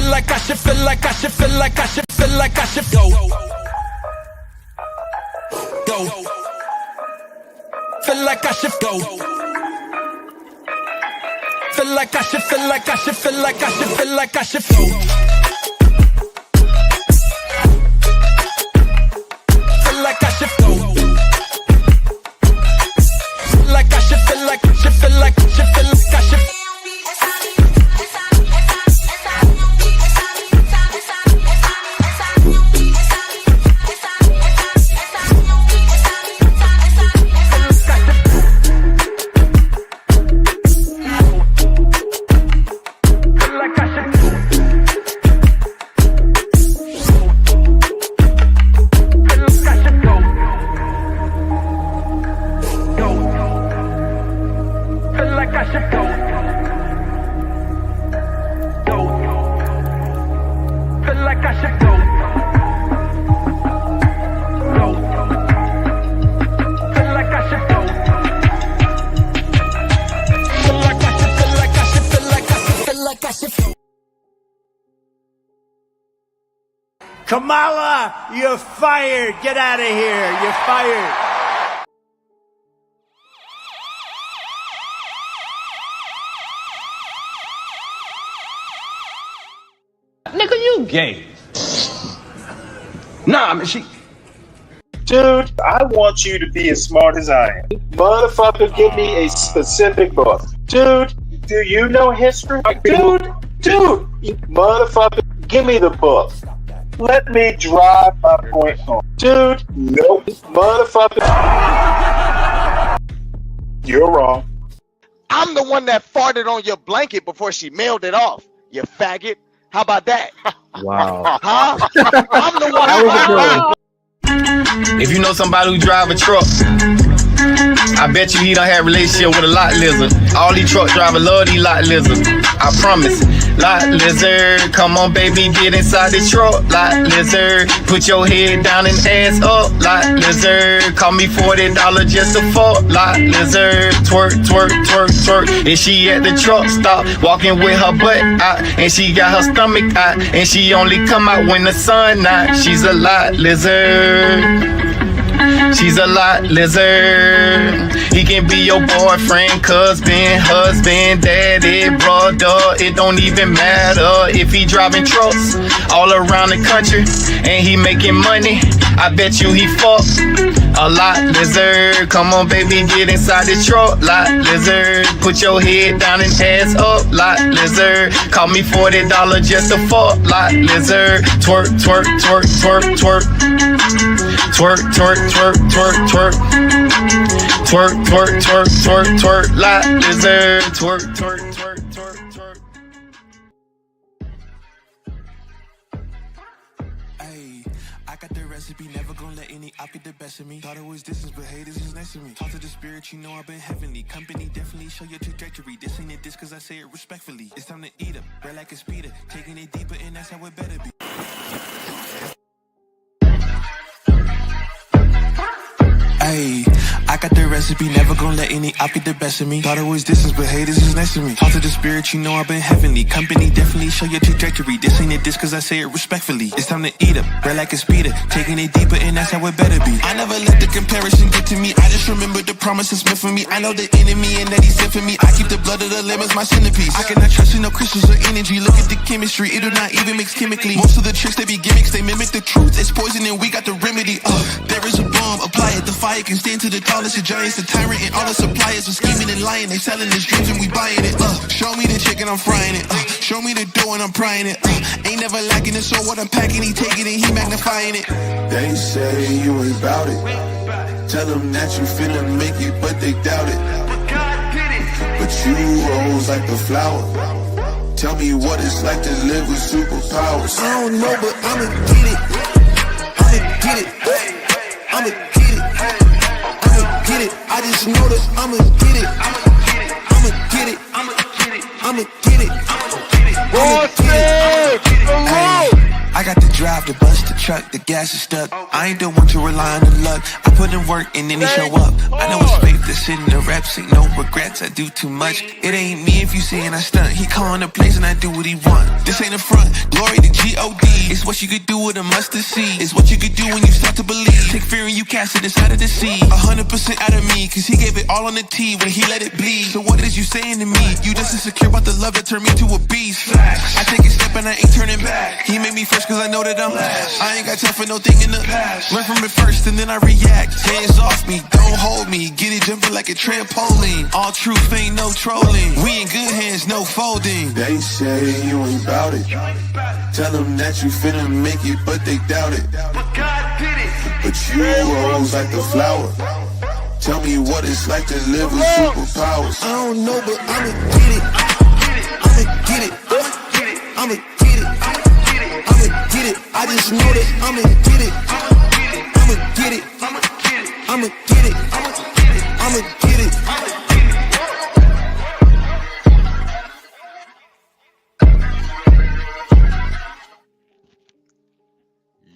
feel like I should feel like I should feel like I should feel like I should go. Go. Feel like I should go. Feel like I should feel like I should feel like I should feel like I should go. Feel like I should go. Feel like I should feel like I should feel like I should feel like I should. Kamala, you're fired. Get out of here. You're fired. Nigga, you gay. Nah, man, she... Dude, I want you to be as smart as I am. Motherfucker, give me a specific book. Dude, do you know history? Dude, motherfucker, give me the book. Let me drive my point home. Dude, nope. Motherfucker. You're wrong. I'm the one that farted on your blanket before she mailed it off, you faggot. How about that? Wow. Huh? I'm the one that If you know somebody who drive a truck, I bet you he done had a relationship with a lot lizard. All these truck drivers love these lot lizards. I promise. Lot lizard, come on baby, get inside the truck. Lot lizard, put your head down and ass up. Lot lizard, call me $40 just to fuck. Lot lizard, twerk, twerk, twerk, twerk. And she at the truck stop, walking with her butt out, and she got her stomach out, and she only come out when the sun out. She's a lot lizard. She's a lot lizard. He can be your boyfriend, cousin, husband, daddy, brother. It don't even matter if he driving trucks all around the country and he making money. I bet you he fuck a lot lizard. Come on baby, get inside the truck. Lot lizard, put your head down and ass up. Lot lizard, call me $40 just to fuck. Lot lizard, twerk, twerk, twerk, twerk, twerk. Twerk, twerk, twerk, twerk, twerk. Twerk, twerk, twerk, twerk, twerk. Lot lizard, twerk, twerk, twerk, twerk, twerk. Ayy, I got the recipe, never gonna let any op get the best of me. Thought it was distance, but haters is next to me. Talk to the spirit, you know I've been heavenly. Company definitely show your trajectory. This ain't a diss cause I say it respectfully. It's time to eat up, red like a speeder. Taking it deeper and that's how it better be. Ayy, I got the recipe, never gonna let any op get the best of me. Thought it was distance, but haters is next to me. Talk to the spirit, you know I've been heavenly. Company definitely show your trajectory. This ain't a diss cause I say it respectfully. It's time to eat up, red like a speeder. Taking it deeper and that's how it better be. I never let the comparison get to me. I just remember the promises meant for me. I know the enemy and that he sent for me. I keep the blood of the lemons my centerpiece. I cannot trust in no crystals or energy. Look at the chemistry, it do not even mix chemically. Most of the tricks they be gimmicks, they mimic the truth. It's poison and we got the remedy. There is a bomb, apply it, the fire can stand to the tallest of giants, the tyrant and all the suppliers are scheming and lying. They selling us dreams and we buying it. Show me the chicken, I'm frying it. Show me the dough and I'm prying it. Ain't never lacking it, so what I'm packing, he taking it, he magnifying it. They say you ain't bout it. Tell them that you finna make it, but they doubt it. But you rose like a flower. Tell me what it's like to live with superpowers. I don't know, but I'ma get it. I'ma get it. I'ma get it. I'ma get it. I just know that I'ma get it. I'ma get it. I'ma get it. I'ma get it. I'ma get it. I got the drive. drive the bus, the truck, the gas is stuck. I ain't the one to rely on the luck. I put in work and then he show up. I know it's fake, this shit in the raps ain't no regrets. I do too much. It ain't me if you saying I stunt. He calling the place and I do what he want. This ain't a front. Glory to G-O-D. It's what you could do with a mustard seed. It's what you could do when you start to believe. Take fear and you cast it inside of the sea. 100% out of me, cause he gave it all on the T when he let it bleed. So what is you saying to me? You just insecure about the love that turned me to a beast. I take a step and I ain't turning back. He made me first cause I know that I'm last. I ain't got time for no thing in the past. Learn from it first and then I react. Hands off me, don't hold me. Get it jumping like a trampoline. All truth ain't no trolling. We in good hands, no folding. They say you ain't bout it. Tell them that you finna make it, but they doubt it. But God did it. But you rose like a flower. Tell me what it's like to live with superpowers. I don't know, but I'ma get it. I'ma get it. I'ma get it. I'ma get it. I just know that I'ma get it. I'ma get it. I'ma get it. I'ma get it.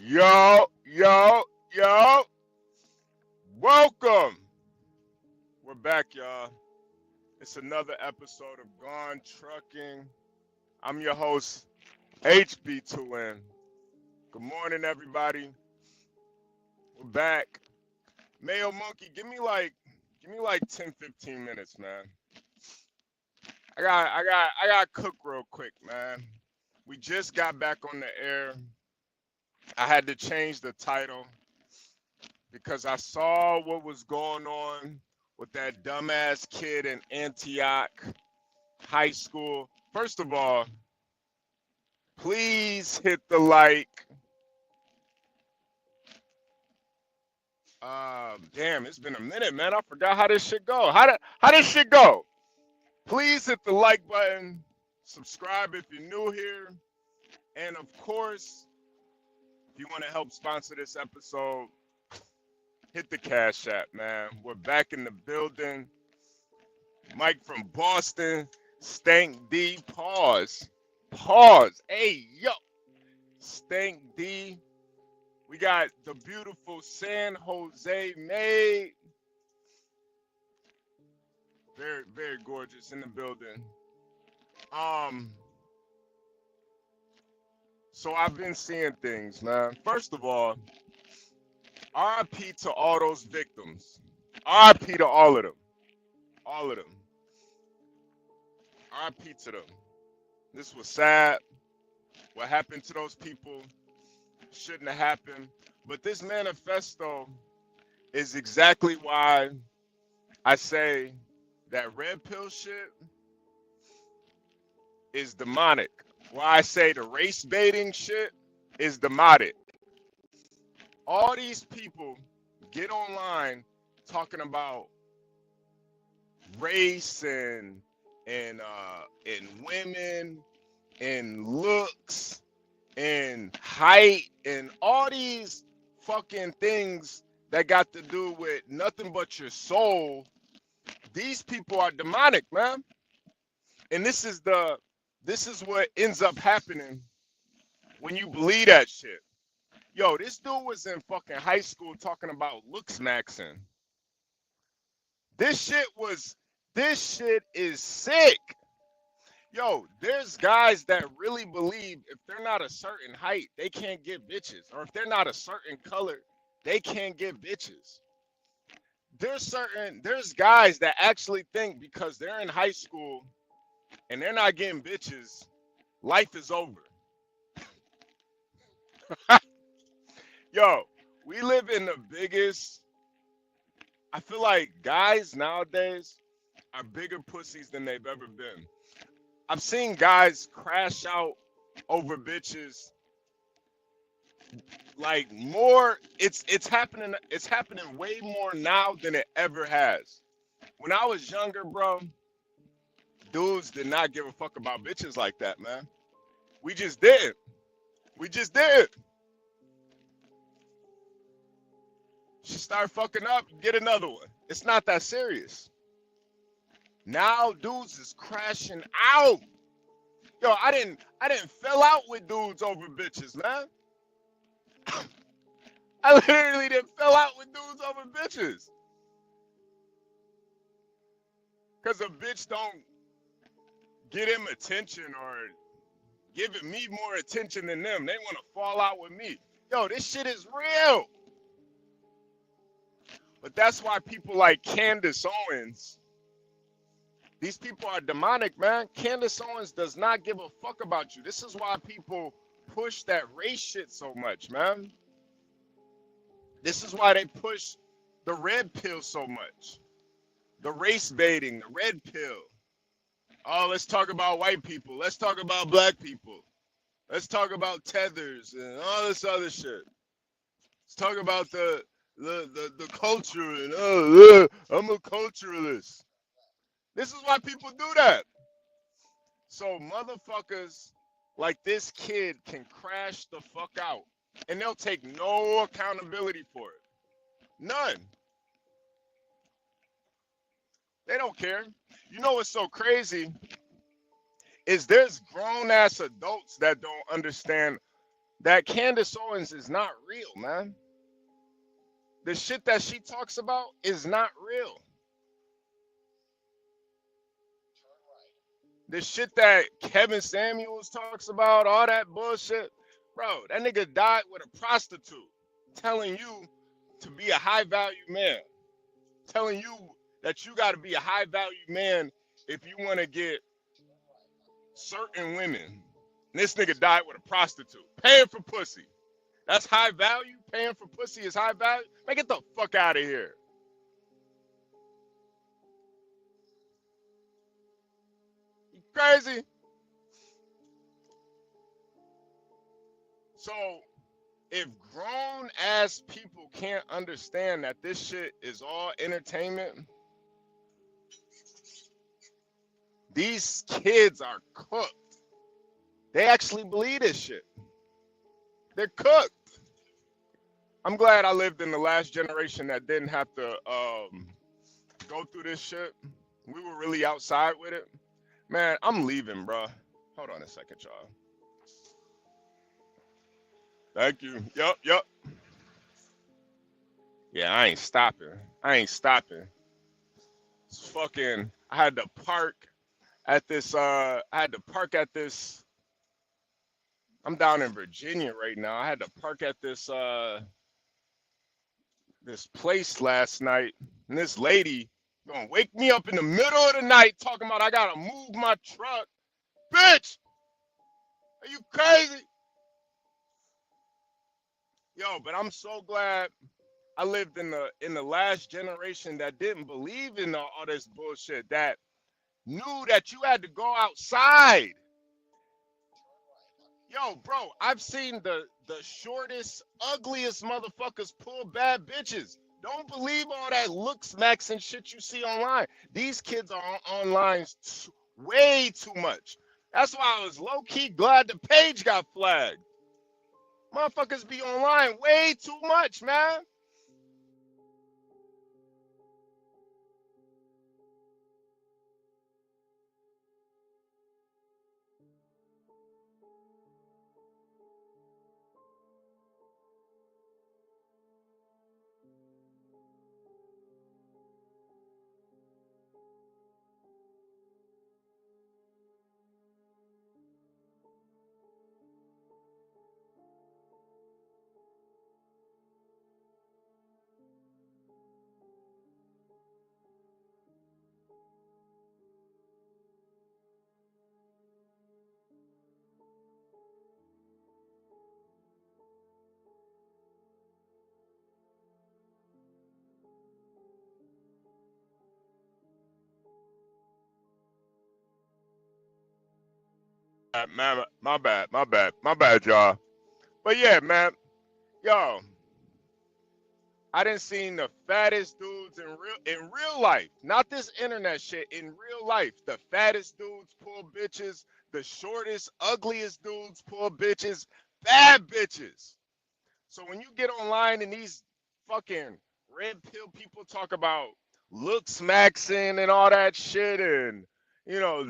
Yo. Welcome. We're back, y'all. It's another episode of Gone Trucking. I'm your host, HB2N. Good morning, everybody. We're back. Mayo Monkey, give me like 10, 15 minutes, man. I got to cook real quick, man. We just got back on the air. I had to change the title because I saw what was going on with that dumbass kid in Antioch High School. First of all, please hit the like. Damn, it's been a minute, man. I forgot how this shit go. How this shit go? Please hit the like button. Subscribe if you're new here. And of course, if you want to help sponsor this episode, hit the Cash App, man. We're back in the building. Mike from Boston. Stank D. Pause. Hey, yo. Stank D. We got the beautiful San Jose maid. Very, very gorgeous in the building. So I've been seeing things, man. First of all, RIP to all those victims. RIP to all of them. All of them. RIP to them. This was sad. What happened to those people shouldn't have happened. But this manifesto is exactly why I say that red pill shit is demonic. Why I say the race baiting shit is demonic. All these people get online talking about race and women and looks and height and all these fucking things that got to do with nothing but your soul. These people are demonic, man. And this is what ends up happening when you believe that shit. Yo, this dude was in fucking high school talking about looks maxing. This shit is sick. Yo, there's guys that really believe if they're not a certain height, they can't get bitches. Or if they're not a certain color, they can't get bitches. There's guys that actually think because they're in high school and they're not getting bitches, life is over. Yo, we live in the biggest, I feel like guys nowadays are bigger pussies than they've ever been. I've seen guys crash out over bitches like more. It's happening way more now than it ever has. When I was younger, bro, dudes did not give a fuck about bitches like that, man. We just did. She start fucking up, get another one. It's not that serious. Now dudes is crashing out. Yo, I didn't fell out with dudes over bitches, man. I literally done fell out with dudes over bitches. Because a bitch don't get him attention or giving me more attention than them. They want to fall out with me. Yo, this shit is real. But that's why people like Candace Owens, these people are demonic, man. Candace Owens does not give a fuck about you. This is why people push that race shit so much, man. This is why they push the red pill so much. The race baiting, the red pill. Oh, let's talk about white people. Let's talk about black people. Let's talk about tethers and all this other shit. Let's talk about the culture and I'm a culturalist. This is why people do that. So motherfuckers like this kid can crash the fuck out and they'll take no accountability for it. None. They don't care. You know what's so crazy is there's grown ass adults that don't understand that Candace Owens is not real, man. The shit that she talks about is not real. The shit that Kevin Samuels talks about, all that bullshit, bro, that nigga died with a prostitute telling you to be a high value man, telling you that you got to be a high value man if you want to get certain women. And this nigga died with a prostitute, paying for pussy. That's high value? Paying for pussy is high value? Man, get the fuck out of here. You crazy? So, if grown ass people can't understand that this shit is all entertainment, these kids are cooked. They actually believe this shit. They're cooked. I'm glad I lived in the last generation that didn't have to go through this shit. We were really outside with it. Man, I'm leaving, bro. Hold on a second, y'all. Thank you. Yep. Yeah, I ain't stopping. It's fucking, I had to park at this, I'm down in Virginia right now. I had to park at this this place last night, and this lady gonna wake me up in the middle of the night talking about I gotta move my truck. Bitch, are you crazy? Yo, but I'm so glad I lived in the last generation that didn't believe in all this bullshit, that knew that you had to go outside. Yo, bro, I've seen the shortest, ugliest motherfuckers pull bad bitches. Don't believe all that looks max and shit you see online. These kids are online way too much. That's why I was low-key glad the page got flagged. Motherfuckers be online way too much, man. Man, my bad, y'all. But yeah, man, yo, I done seen the fattest dudes in real life, not this internet shit. In real life, the fattest dudes pull bitches, the shortest, ugliest dudes pull bitches, bad bitches. So when you get online and these fucking red pill people talk about looks maxing and all that shit and you know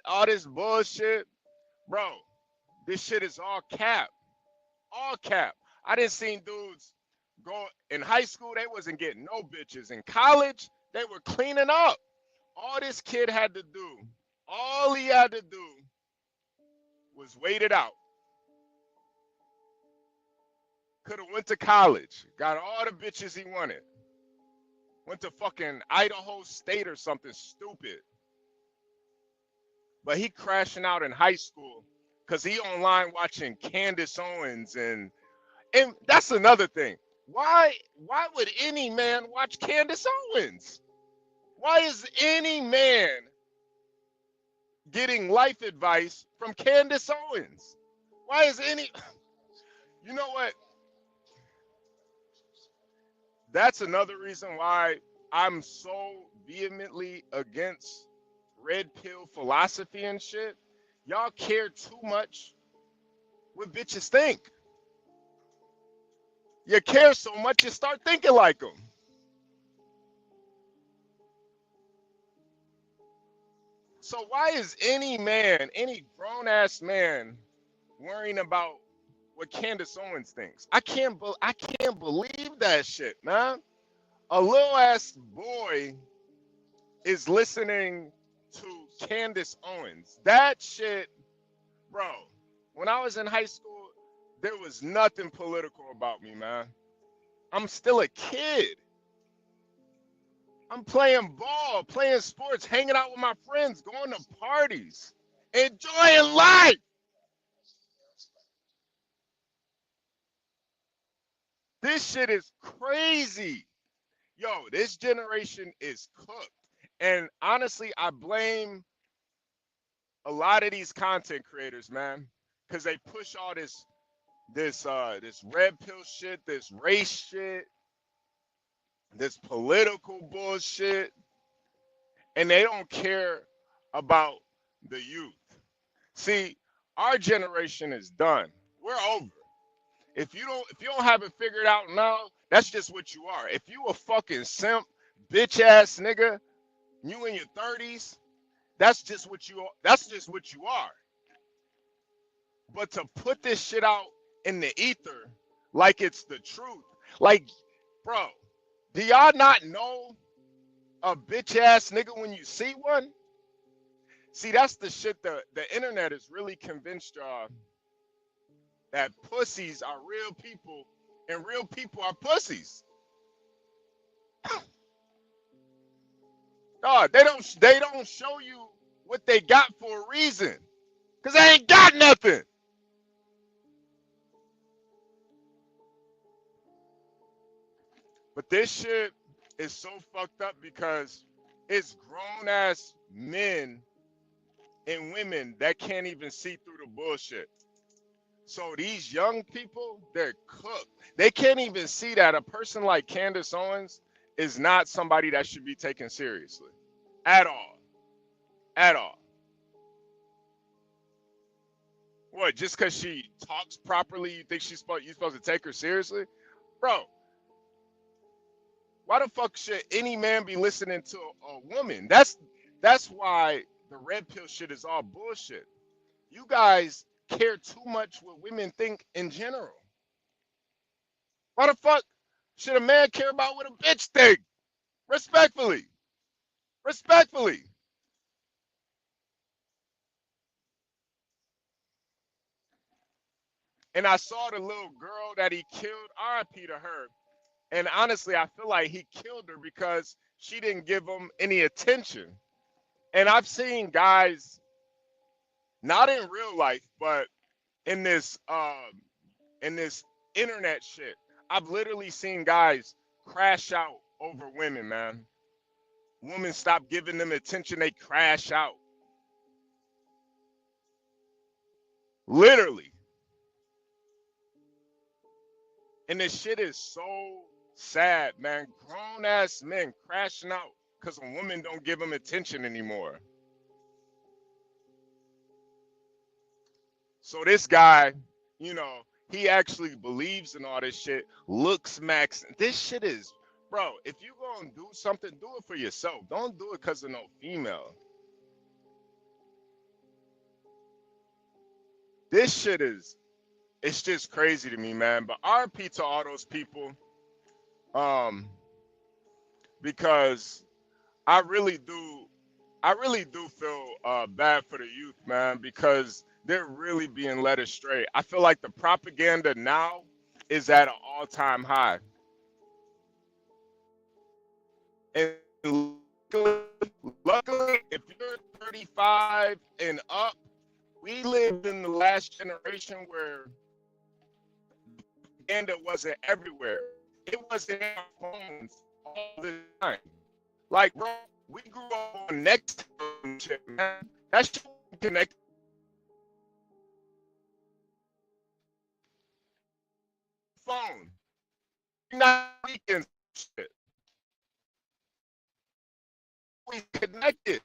all this bullshit, bro, this shit is all cap. All cap. I didn't seen dudes go in high school, they wasn't getting no bitches. In college, they were cleaning up. All this kid had to do, all he had to do was wait it out. Could have went to college, got all the bitches he wanted. Went to fucking Idaho State or something stupid. But he crashing out in high school because he online watching Candace Owens and that's another thing. Why would any man watch Candace Owens? Why is any man getting life advice from Candace Owens? Why is any You know what? That's another reason why I'm so vehemently against red pill philosophy and shit. Y'all care too much what bitches think. You care so much you start thinking like them. So why is any man, any grown-ass man, worrying about what Candace Owens thinks? I can't believe that shit, man. A little ass boy is listening to Candace Owens. That shit, bro. When I was in high school, there was nothing political about me, man. I'm still a kid. I'm playing ball, playing sports, hanging out with my friends, going to parties, enjoying life. This shit is crazy. Yo, this generation is cooked. And honestly, I blame a lot of these content creators, man, because they push all this red pill shit, this race shit, this political bullshit, and they don't care about the youth. See, our generation is done. We're over. If you don't have it figured out now, that's just what you are. If you a fucking simp, bitch ass nigga, you in your 30s, that's just what you are. But to put this shit out in the ether like it's the truth, like, bro, do y'all not know a bitch ass nigga when you see one? See, that's the shit the internet has really convinced y'all that pussies are real people and real people are pussies. God, they don't show you what they got for a reason. Cause they ain't got nothing. But this shit is so fucked up because it's grown ass men and women that can't even see through the bullshit. So these young people, they're cooked. They can't even see that a person like Candace Owens is not somebody that should be taken seriously. At all. At all. What, just because she talks properly, you think you're supposed to take her seriously? Bro, why the fuck should any man be listening to a woman? That's why the red pill shit is all bullshit. You guys care too much what women think in general. Why the fuck should a man care about what a bitch think? Respectfully. Respectfully. And I saw the little girl that he killed, RIP to her. And honestly, I feel like he killed her because she didn't give him any attention. And I've seen guys, not in real life, but in this internet shit, I've literally seen guys crash out over women, man. Women stop giving them attention, they crash out. Literally. And this shit is so sad, man. Grown ass men crashing out because a woman don't give them attention anymore. So this guy, you know, he actually believes in all this shit. Looks max. This shit is, bro, if you gonna do something, do it for yourself. Don't do it because of no female. This shit is it's just crazy to me, man. But RP to all those people, um, because I really do, I really do feel bad for the youth, man, because they're really being led astray. I feel like the propaganda now is at an all-time high, and luckily, if you're 35 and up, we lived in the last generation where propaganda wasn't everywhere. It wasn't in our phones all the time. Like, bro, we grew up on next shit, man. That shit connected phone. Not weekends shit. We connected.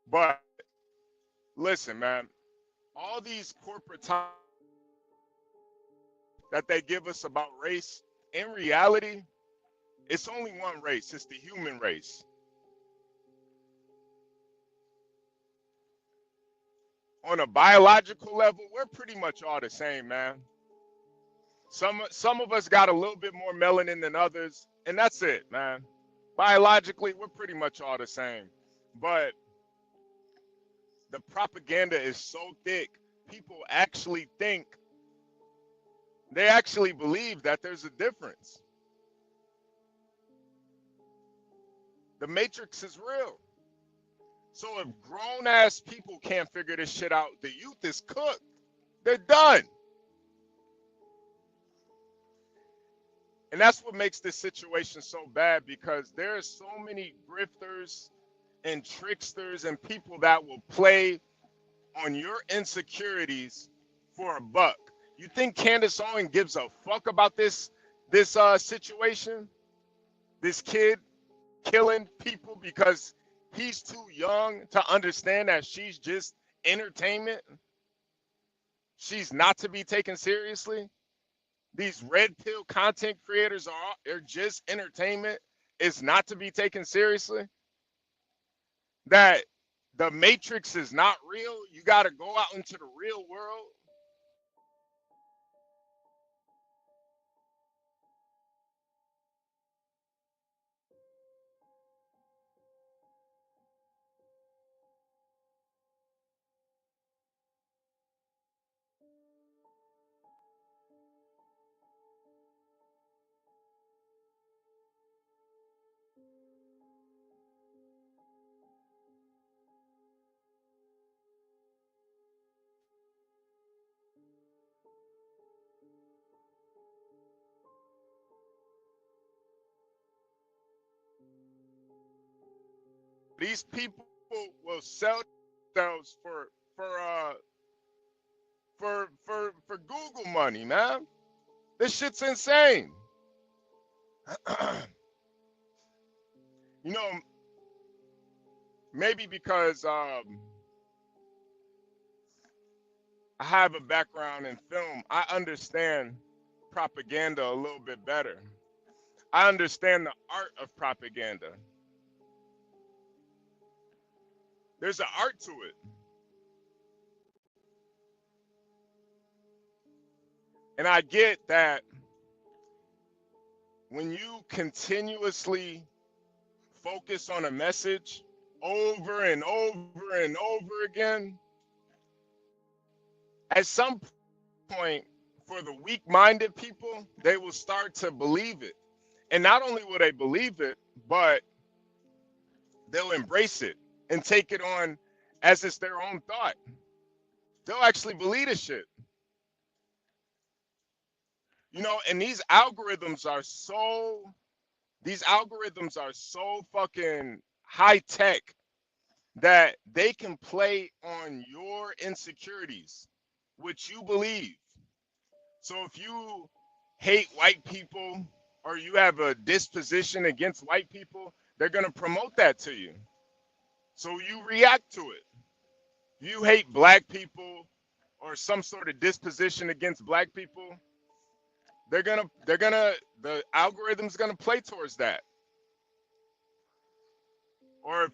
But listen, man, all these corporate talk that they give us about race, in reality, it's only one race. It's the human race. On a biological level, we're pretty much all the same, man. Some of us got a little bit more melanin than others, and that's it, man. Biologically, we're pretty much all the same. But the propaganda is so thick, people actually think, they actually believe that there's a difference. The matrix is real. So if grown-ass people can't figure this shit out, the youth is cooked. They're done. And that's what makes this situation so bad, because there are so many grifters and tricksters and people that will play on your insecurities for a buck. You think Candace Owens gives a fuck about this situation? This kid killing people because he's too young to understand that she's just entertainment? She's not to be taken seriously? These red pill content creators are just entertainment. It's not to be taken seriously. That the matrix is not real. You got to go out into the real world. These people will sell themselves for Google money, man. This shit's insane. You know, maybe because I have a background in film, I understand propaganda a little bit better. I understand the art of propaganda. There's an art to it. And I get that when you continuously focus on a message over and over and over again, at some point, for the weak-minded people, they will start to believe it. And not only will they believe it, but they'll embrace it and take it on as it's their own thought. They'll actually believe the shit. You know, and these algorithms are so fucking high tech that they can play on your insecurities, which you believe. So if you hate white people or you have a disposition against white people, they're going to promote that to you. So you react to it. If you hate black people or some sort of disposition against black people, the algorithm's gonna play towards that. Or if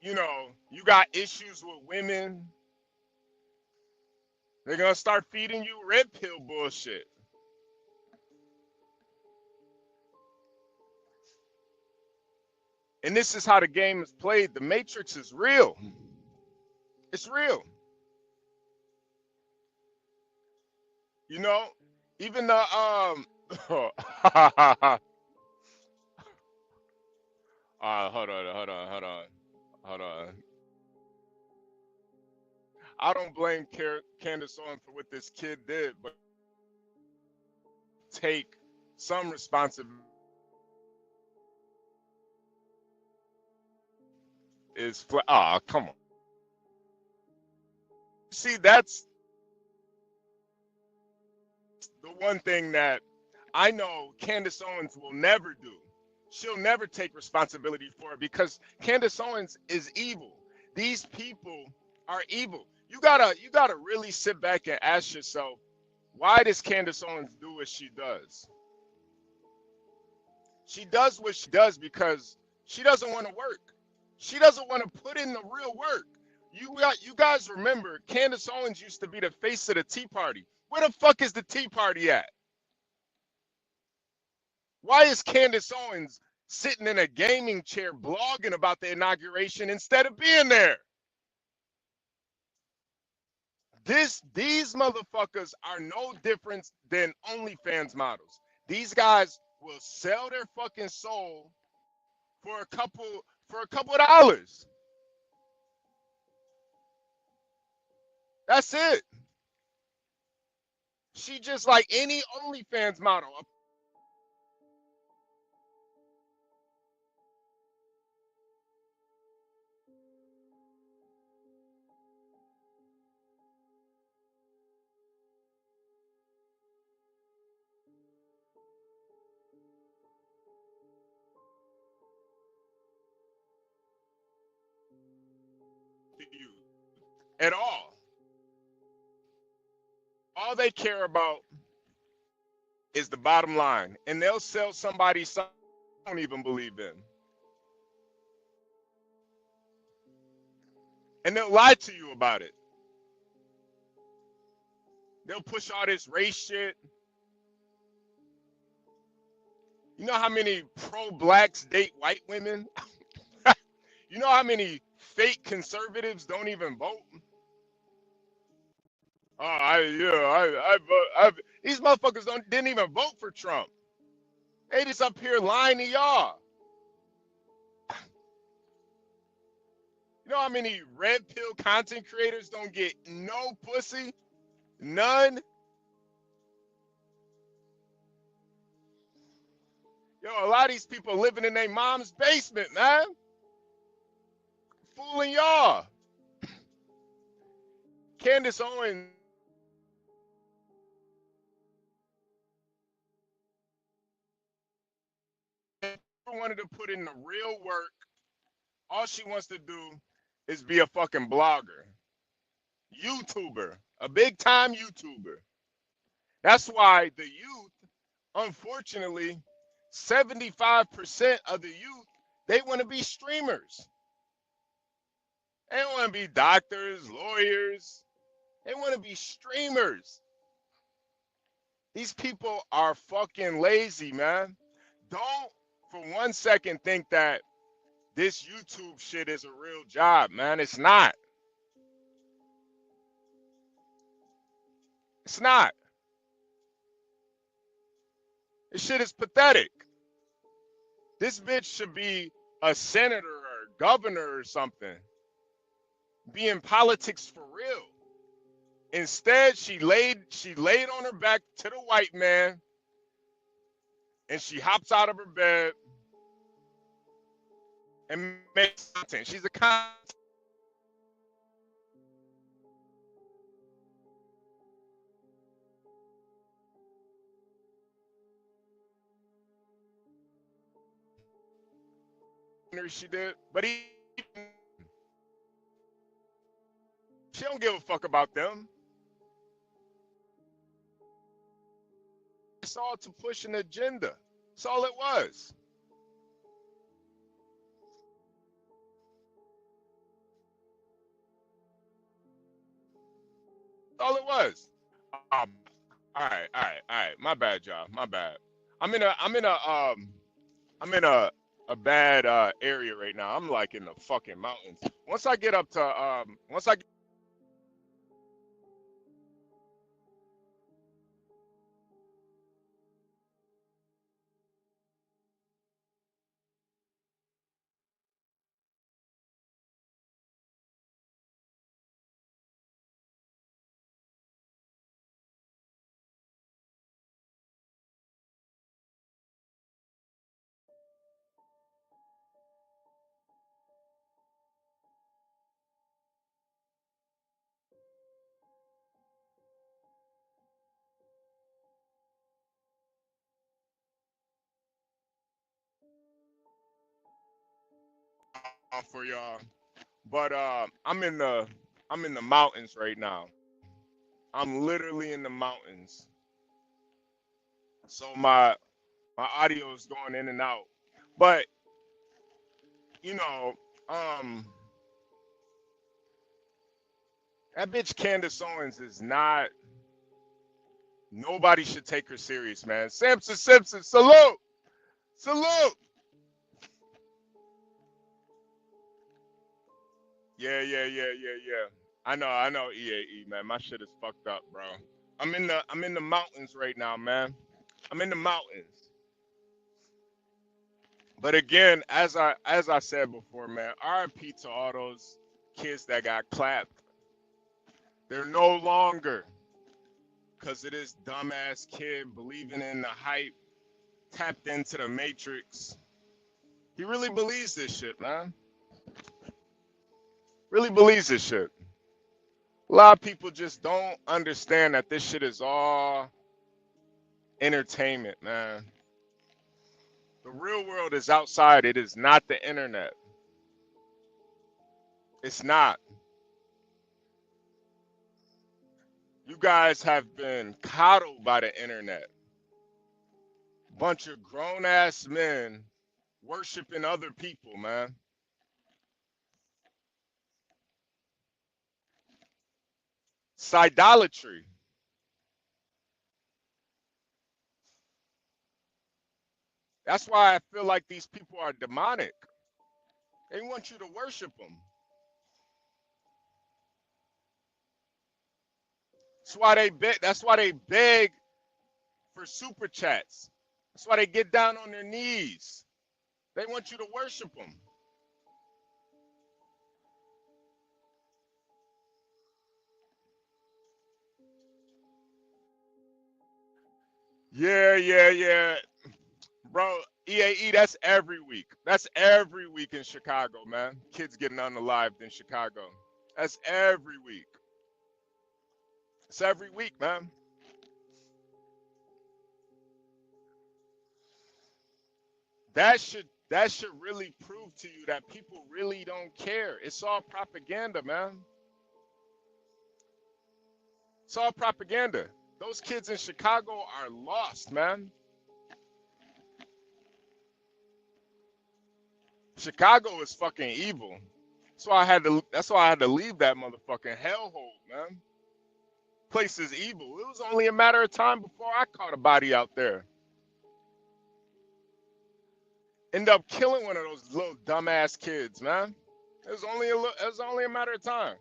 you know, you got issues with women, they're gonna start feeding you red pill bullshit. And this is how the game is played. The matrix is real. It's real. You know, even the hold on. I don't blame Candace Owens for what this kid did, but take some responsibility. Come on. See, that's the one thing that I know Candace Owens will never do. She'll never take responsibility for it because Candace Owens is evil. These people are evil. You gotta really sit back and ask yourself, why does Candace Owens do what she does? She does what she does because she doesn't want to work. She doesn't want to put in the real work. You guys remember Candace Owens used to be the face of the Tea Party. Where the fuck is the Tea Party at? Why is Candace Owens sitting in a gaming chair blogging about the inauguration instead of being there? These motherfuckers are no different than OnlyFans models. These guys will sell their fucking soul for a couple of dollars. That's it. She just like any OnlyFans model. You at all. All they care about is the bottom line, and they'll sell somebody something they don't even believe in, and they'll lie to you about it. They'll push all this race shit. You know how many pro-blacks date white women? You know how many fake conservatives don't even vote? Oh, these motherfuckers didn't even vote for Trump. They just up here lying to y'all. You know how many red pill content creators don't get no pussy? None. Yo, a lot of these people living in their mom's basement, man. Fooling y'all. Candace Owens wanted to put in the real work. All she wants to do is be a fucking blogger. YouTuber. A big time YouTuber. That's why the youth, unfortunately, 75% of the youth, they want to be streamers. They don't want to be doctors, lawyers. They want to be streamers. These people are fucking lazy, man. Don't for 1 second think that this YouTube shit is a real job, man. It's not. It's not. This shit is pathetic. This bitch should be a senator or governor or something. Be in politics for real. Instead, she laid on her back to the white man, and she hops out of her bed and makes content. She's a content. She did, but she don't give a fuck about them. It's all to push an agenda. That's all it was. That's all it was. All right. My bad, y'all. My bad. I'm in a bad area right now. I'm like in the fucking mountains. Once I get up to once I get for y'all, But I'm in the mountains right now. I'm literally in the mountains. So my audio is going in and out. But you know, um, that bitch Candace Owens is not. Nobody should take her serious, man. Simpson, salute, salute. Yeah. I know, EAE, man. My shit is fucked up, bro. I'm in the mountains right now, man. I'm in the mountains. But again, as I said before, man, RIP to all those kids that got clapped. They're no longer, because of this dumbass kid believing in the hype, tapped into the matrix. He really believes this shit, man. Really believes this shit. A lot of people just don't understand that this shit is all entertainment, man. The real world is outside. It is not the internet. It's not. You guys have been coddled by the internet. Bunch of grown ass men worshiping other people, man. It's idolatry. That's why I feel like these people are demonic. They want you to worship them. That's why they beg for super chats. That's why they get down on their knees. They want you to worship them. Yeah. Bro, EAE, that's every week. That's every week in Chicago, man. Kids getting unalived in Chicago. That's every week. It's every week, man. That should really prove to you that people really don't care. It's all propaganda, man. It's all propaganda. Those kids in Chicago are lost, man. Chicago is fucking evil. That's why I had to leave that motherfucking hellhole, man. Place is evil. It was only a matter of time before I caught a body out there. End up killing one of those little dumbass kids, man. It was only a matter of time.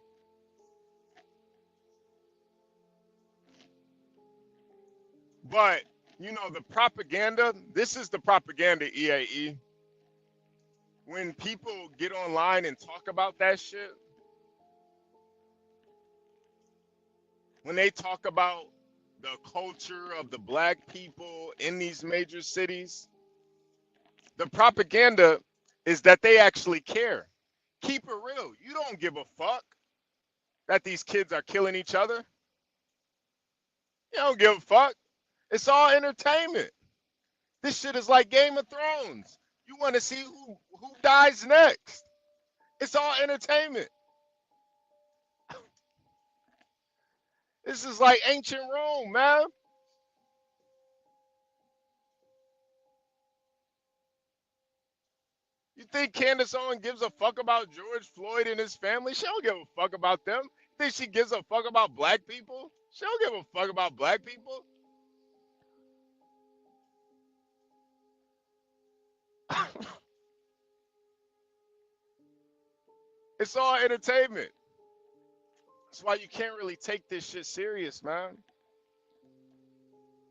But you know the propaganda. This is the propaganda, EAE. When people get online and talk about that shit, when they talk about the culture of the black people in these major cities, the propaganda is that they actually care. Keep it real. You don't give a fuck that these kids are killing each other. You don't give a fuck. It's all entertainment. This shit is like Game of Thrones. You want to see who dies next. It's all entertainment. This is like ancient Rome, man. You think Candace Owens gives a fuck about George Floyd and his family? She don't give a fuck about them. You think she gives a fuck about black people? She don't give a fuck about black people. It's all entertainment. That's why you can't really take this shit serious, man.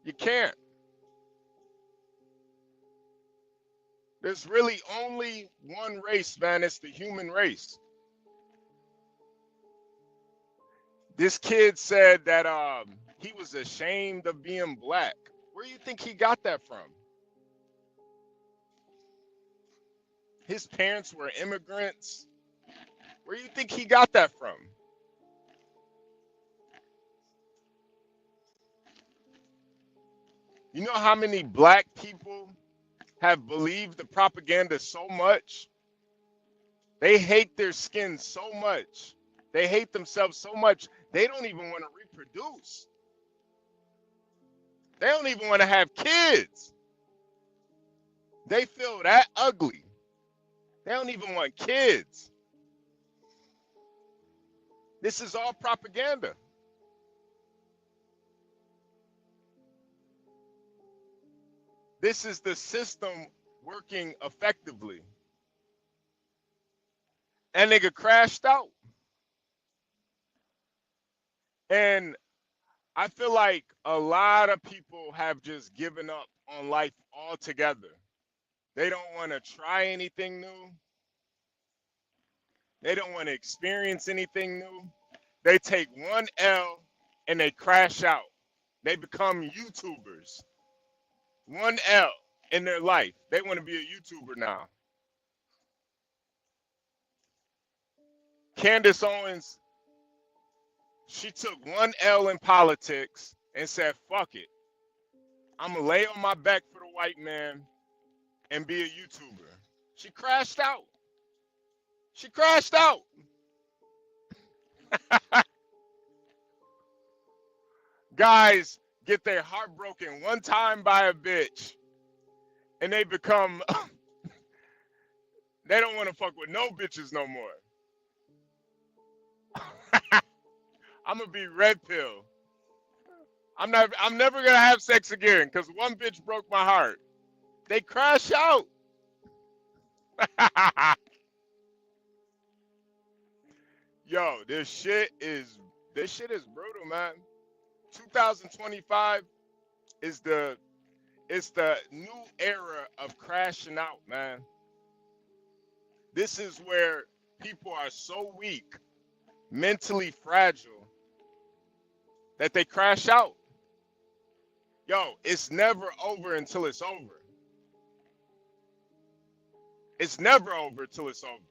You can't. There's really only one race, man. It's the human race. This kid said that he was ashamed of being black. Where do you think he got that from? His parents were immigrants. Where do you think he got that from? You know how many black people have believed the propaganda so much They hate their skin so much. They hate themselves so much. They don't even want to reproduce. They don't even want to have kids. They feel that ugly. They don't even want kids. This is all propaganda. This is the system working effectively. And nigga crashed out. And I feel like a lot of people have just given up on life altogether. They don't want to try anything new. They don't want to experience anything new. They take one L and they crash out. They become YouTubers. One L in their life. They want to be a YouTuber now. Candace Owens, she took one L in politics and said, fuck it. I'm going to lay on my back for the white man and be a YouTuber. She crashed out. She crashed out. Guys get their heart broken one time by a bitch and they become, they don't want to fuck with no bitches no more. I'm going to be red pill. I'm never going to have sex again because one bitch broke my heart. They crash out. Yo, this shit is brutal, man. 2025 is the new era of crashing out, man. This is where people are so weak, mentally fragile, that they crash out. Yo, it's never over until it's over. It's never over till it's over.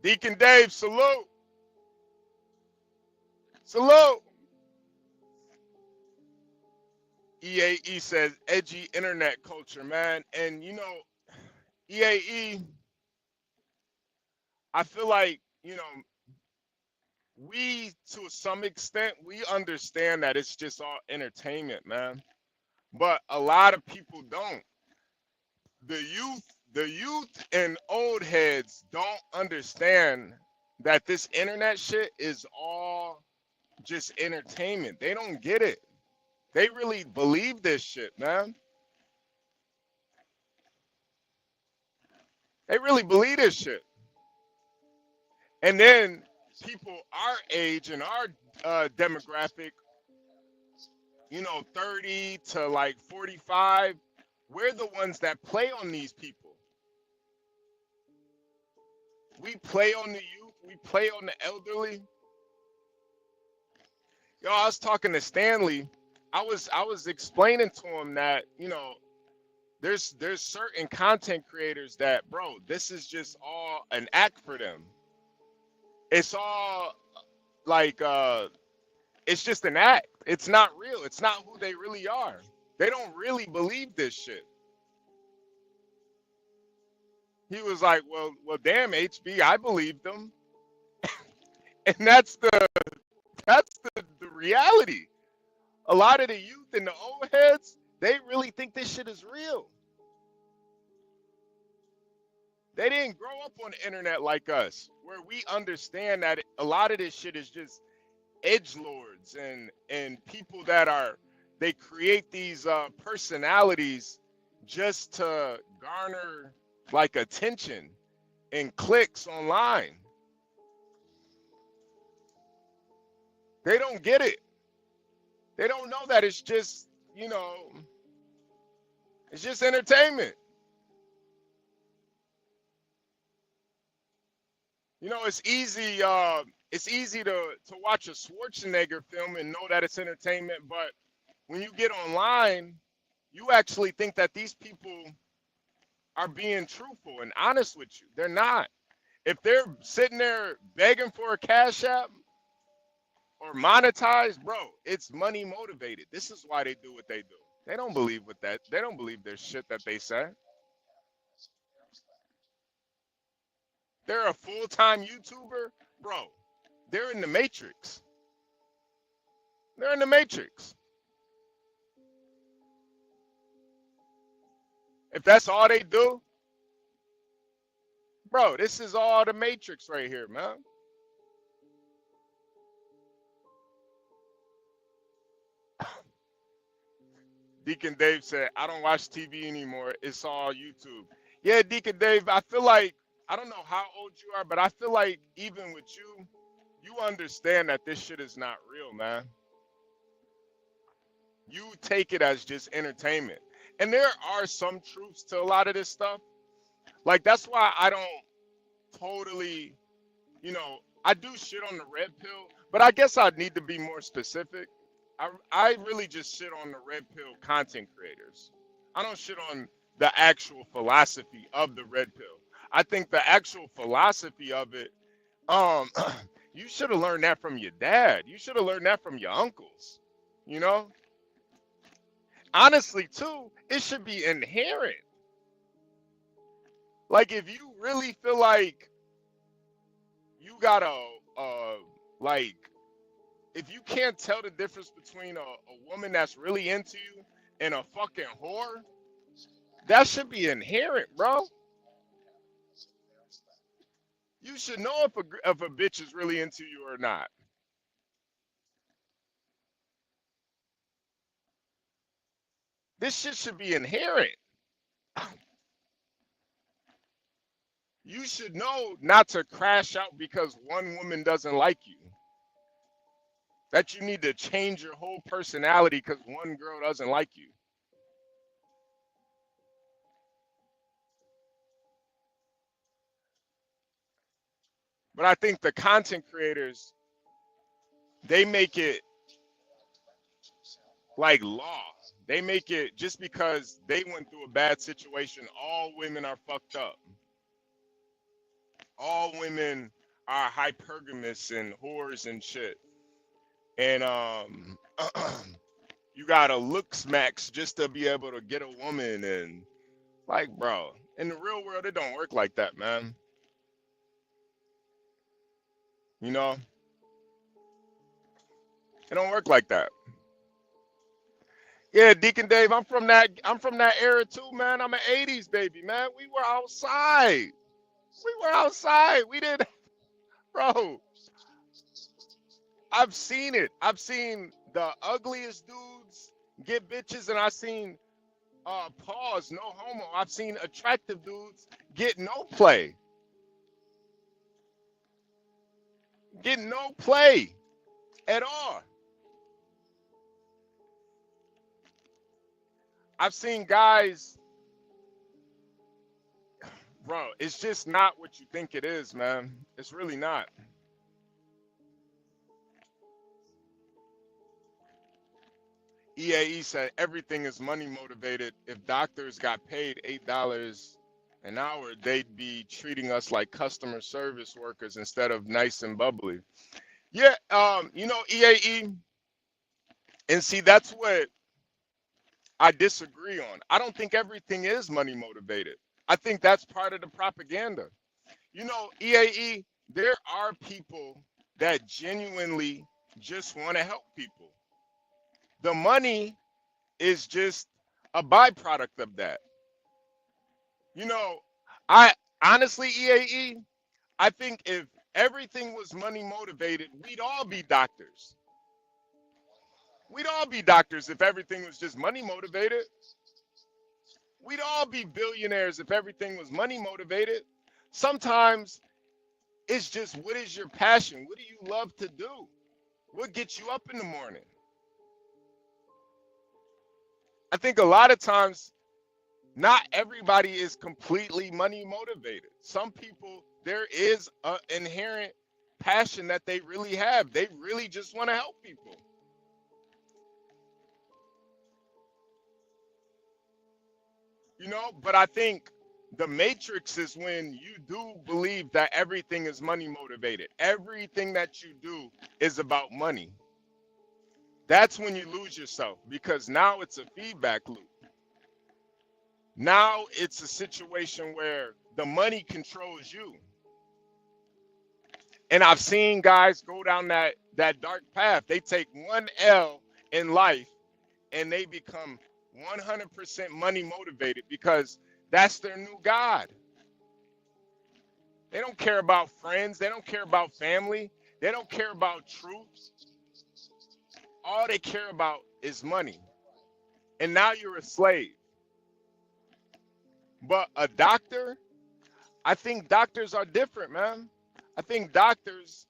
Deacon Dave, salute. Salute. EAE says edgy internet culture, man. And you know, EAE, I feel like, you know, we, to some extent, we understand that it's just all entertainment, man. But a lot of people don't. The youth and old heads don't understand that this internet shit is all just entertainment. They don't get it. They really believe this shit, man. They really believe this shit. And then people our age and our demographic, you know, 30 to like 45, we're the ones that play on these people. We play on the youth. We play on the elderly. Yo, I was talking to Stanley. I was explaining to him that, you know, there's certain content creators that, bro, this is just all an act for them. It's all like it's just an act. It's not real. It's not who they really are. They don't really believe this shit. He was like, well, damn, HB, I believed them. And that's the reality. A lot of the youth and the old heads, they really think this shit is real. They didn't grow up on the internet like us, where we understand that a lot of this shit is just edgelords and people that they create these personalities just to garner like attention and clicks online. They don't get it. They don't know that it's just, you know, it's just entertainment. You know, it's easy to watch a Schwarzenegger film and know that it's entertainment, but when you get online, you actually think that these people are being truthful and honest with you. They're not. If they're sitting there begging for a cash app or monetized, bro, it's money motivated. This is why they do what they do. They don't believe with that. They don't believe their shit that they say. They're a full-time YouTuber, bro. They're in the Matrix. They're in the Matrix. If that's all they do, bro, this is all the Matrix right here, man. Deacon Dave said, I don't watch TV anymore. It's all YouTube. Yeah, Deacon Dave, I feel like, I don't know how old you are, but I feel like even with you, you understand that this shit is not real, man. You take it as just entertainment. And there are some truths to a lot of this stuff. Like, that's why I don't totally, I do shit on the red pill, but I guess I need to be more specific. I really just shit on the red pill content creators. I don't shit on the actual philosophy of the red pill. I think the actual philosophy of it, you should have learned that from your dad. You should have learned that from your uncles, Honestly, too, it should be inherent. Like, if you really feel like you gotta, if you can't tell the difference between a woman that's really into you and a fucking whore, that should be inherent, bro. You should know if a bitch is really into you or not. This shit should be inherent. You should know not to crash out because one woman doesn't like you. That you need to change your whole personality because one girl doesn't like you. But I think the content creators, they make it like law. They make it just because they went through a bad situation, all women are fucked up. All women are hypergamous and whores and shit. And you gotta look smacks just to be able to get a woman. And like, bro, in the real world, it don't work like that, man. It don't work like that. Yeah, Deacon Dave, I'm from that era too, man. I'm an 80s baby, man. We were outside. We did, bro. I've seen it. I've seen the ugliest dudes get bitches, and I've seen pause, no homo. I've seen attractive dudes get no play. Get no play at all. I've seen guys, bro, it's just not what you think it is, man. It's really not. EAE said everything is money motivated. If doctors got paid $8 an hour, they'd be treating us like customer service workers instead of nice and bubbly. Yeah, EAE, and see, that's what I disagree on. I don't think everything is money motivated. I think that's part of the propaganda. EAE, there are people that genuinely just want to help people. The money is just a byproduct of that. I honestly, EAE, I think if everything was money motivated, we'd all be doctors. We'd all be doctors if everything was just money motivated. We'd all be billionaires if everything was money motivated. Sometimes it's just, what is your passion? What do you love to do? What gets you up in the morning? I think a lot of times, not everybody is completely money motivated. Some people, there is an inherent passion that they really have. They really just want to help people. But I think the matrix is when you do believe that everything is money motivated. Everything that you do is about money. That's when you lose yourself, because now it's a feedback loop. Now it's a situation where the money controls you. And I've seen guys go down that dark path. They take one L in life and they become 100% money motivated because that's their new God. They don't care about friends. They don't care about family. They don't care about truth. All they care about is money. And now you're a slave. But a doctor, I think doctors are different, man. I think doctors,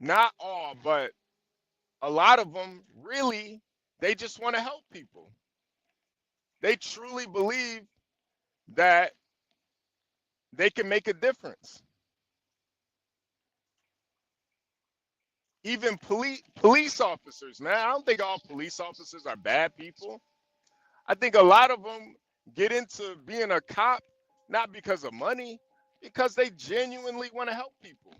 not all, but a lot of them really, they just want to help people. They truly believe that they can make a difference. Even police officers, man. I don't think all police officers are bad people. I think a lot of them get into being a cop not because of money, because they genuinely want to help people.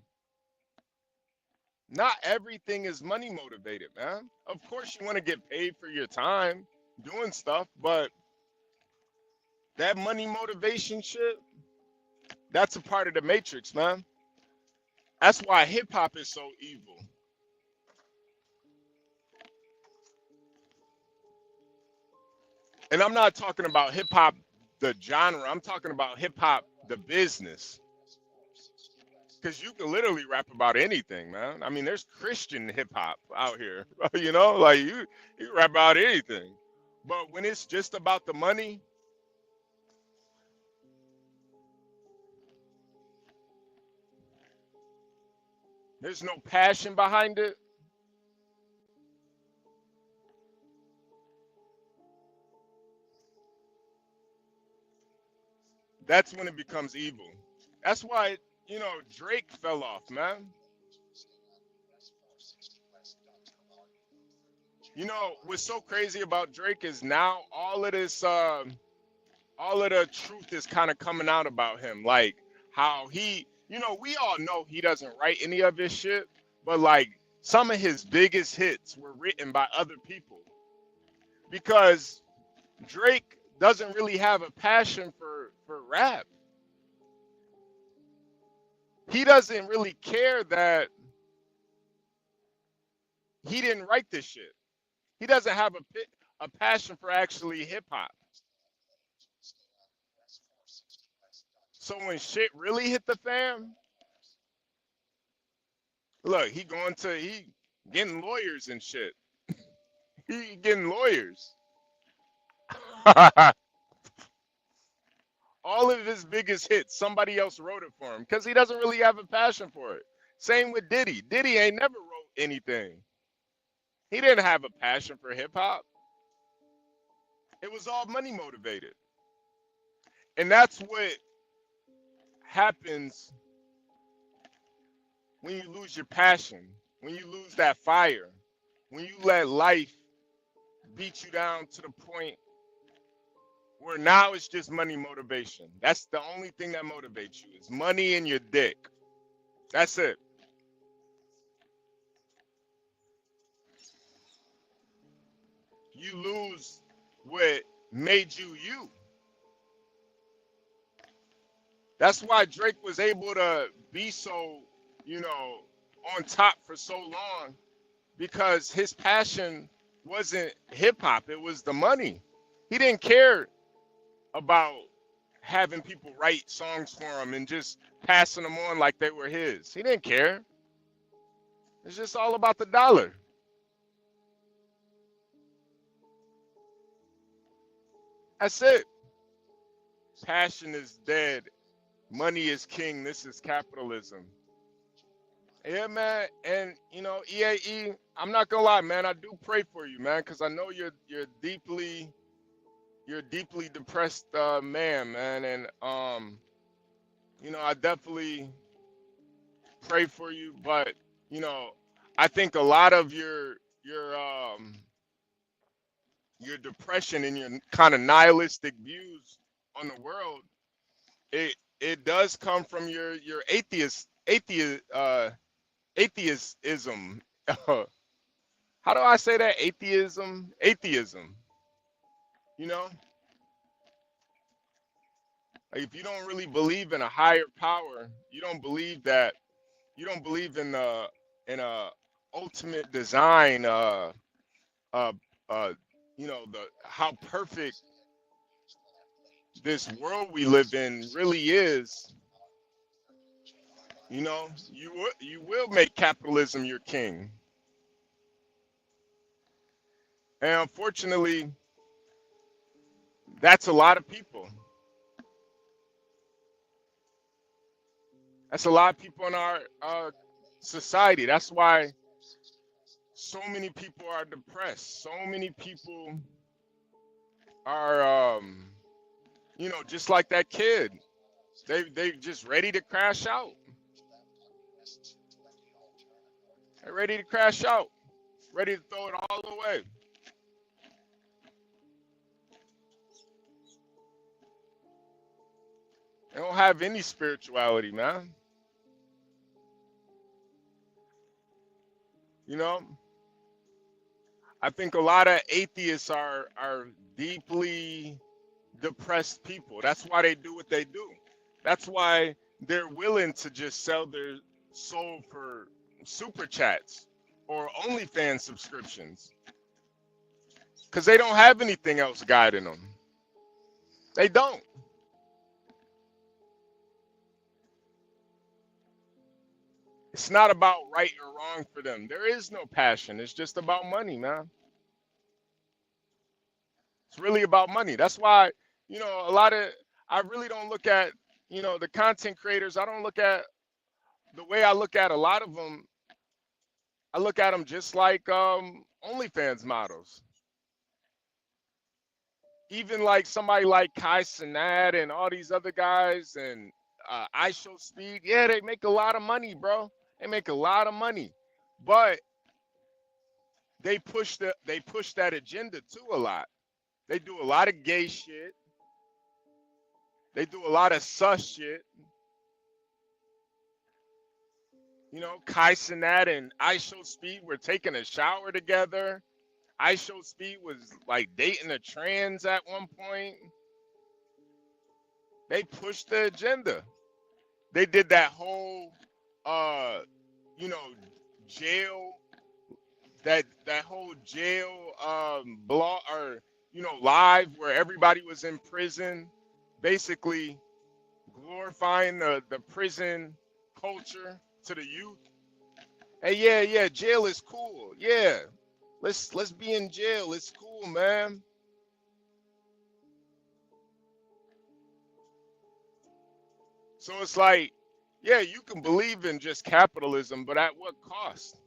Not everything is money motivated, man. Of course, you want to get paid for your time doing stuff, but that money motivation shit, that's a part of the matrix, man. That's why hip hop is so evil. And I'm not talking about hip hop, the genre. I'm talking about hip hop, the business. Because you can literally rap about anything, man. I mean, there's Christian hip hop out here, you know, like you rap about anything. But when it's just about the money, there's no passion behind it. That's when it becomes evil. That's why, you know, Drake fell off, man. You know, what's so crazy about Drake is now all of this, all of the truth is kind of coming out about him. Like how he, you know, we all know he doesn't write any of his shit, but like some of his biggest hits were written by other people because Drake doesn't really have a passion for rap. He doesn't really care that he didn't write this shit. He doesn't have a passion for actually hip hop. So when shit really hit the fan, look, he getting lawyers and shit. He getting lawyers. All of his biggest hits, somebody else wrote it for him because he doesn't really have a passion for it. Same with Diddy. Diddy ain't never wrote anything. He didn't have a passion for hip hop. It was all money motivated. And that's what happens when you lose your passion, when you lose that fire, when you let life beat you down to the point where now it's just money motivation. That's the only thing that motivates you is money and your dick. That's it. You lose what made you you. That's why Drake was able to be so, you know, on top for so long, because his passion wasn't hip hop, it was the money. He didn't care about having people write songs for him and just passing them on like they were his. He didn't care. It's just all about the dollar. That's it. Passion is dead. Money is king. This is capitalism. Yeah, man. And you know, EAE, I'm not gonna lie, man. I do pray for you, man, because I know you're deeply depressed man, and you know, I definitely pray for you. But you know, I think a lot of your depression and your kind of nihilistic views on the world, it does come from your atheism. How do I say that? Atheism. You know, like if you don't really believe in a higher power, you don't believe that You don't believe in ultimate design, uh, you know, the how perfect this world we live in really is. You know, you will make capitalism your king. And unfortunately, that's a lot of people. That's a lot of people in our society. That's why so many people are depressed. So many people are, you know, just like that kid. They just ready to crash out. They're ready to crash out. Ready to throw it all away. They don't have any spirituality, man. You know, I think a lot of atheists are deeply depressed people. That's why they do what they do. That's why they're willing to just sell their soul for super chats or OnlyFans subscriptions. Because they don't have anything else guiding them. They don't. It's not about right or wrong for them. There is no passion. It's just about money, man. It's really about money. That's why, you know, I really don't look at, you know, the content creators. I don't look at the way I look at a lot of them. I look at them just like OnlyFans models. Even like somebody like KyleeCTCross and all these other guys and I Show Speed. Yeah, they make a lot of money, bro. They make a lot of money. But they push that agenda too a lot. They do a lot of gay shit. They do a lot of sus shit. You know, KyleeCTCross and I Show Speed were taking a shower together. I Show Speed was like dating a trans at one point. They pushed the agenda. They did that whole you know, jail, that whole jail blog or, you know, live where everybody was in prison, basically glorifying the prison culture to the youth. Hey, yeah, jail is cool. Yeah, let's be in jail. It's cool, man. So it's like, yeah, you can believe in just capitalism, but at what cost?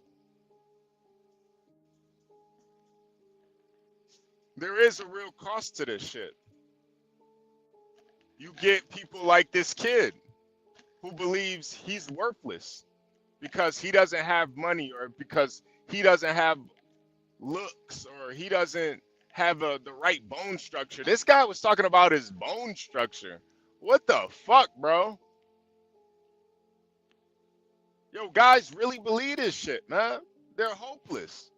There is a real cost to this shit. You get people like this kid who believes he's worthless because he doesn't have money or because he doesn't have looks or he doesn't have the right bone structure. This guy was talking about his bone structure. What the fuck, bro? Yo, guys really believe this shit, man. They're hopeless.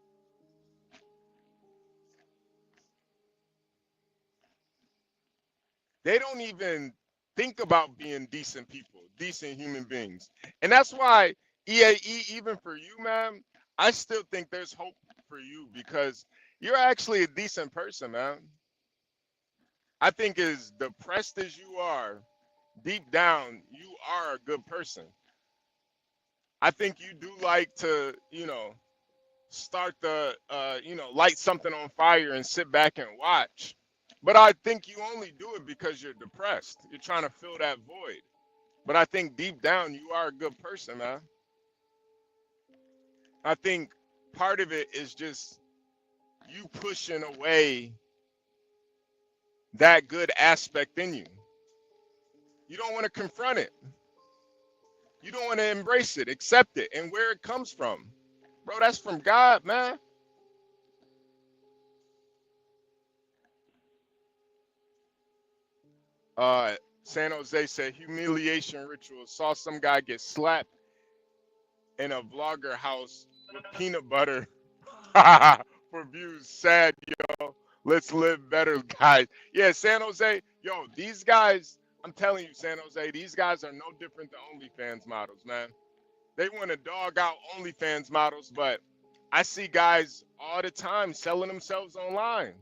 They don't even think about being decent people, decent human beings. And that's why EAE, even for you, man, I still think there's hope for you because you're actually a decent person, man. I think as depressed as you are, deep down, you are a good person. I think you do like to, you know, start the, you know, light something on fire and sit back and watch. But I think you only do it because you're depressed. You're trying to fill that void. But I think deep down, you are a good person, man. I think part of it is just you pushing away that good aspect in you. You don't want to confront it. You don't want to embrace it, accept it, and where it comes from. Bro, that's from God, man. San Jose said humiliation ritual. Saw some guy get slapped in a vlogger house with peanut butter for views. Sad, yo. Let's live better, guys. Yeah, San Jose. Yo, these guys, I'm telling you, San Jose, these guys are no different than OnlyFans models, man. They want to dog out OnlyFans models, but I see guys all the time selling themselves online.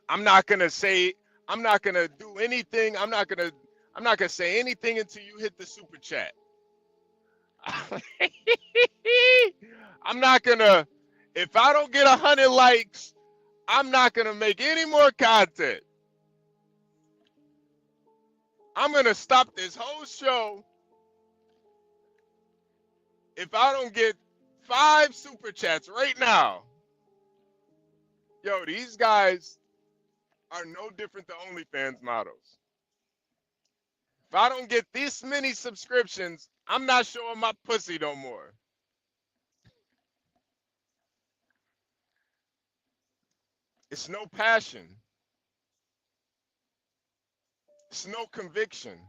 I'm not gonna do anything. I'm not gonna say anything until you hit the super chat. I'm not gonna, if I don't get 100 likes, I'm not gonna make any more content. I'm gonna stop this whole show if I don't get 5 super chats right now. Yo, these guys are no different than OnlyFans models. If I don't get this many subscriptions, I'm not showing my pussy no more. It's no passion. It's no conviction.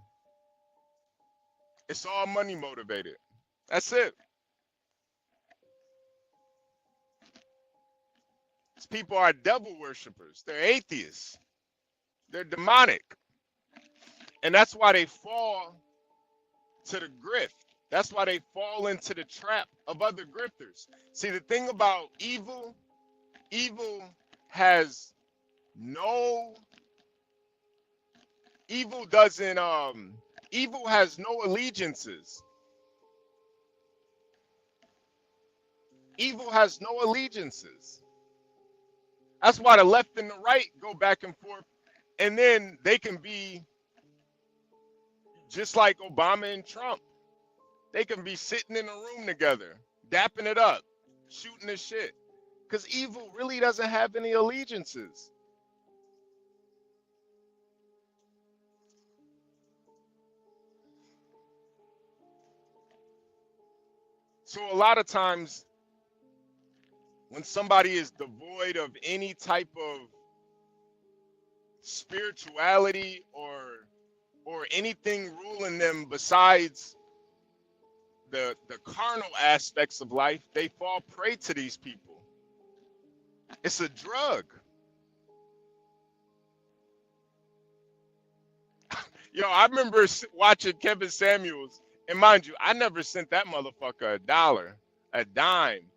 It's all money motivated. That's it. These people are devil worshippers. They're atheists. They're demonic. And that's why they fall to the grift. That's why they fall into the trap of other grifters. See, the thing about evil has no allegiances. Evil has no allegiances. That's why the left and the right go back and forth, and then they can be just like Obama and Trump. They can be sitting in a room together, dapping it up, shooting the shit. Because evil really doesn't have any allegiances. So a lot of times when somebody is devoid of any type of spirituality or anything ruling them besides the carnal aspects of life, they fall prey to these people. It's a drug. Yo, I remember watching Kevin Samuels, and mind you, I never sent that motherfucker $1, a dime.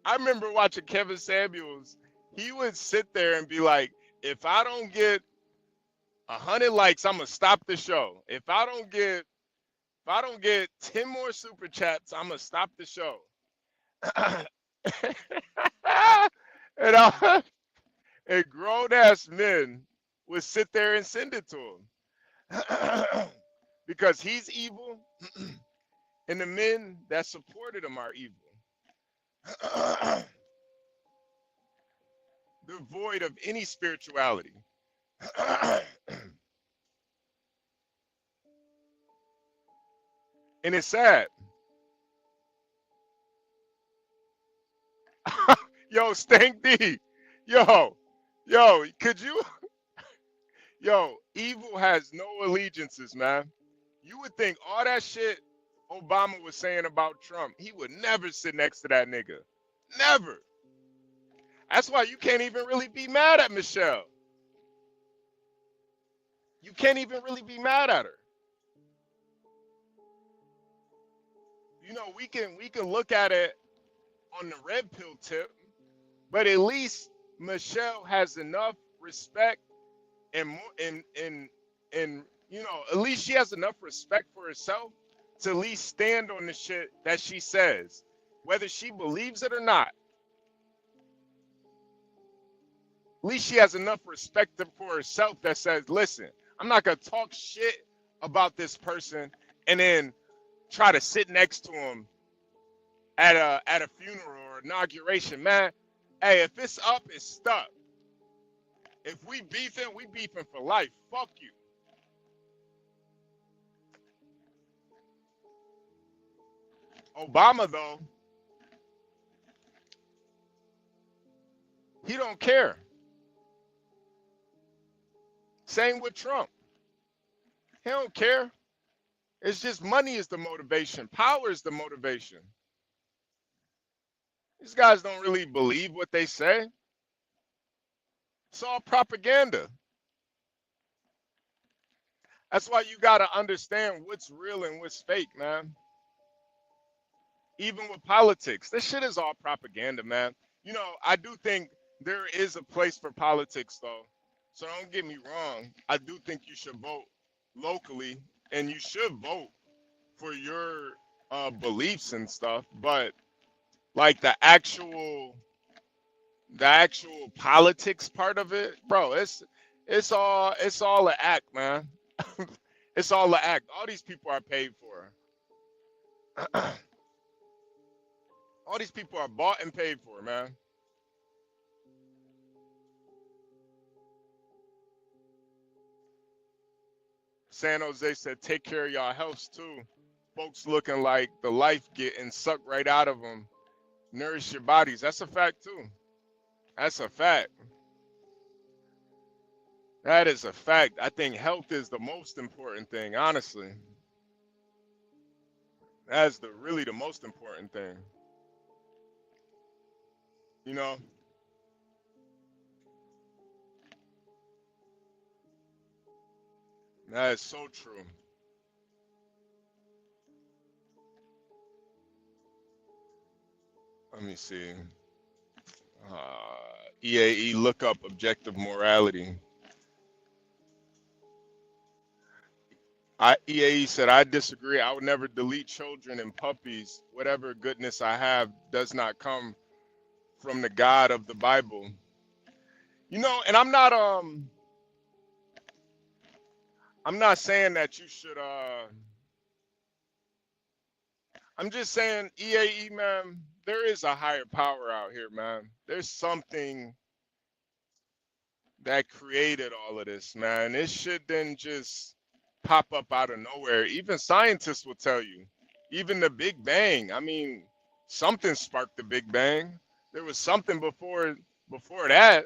I remember watching Kevin Samuels. He would sit there and be like, if I don't get 100 likes, I'm gonna stop the show. If I don't get 10 more super chats, I'm gonna stop the show. And grown ass men would sit there and send it to him. Because he's evil and the men that supported him are evil. Devoid of any spirituality. And it's sad. Yo, Stank D. Yo, could you? Yo, evil has no allegiances, man. You would think all that shit Obama was saying about Trump, he would never sit next to that nigga. Never. That's why you can't even really be mad at Michelle. You can't even really be mad at her. You know, we can look at it on the red pill tip, but at least Michelle has enough respect and you know, at least she has enough respect for herself to at least stand on the shit that she says, whether she believes it or not. At least she has enough respect for herself that says, listen, I'm not gonna talk shit about this person and then try to sit next to him at a funeral or inauguration, man. Hey, if it's up, it's stuck. If we beefing for life. Fuck you. Obama, though, he don't care. Same with Trump. He don't care. It's just money is the motivation. Power is the motivation. These guys don't really believe what they say. It's all propaganda. That's why you got to understand what's real and what's fake, man. even with politics. This shit is all propaganda, man. You know, I do think there is a place for politics, though. So don't get me wrong. I do think you should vote locally, and you should vote for your beliefs and stuff. But like the actual politics part of it, bro, it's all an act, man. It's all an act. All these people are paid for. All these people are bought and paid for, man. San Jose said, take care of y'all health too. Folks looking like the life getting sucked right out of them. Nourish your bodies. That's a fact too. That's a fact. That is a fact. I think health is the most important thing, honestly. That's really the most important thing. You know? That is so true. Let me see. EAE, look up objective morality. EAE said, I disagree. I would never delete children and puppies. Whatever goodness I have does not come from the God of the Bible. You know, and I'm not saying that you should I'm just saying, EAE, man, there is a higher power out here, man. There's something that created all of this, man. This shit didn't just pop up out of nowhere. Even scientists will tell you. Even the Big Bang. I mean, something sparked the Big Bang. There was something before that.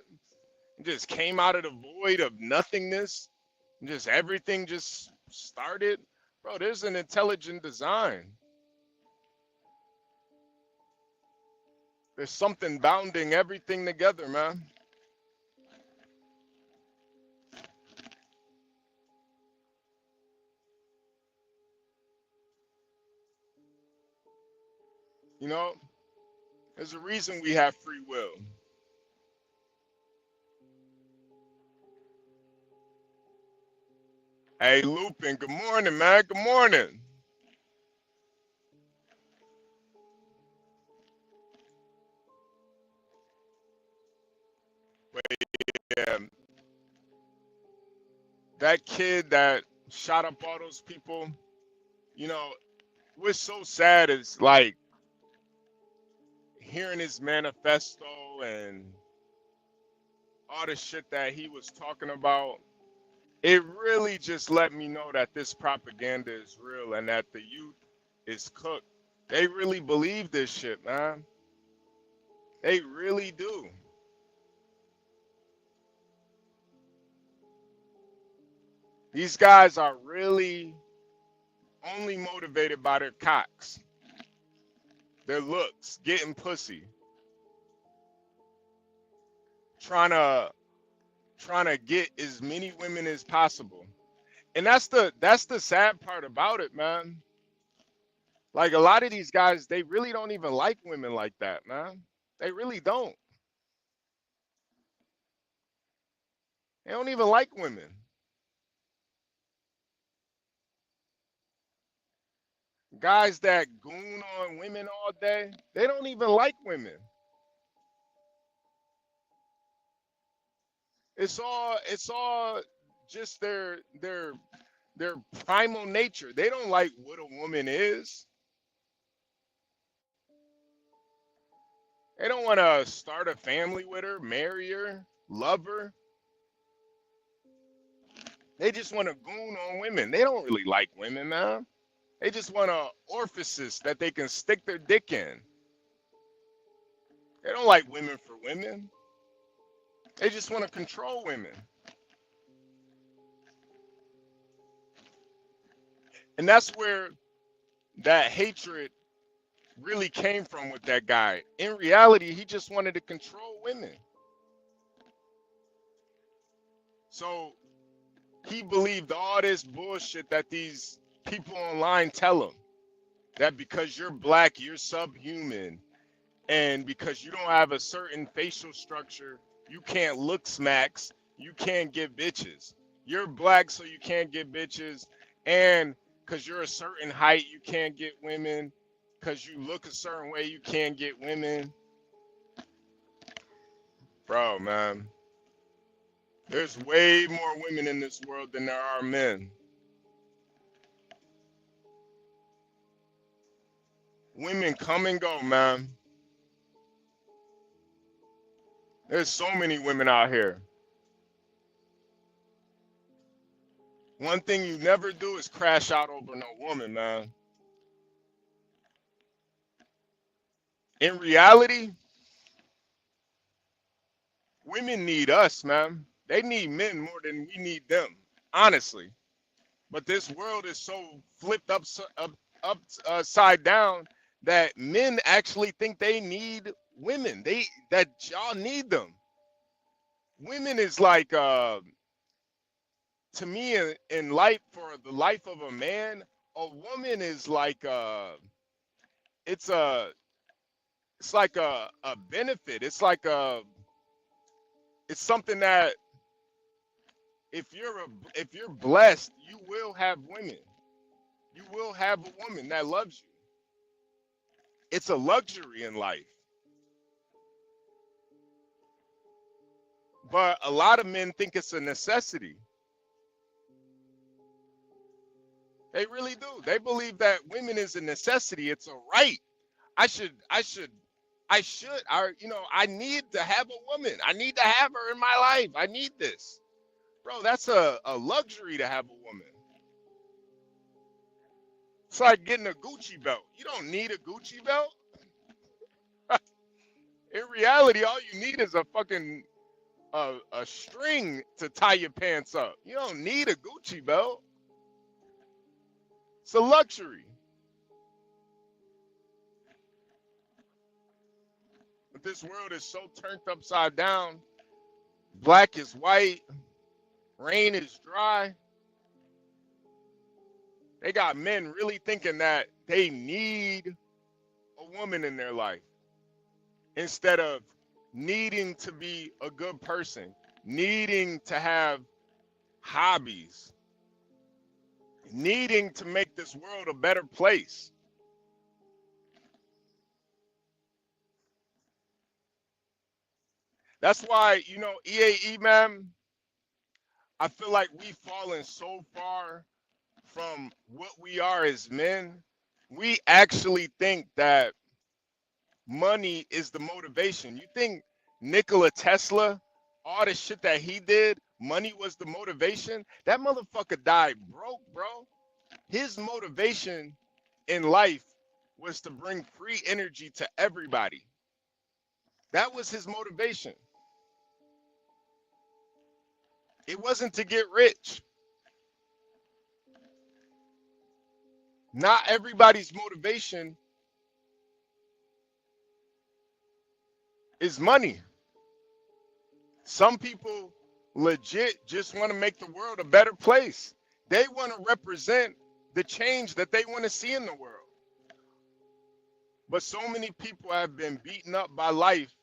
It just came out of the void of nothingness. Just everything just started. Bro, there's an intelligent design. There's something bounding everything together, man. You know, there's a reason we have free will. Hey, Lupin, good morning, man. Good morning. Yeah, that kid that shot up all those people, you know, what's so sad is like hearing his manifesto and all the shit that he was talking about. It really just let me know that this propaganda is real and that the youth is cooked. They really believe this shit, man. They really do. These guys are really only motivated by their cocks, their looks, getting pussy, trying to get as many women as possible. And that's the sad part about it, man. Like a lot of these guys, they really don't even like women like that, man. They really don't. They don't even like women. Guys that goon on women all day, they don't even like women. It's all just their primal nature. They don't like what a woman is. They don't want to start a family with her, marry her, love her. They just want to goon on women. They don't really like women, man. They just want an orifice that they can stick their dick in. They don't like women for women. They just want to control women. And that's where that hatred really came from with that guy. In reality, he just wanted to control women. So he believed all this bullshit that these people online tell him. that because you're black, you're subhuman, and because you don't have a certain facial structure, you can't look smacks, you can't get bitches. You're black, so you can't get bitches, and because you're a certain height, you can't get women. Because you look a certain way, you can't get women. Bro, man, there's way more women in this world than there are men. Women come and go, man. There's so many women out here. One thing you never do is crash out over no woman, man. In reality, women need us, man. They need men more than we need them, honestly. But this world is so flipped upside down that men actually think they need women. That y'all need them. Women is like to me in life, for the life of a man, a woman is like it's like a benefit. It's like it's something that if you're blessed, you will have women. You will have a woman that loves you. It's a luxury in life. But a lot of men think it's a necessity. They really do. They believe that women is a necessity. It's a right. I need to have a woman. I need to have her in my life. I need this. Bro, that's a luxury to have a woman. It's like getting a Gucci belt. You don't need a Gucci belt. In reality, all you need is a fucking a string to tie your pants up. You don't need a Gucci belt. It's a luxury. But this world is so turned upside down. Black is white. Rain is dry. They got men really thinking that they need a woman in their life instead of needing to be a good person, needing to have hobbies, needing to make this world a better place. That's why, EAE, man, I feel like we've fallen so far from what we are as men. We actually think that money is the motivation. You think Nikola Tesla, all the shit that he did, money was the motivation? That motherfucker died broke, bro. His motivation in life was to bring free energy to everybody. That was his motivation. It wasn't to get rich. Not everybody's motivation is money. Some people legit just want to make the world a better place. They want to represent the change that they want to see in the world. But so many people have been beaten up by life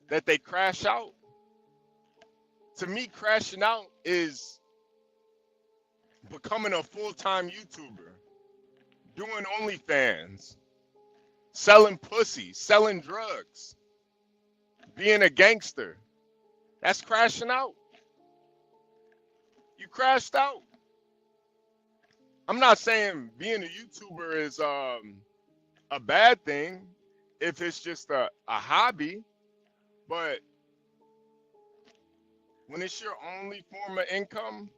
that they crash out. To me, crashing out is becoming a full-time YouTuber, doing OnlyFans, selling pussy, selling drugs, being a gangster. That's crashing out. You crashed out. I'm not saying being a YouTuber is a bad thing if it's just a hobby, but when it's your only form of income,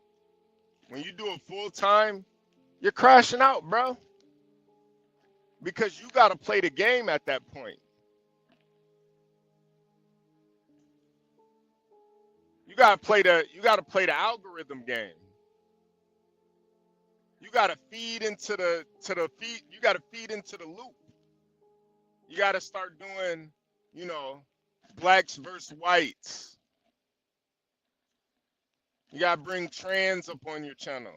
when you do it full time, you're crashing out, bro. Because you got to play the game at that point. You got to play the algorithm game. You got to feed into the you got to feed into the loop. You got to start doing, blacks versus whites. You got to bring trans up on your channel.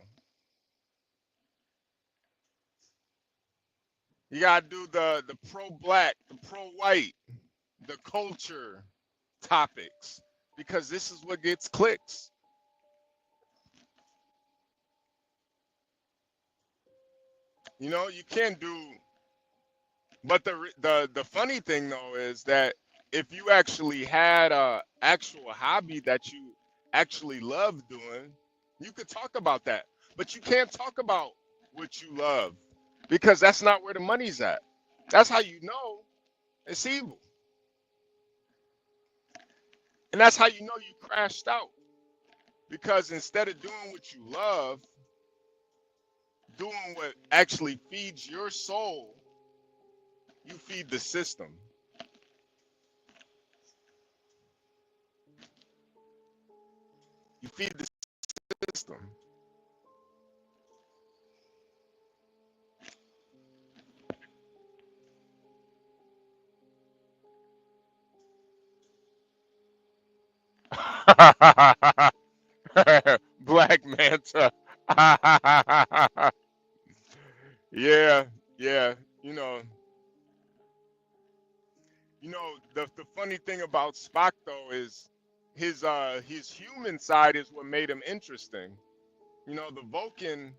You gotta do the pro-black, the pro-white, the culture topics, because this is what gets clicks. You know, you can't do. But the funny thing though is that if you actually had a actual hobby that you actually love doing, you could talk about that. But you can't talk about what you love because that's not where the money's at. That's how you know it's evil. And that's how you know you crashed out. Because instead of doing what you love, doing what actually feeds your soul, you feed the system. You feed the system. Black Manta. Yeah, yeah. The funny thing about Spock though is his human side is what made him interesting. You know, the Vulcan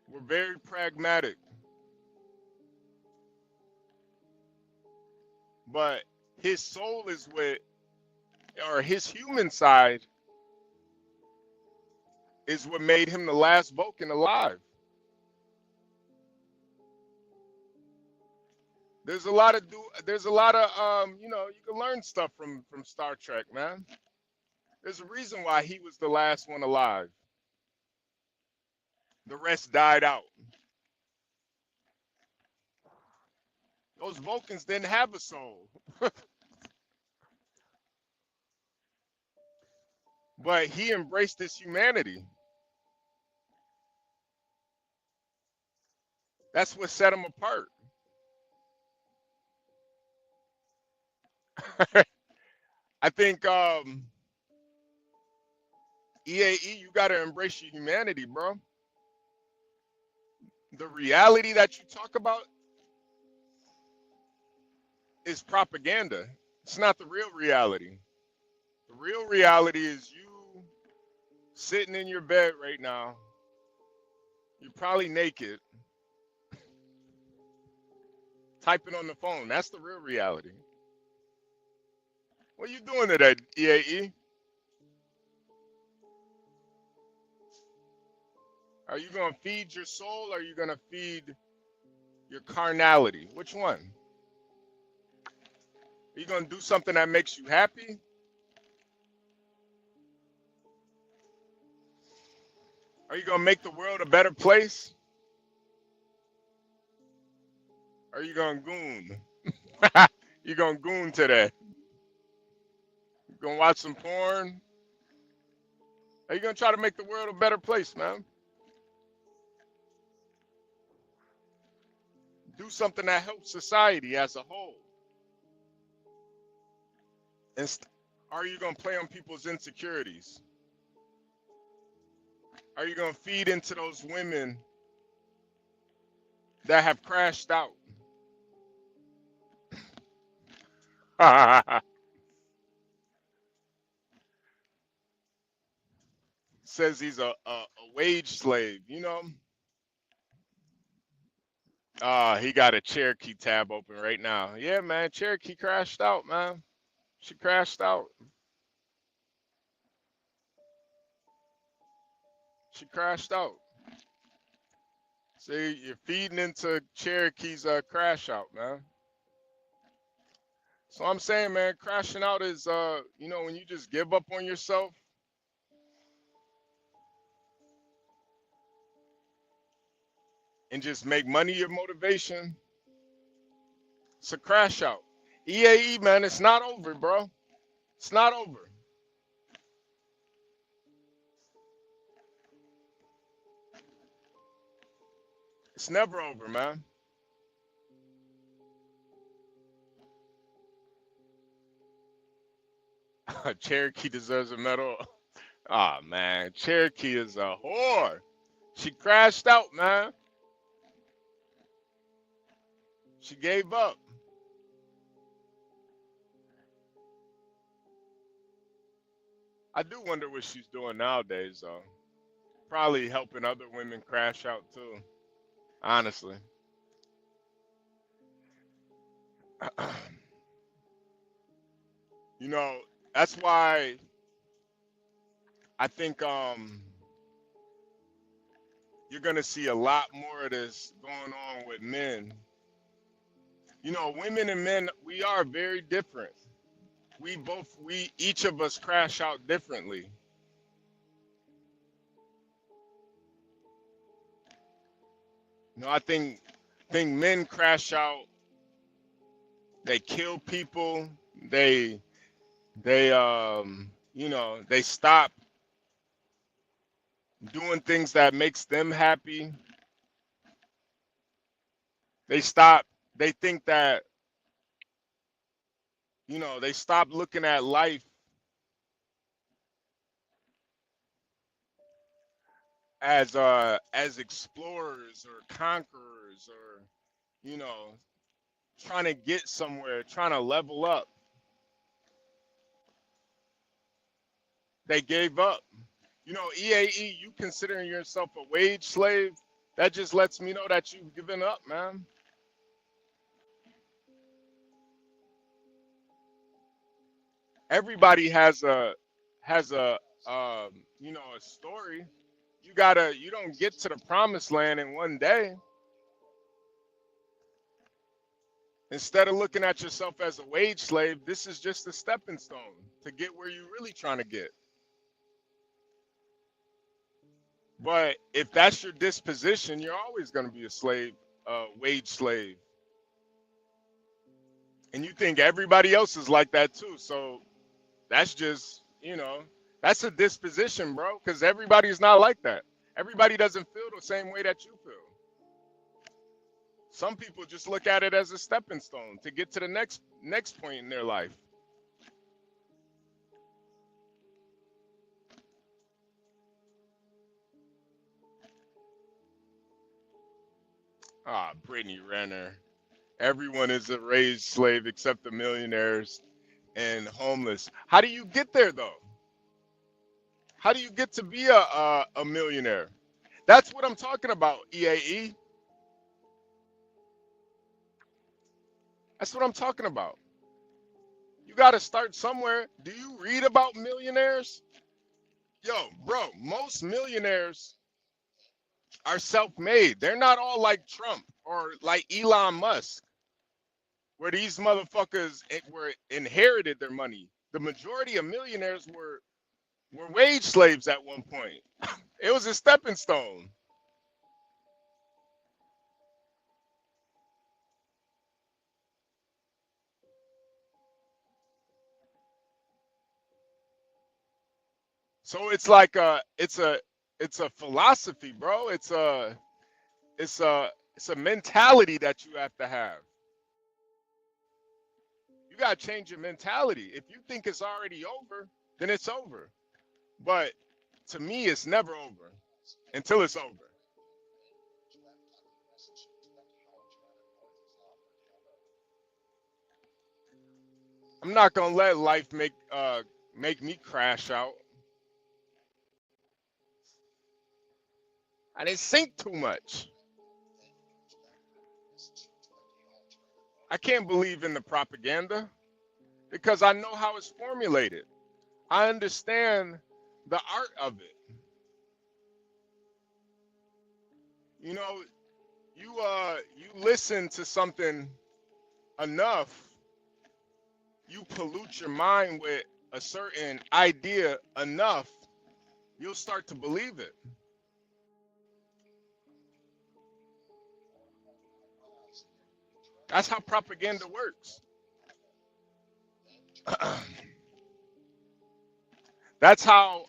were very pragmatic, but his soul is what, or his human side is what made him the last Vulcan alive. There's a lot of you can learn stuff from Star Trek, man. There's a reason why he was the last one alive. The rest died out. Those Vulcans didn't have a soul. But he embraced his humanity. That's what set him apart. I think EAE, you got to embrace your humanity, bro. The reality that you talk about is propaganda. It's not the real reality. The real reality is you sitting in your bed right now. You're probably naked, typing on the phone. That's the real reality. What are you doing today, EAE? Are you going to feed your soul or are you going to feed your carnality? Which one? Are you going to do something that makes you happy? Are you going to make the world a better place? Or are you going to goon? You going to goon today? You going to watch some porn? Are you going to try to make the world a better place, man? Do something that helps society as a whole. And are you going to play on people's insecurities? Are you going to feed into those women that have crashed out? Says he's a wage slave, you know? He got a Cherokee tab open right now. Yeah, man, Cherokee crashed out, man. She crashed out. She crashed out. See, you're feeding into Cherokee's crash out, man. So I'm saying, man, crashing out is, when you just give up on yourself. And just make money your motivation. It's a crash out. EAE, man, it's not over, bro. It's not over. It's never over, man. Cherokee deserves a medal. Ah, man, Cherokee is a whore. She crashed out, man. She gave up. I do wonder what she's doing nowadays, though. Probably helping other women crash out too. Honestly. You know, that's why I think you're gonna see a lot more of this going on with men. You know, women and men, we are very different. We each of us crash out differently. You know, I think men crash out, they kill people, they you know, they stop doing things that makes them happy. They think that, you know, they stop looking at life as explorers or conquerors, or, you know, trying to get somewhere, trying to level up. They gave up. You know, EAE, you considering yourself a wage slave, that just lets me know that you've given up, man. Everybody has a you know, a story. You don't get to the promised land in one day. Instead of looking at yourself as a wage slave, this is just a stepping stone to get where you're really trying to get. But if that's your disposition, you're always going to be a slave, wage slave. And you think everybody else is like that too. So that's just, you know, that's a disposition, bro, because everybody's not like that. Everybody doesn't feel the same way that you feel. Some people just look at it as a stepping stone to get to the next point in their life. Ah, Brittany Renner. Everyone is a raised slave except the millionaires and homeless. How do you get there, though? How do you get to be a millionaire? That's what I'm talking about, EAE. That's what I'm talking about. You got to start somewhere. Do you read about millionaires? Yo, bro, most millionaires are self-made. They're not all like Trump or like Elon Musk, where these motherfuckers were inherited their money. The majority of millionaires were wage slaves at one point. It was a stepping stone. So it's like it's a philosophy, bro. It's a mentality that you have to have. You gotta change your mentality. If you think it's already over, then it's over. But to me, it's never over until it's over. I'm not gonna let life make me crash out. I didn't think too much. I can't believe in the propaganda because I know how it's formulated. I understand the art of it. You know, you listen to something enough, you pollute your mind with a certain idea enough, you'll start to believe it. That's how propaganda works. That's how.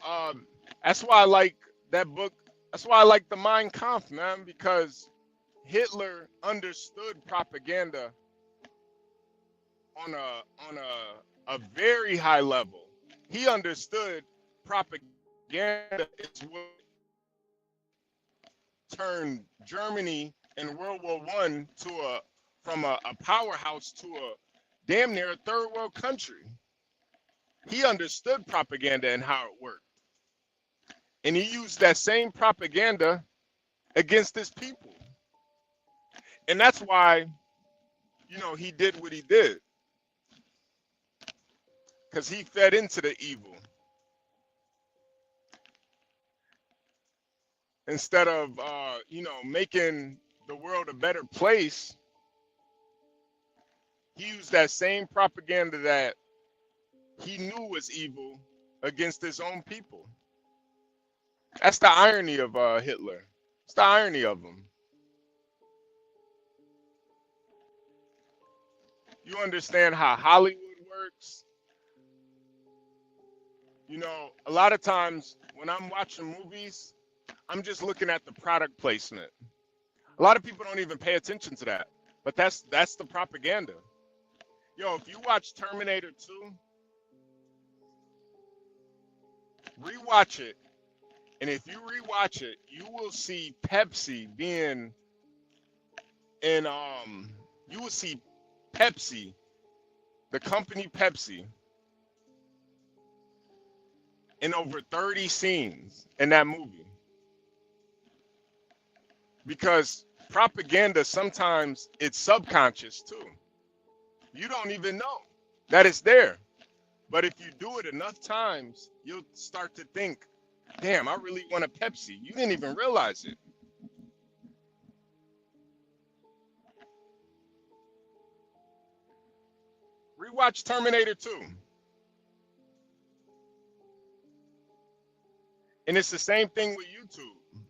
That's why I like that book. That's why I like the Mein Kampf, man, because Hitler understood propaganda on a very high level. He understood propaganda is what turned Germany in World War I from a powerhouse to a damn near a third world country. He understood propaganda and how it worked. And he used that same propaganda against his people. And that's why, you know, he did what he did. Because he fed into the evil. Instead of, you know, making the world a better place, he used that same propaganda that he knew was evil against his own people. That's the irony of Hitler. It's the irony of him. You understand how Hollywood works? You know, a lot of times when I'm watching movies, I'm just looking at the product placement. A lot of people don't even pay attention to that, but that's the propaganda. Yo, if you watch Terminator 2, rewatch it, and if you rewatch it, you will see Pepsi being in you will see Pepsi, the company Pepsi, in over 30 scenes in that movie. Because propaganda, sometimes it's subconscious too. You don't even know that it's there. But if you do it enough times, you'll start to think, damn, I really want a Pepsi. You didn't even realize it. Rewatch Terminator 2. And it's the same thing with YouTube.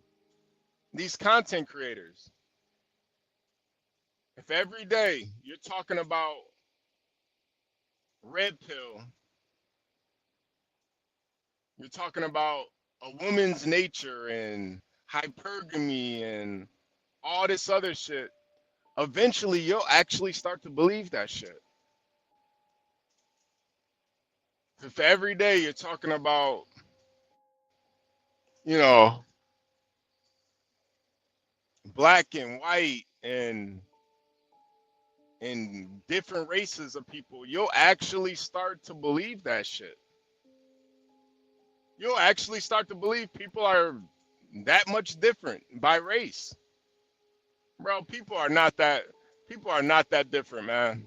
These content creators. If every day you're talking about red pill, you're talking about a woman's nature and hypergamy and all this other shit, eventually you'll actually start to believe that shit. If every day you're talking about, you know, black and white and different races of people, you'll actually start to believe that shit. You'll actually start to believe people are that much different by race. Bro, people are not that different, man.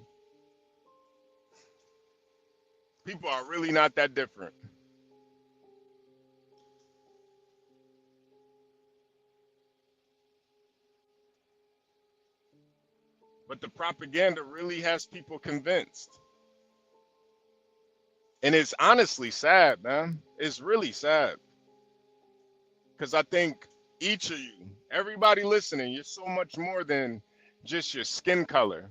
People are really not that different. But the propaganda really has people convinced. And it's honestly sad, man. It's really sad. Because I think each of you, everybody listening, you're so much more than just your skin color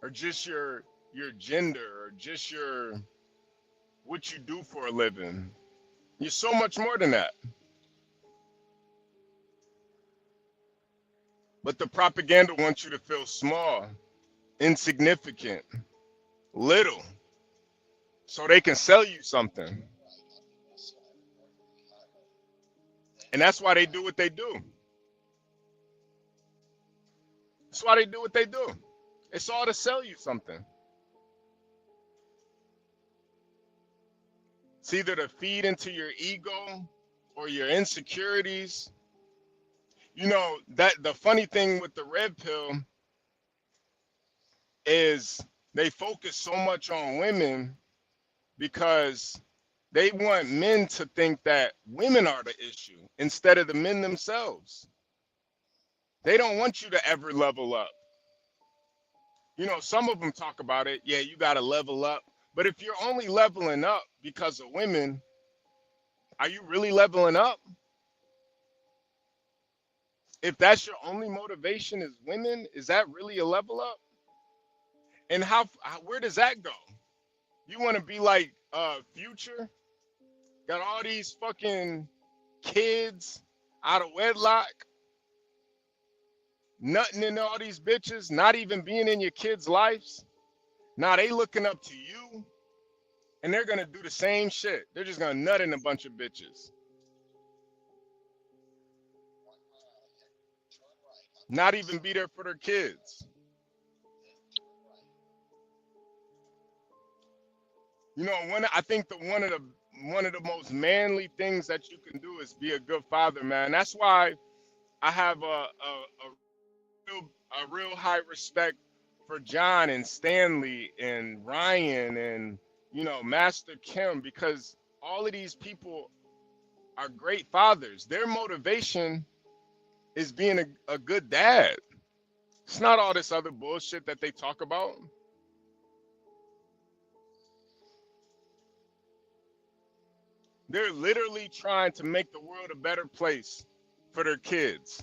or just your gender or just what you do for a living. You're so much more than that. But the propaganda wants you to feel small, insignificant, little, so they can sell you something. And that's why they do what they do. That's why they do what they do. It's all to sell you something. It's either to feed into your ego or your insecurities. You know, that the funny thing with the red pill is they focus so much on women because they want men to think that women are the issue instead of the men themselves. They don't want you to ever level up. You know, some of them talk about it. Yeah, you got to level up. But if you're only leveling up because of women, are you really leveling up? If that's your only motivation is women, is that really a level up? And where does that go? You want to be like Future? Got all these fucking kids out of wedlock, nutting in all these bitches, not even being in your kids' lives. Now they looking up to you, and they're gonna do the same shit. They're just gonna nut in a bunch of bitches. Not even be there for their kids. You know, I think one of the most manly things that you can do is be a good father, man. That's why I have a real high respect for John and Stanley and Ryan and, you know, Master Kim, because all of these people are great fathers. Their motivation is being a good dad. It's not all this other bullshit that they talk about. They're literally trying to make the world a better place for their kids.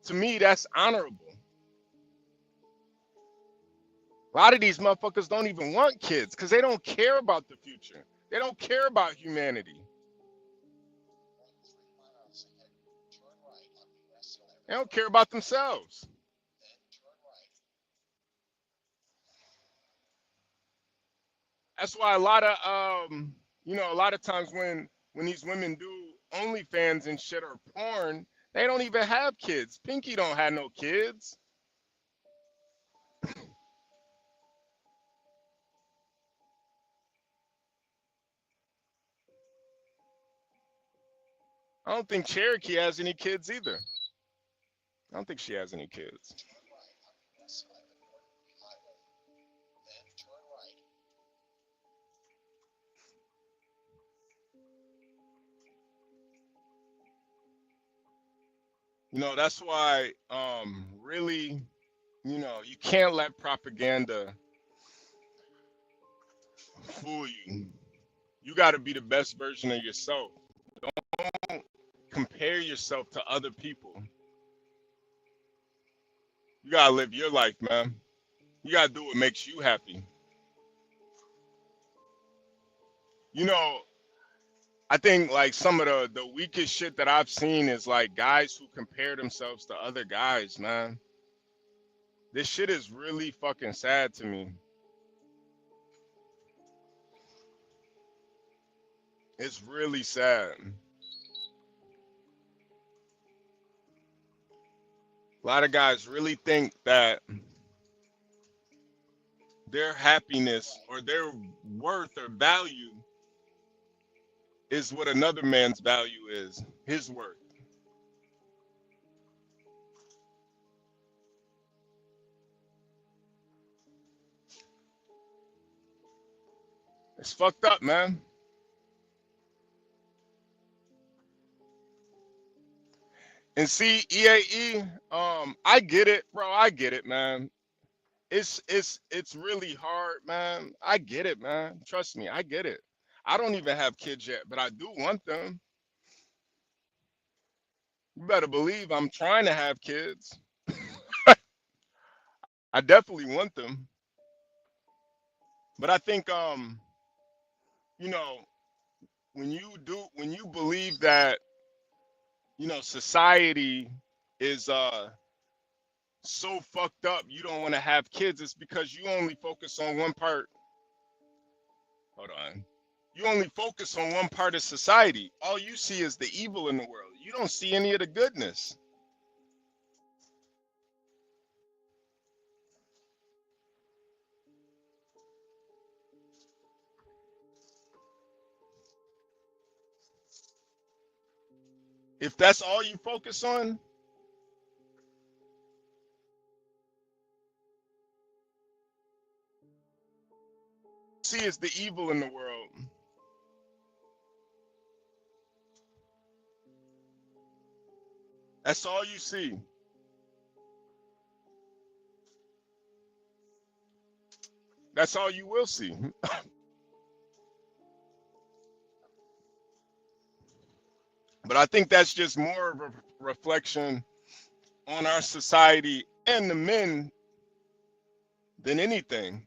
To me, that's honorable. A lot of these motherfuckers don't even want kids because they don't care about the future. They don't care about humanity. They don't care about themselves. That's why a lot of times when these women do OnlyFans and shit or porn, they don't even have kids. Pinky don't have no kids. I don't think Cherokee has any kids either. I don't think she has any kids. You know, that's why really, you know, you can't let propaganda fool you. You got to be the best version of yourself. Don't compare yourself to other people. You got to live your life, man. You got to do what makes you happy. You know, I think like some of the weakest shit that I've seen is like guys who compare themselves to other guys, man. This shit is really fucking sad to me. It's really sad. A lot of guys really think that their happiness or their worth or value is what another man's value is, his worth. It's fucked up, man. And see, EAE, I get it, bro. I get it, man. It's really hard, man. I get it, man. Trust me, I get it. I don't even have kids yet, but I do want them. You better believe I'm trying to have kids. I definitely want them. But I think you know, when you believe that, you know, society is so fucked up you don't want to have kids, it's because you only focus on one part. Hold on. You only focus on one part of society. All you see is the evil in the world. You don't see any of the goodness. If that's all you focus on, see is the evil in the world. That's all you see. That's all you will see. But I think that's just more of a reflection on our society and the men than anything.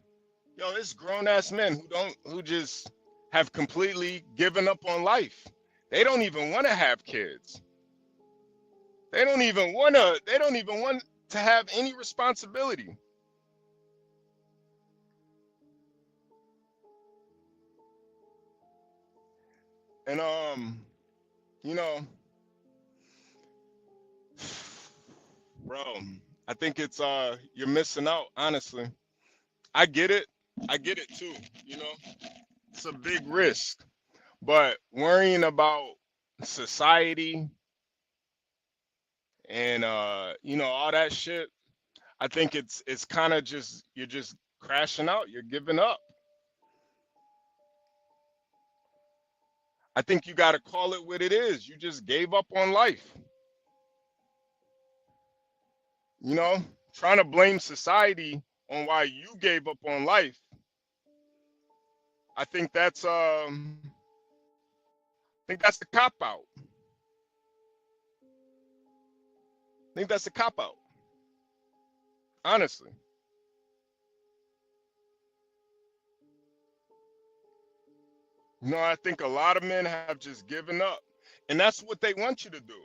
Yo, it's grown ass men who just have completely given up on life. They don't even want to have kids. They don't even want to have any responsibility. And you know, bro, I think it's you're missing out, honestly. I get it. I get it too. You know, it's a big risk, but worrying about society and all that shit, I think it's kind of just you're just crashing out. You're giving up. I think you got to call it what it is. You just gave up on life. You know, trying to blame society on why you gave up on life. I think that's a cop out. I think that's a cop out. Honestly. I think a lot of men have just given up. And that's what they want you to do.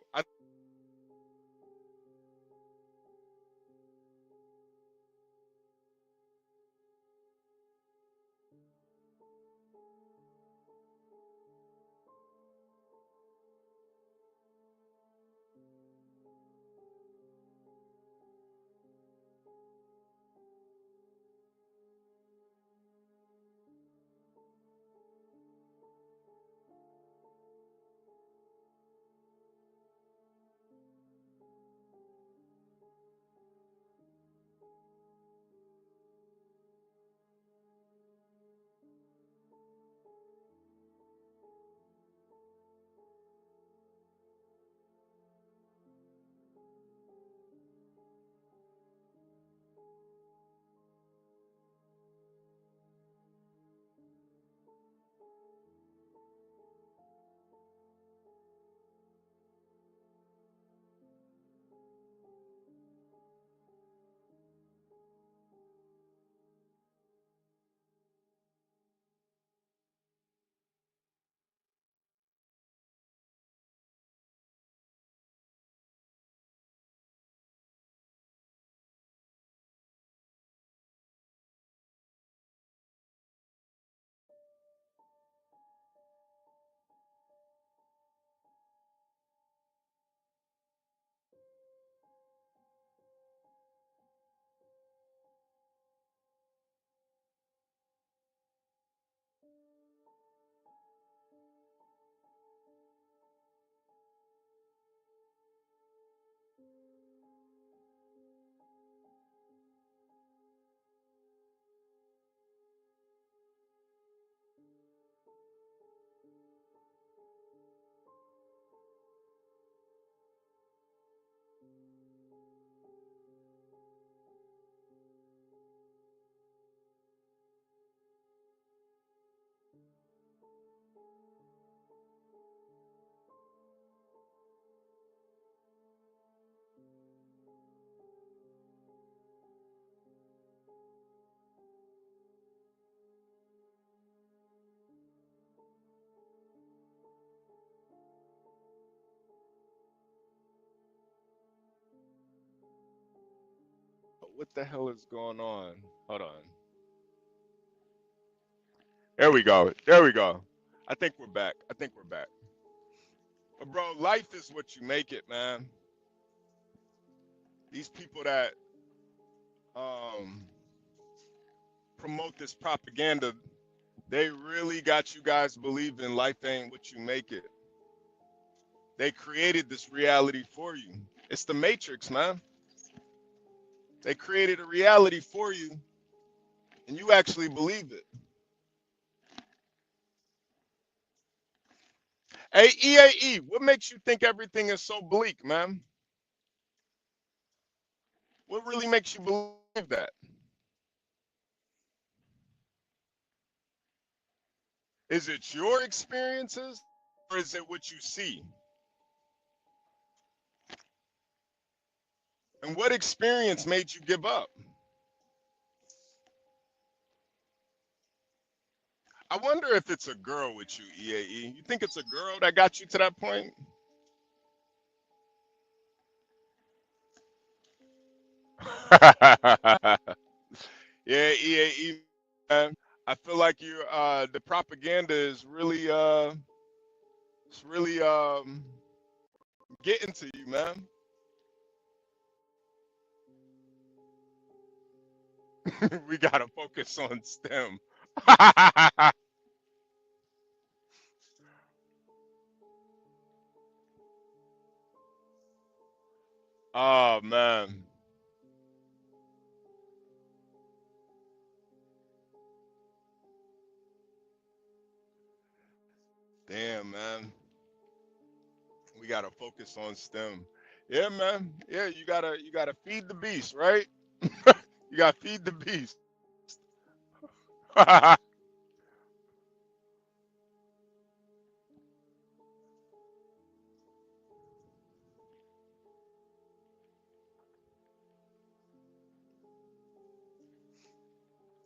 What the hell is going on? Hold on. There we go. There we go. I think we're back. I think we're back. But bro, life is what you make it, man. These people that um promote this propaganda, they really got you guys believing life ain't what you make it. They created this reality for you. It's the Matrix, man. They created a reality for you, and you actually believe it. Hey, EAE, what makes you think everything is so bleak, man? What really makes you believe that? Is it your experiences or is it what you see? And what experience made you give up? I wonder if it's a girl with you, EAE. You think it's a girl that got you to that point? Yeah, EAE, man. I feel like you the propaganda is really it's really getting to you, man. We gotta focus on STEM. Oh man. Damn, man. We gotta focus on STEM. Yeah, man. Yeah, you gotta feed the beast, right? You gotta feed the beast.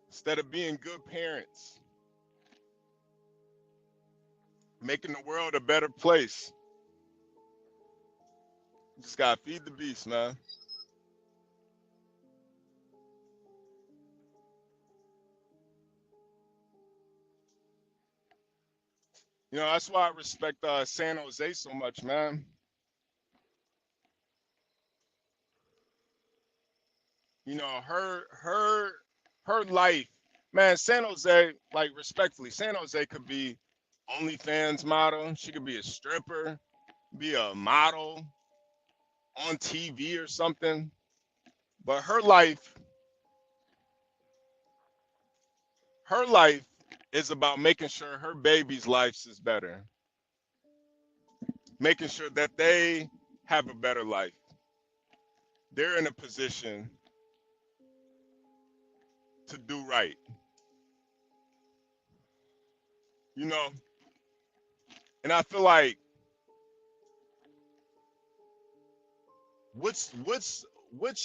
Instead of being good parents, making the world a better place, you just gotta feed the beast, man. You know, that's why I respect San Jose so much, man. You know, her life, man. San Jose, like respectfully, San Jose could be OnlyFans model. She could be a stripper, be a model on TV or something. But her life is about making sure her baby's life is better, making sure that they have a better life. They're in a position to do right. You know, and I feel like what's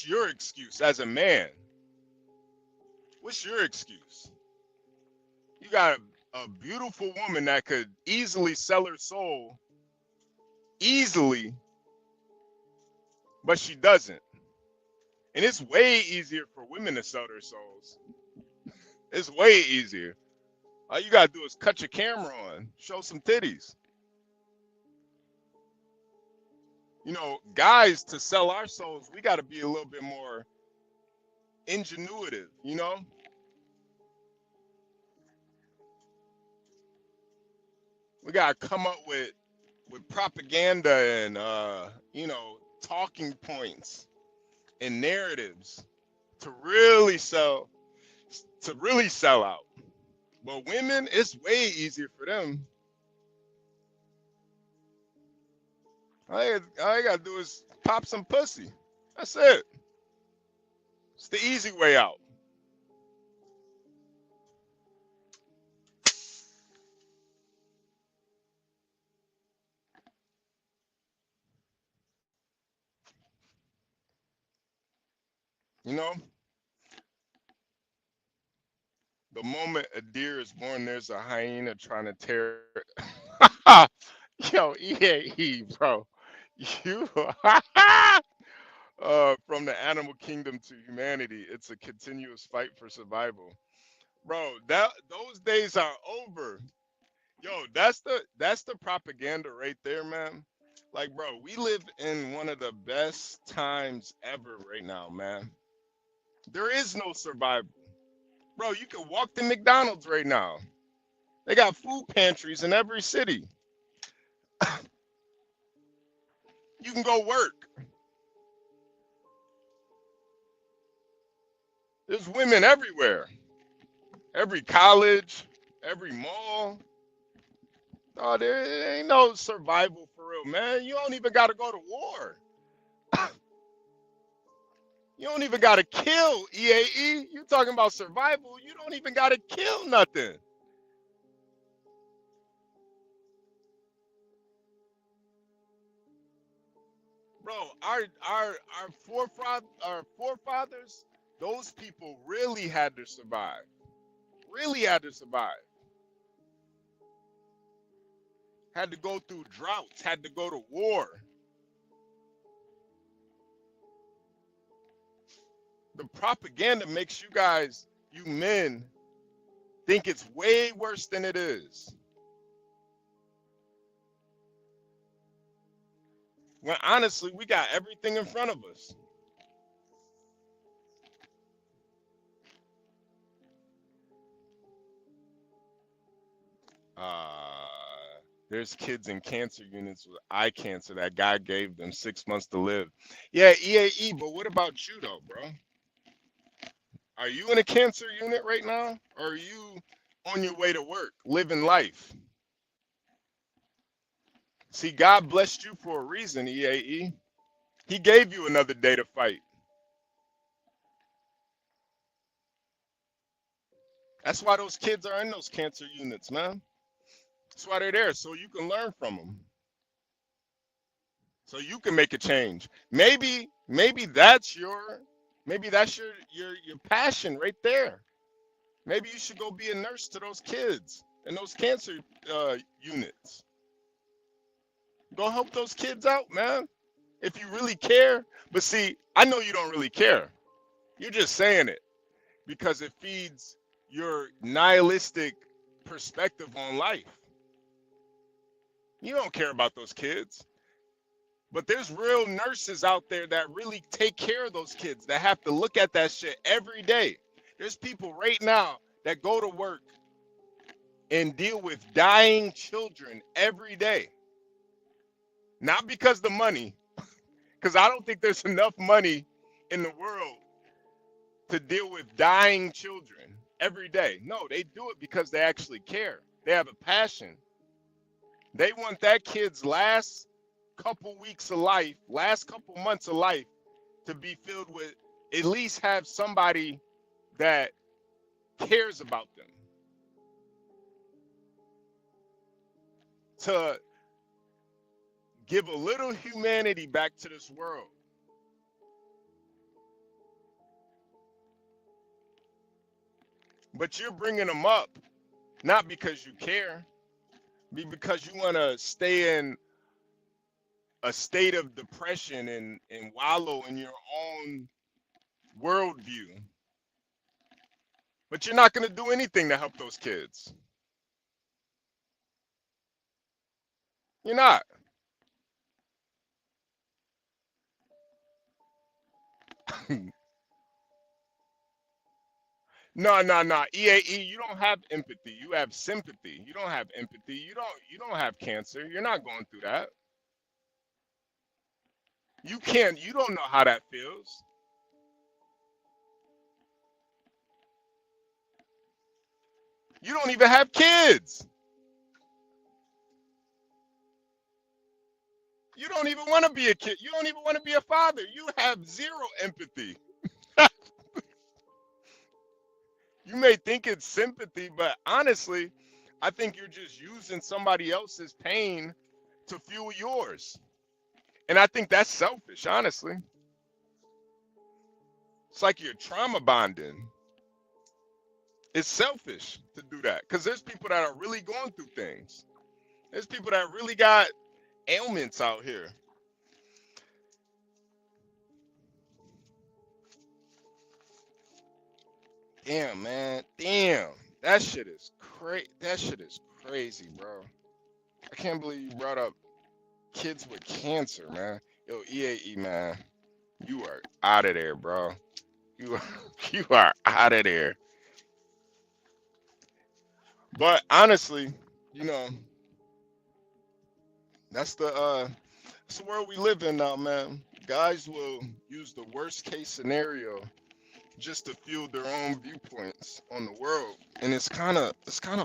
your excuse as a man? What's your excuse? You got a beautiful woman that could easily sell her soul easily, but she doesn't. And it's way easier for women to sell their souls. It's way easier. All you gotta do is cut your camera on, show some titties. You know, guys, to sell our souls, we gotta be a little bit more ingenuitive, you know? We gotta come up with propaganda and you know, talking points and narratives to really sell out. But women, it's way easier for them. All you gotta do is pop some pussy. That's it. It's the easy way out. You know, the moment a deer is born, there's a hyena trying to tear it. Yo, EAE, bro. You from the animal kingdom to humanity, it's a continuous fight for survival. Bro, those days are over. Yo, that's the propaganda right there, man. Like, bro, we live in one of the best times ever right now, man. There is no survival. Bro, you can walk to McDonald's right now. They got food pantries in every city. You can go work. There's women everywhere. Every college, every mall. Oh, there ain't no survival for real, man. You don't even got to go to war. You don't even got to kill, EAE. You talking about survival. You don't even got to kill nothing. Bro, our forefathers, those people really had to survive. Really had to survive. Had to go through droughts, had to go to war. The propaganda makes you men, think it's way worse than it is. When honestly, we got everything in front of us. There's kids in cancer units with eye cancer that God gave them 6 months to live. Yeah, EAE, but what about you though, bro? Are you in a cancer unit right now? Or are you on your way to work, living life? See, God blessed you for a reason, EAE. He gave you another day to fight. That's why those kids are in those cancer units, man. That's why they're there, so you can learn from them. So you can make a change. Maybe that's your passion right there. Maybe you should go be a nurse to those kids in those cancer units. Go help those kids out, man. If you really care. But see, I know you don't really care. You're just saying it because it feeds your nihilistic perspective on life. You don't care about those kids. But there's real nurses out there that really take care of those kids that have to look at that shit every day. There's people right now that go to work and deal with dying children every day. Not because of the money, because I don't think there's enough money in the world to deal with dying children every day. No, they do it because they actually care. They have a passion. They want that kid's last couple weeks of life, last couple months of life to be filled with, at least have somebody that cares about them. To give a little humanity back to this world. But you're bringing them up not because you care, but because you want to stay in a state of depression and wallow in your own worldview. But you're not going to do anything to help those kids. You're not. No. EAE, you don't have empathy. You have sympathy. You don't have empathy. You don't have cancer. You're not going through that. You don't know how that feels. You don't even have kids. You don't even want to be a kid. You don't even want to be a father. You have zero empathy. You may think it's sympathy, but honestly, I think you're just using somebody else's pain to fuel yours. And I think that's selfish, honestly. It's like you're trauma bonding. It's selfish to do that because there's people that are really going through things. There's people that really got ailments out here. Damn, man. Damn. That shit is crazy, bro. I can't believe you brought up kids with cancer, man. Yo, EAE, man. You are out of there, bro. You are out of there. But honestly, that's the world we live in now, man. Guys will use the worst case scenario just to fuel their own viewpoints on the world, and it's kind of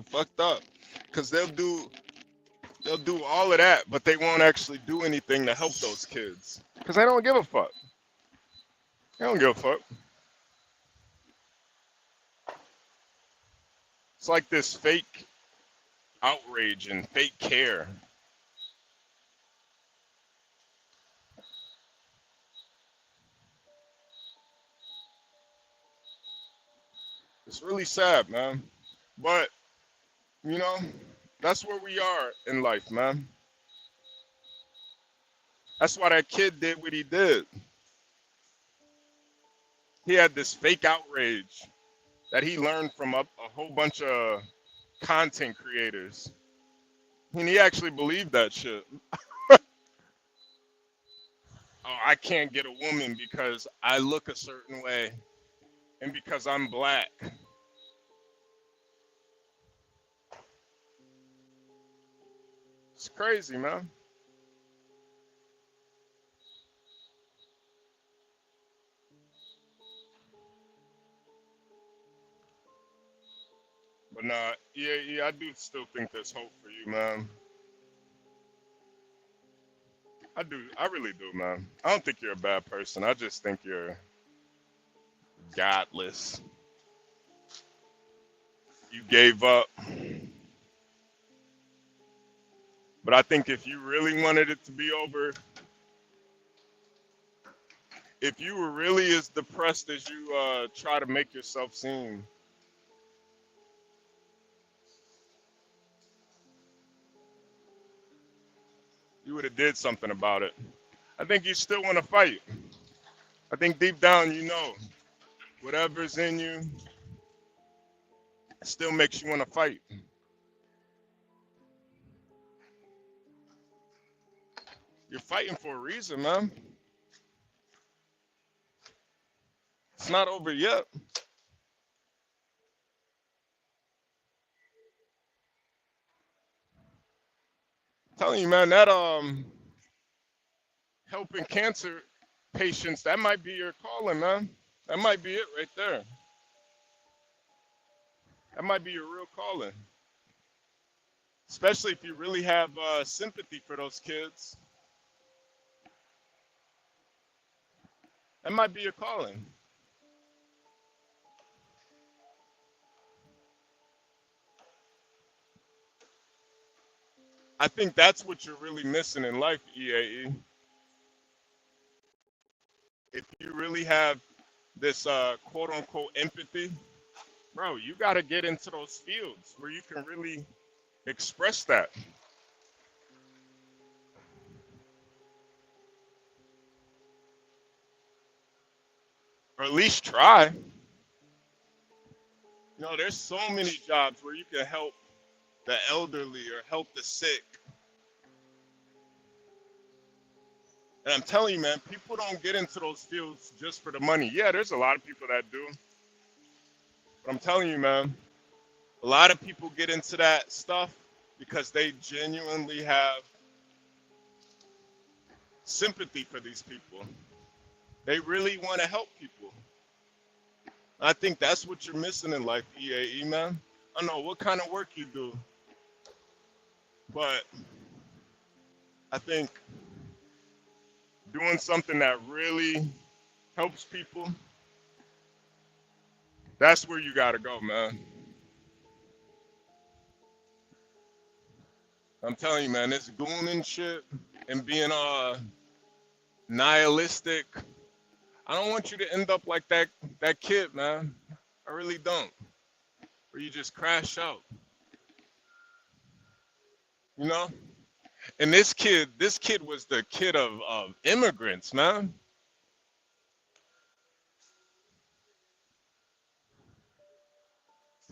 fucked up because they'll do all of that, but they won't actually do anything to help those kids because they don't give a fuck. They don't give a fuck. It's like this fake outrage and fake care. It's really sad, man. But, that's where we are in life, man. That's why that kid did what he did. He had this fake outrage that he learned from a whole bunch of content creators. And he actually believed that shit. Oh, I can't get a woman because I look a certain way and because I'm black. crazy, man. But nah, yeah, I do still think there's hope for you, man. I really do, man. I don't think you're a bad person. I just think you're godless. You gave up. But I think if you really wanted it to be over, if you were really as depressed as you try to make yourself seem, you would have did something about it. I think you still want to fight. I think deep down you know whatever's in you still makes you want to fight. You're fighting for a reason, man. It's not over yet. I'm telling you, man, that helping cancer patients, that might be your calling, man. That might be it right there. That might be your real calling. Especially if you really have sympathy for those kids. That might be your calling. I think that's what you're really missing in life, EAE. If you really have this quote unquote empathy, bro, you got to get into those fields where you can really express that. Or at least try. You know, there's so many jobs where you can help the elderly or help the sick. And I'm telling you, man, people don't get into those fields just for the money. Yeah, there's a lot of people that do. But I'm telling you, man, a lot of people get into that stuff because they genuinely have sympathy for these people. They really want to help people. I think that's what you're missing in life, EAE, man. I don't know what kind of work you do, but I think doing something that really helps people, that's where you gotta go, man. I'm telling you, man, this gooning shit and being nihilistic, I don't want you to end up like that kid, man. I really don't. Where you just crash out. You know? And this kid was the kid of immigrants, man.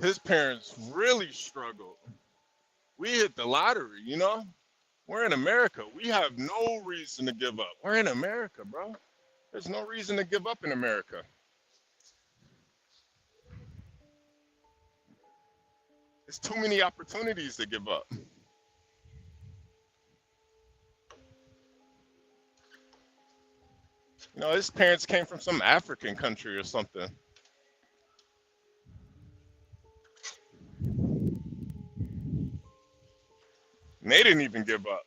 His parents really struggled. We hit the lottery, you know? We're in America. We have no reason to give up. We're in America, bro. There's no reason to give up in America. There's too many opportunities to give up. You know, his parents came from some African country or something. And they didn't even give up.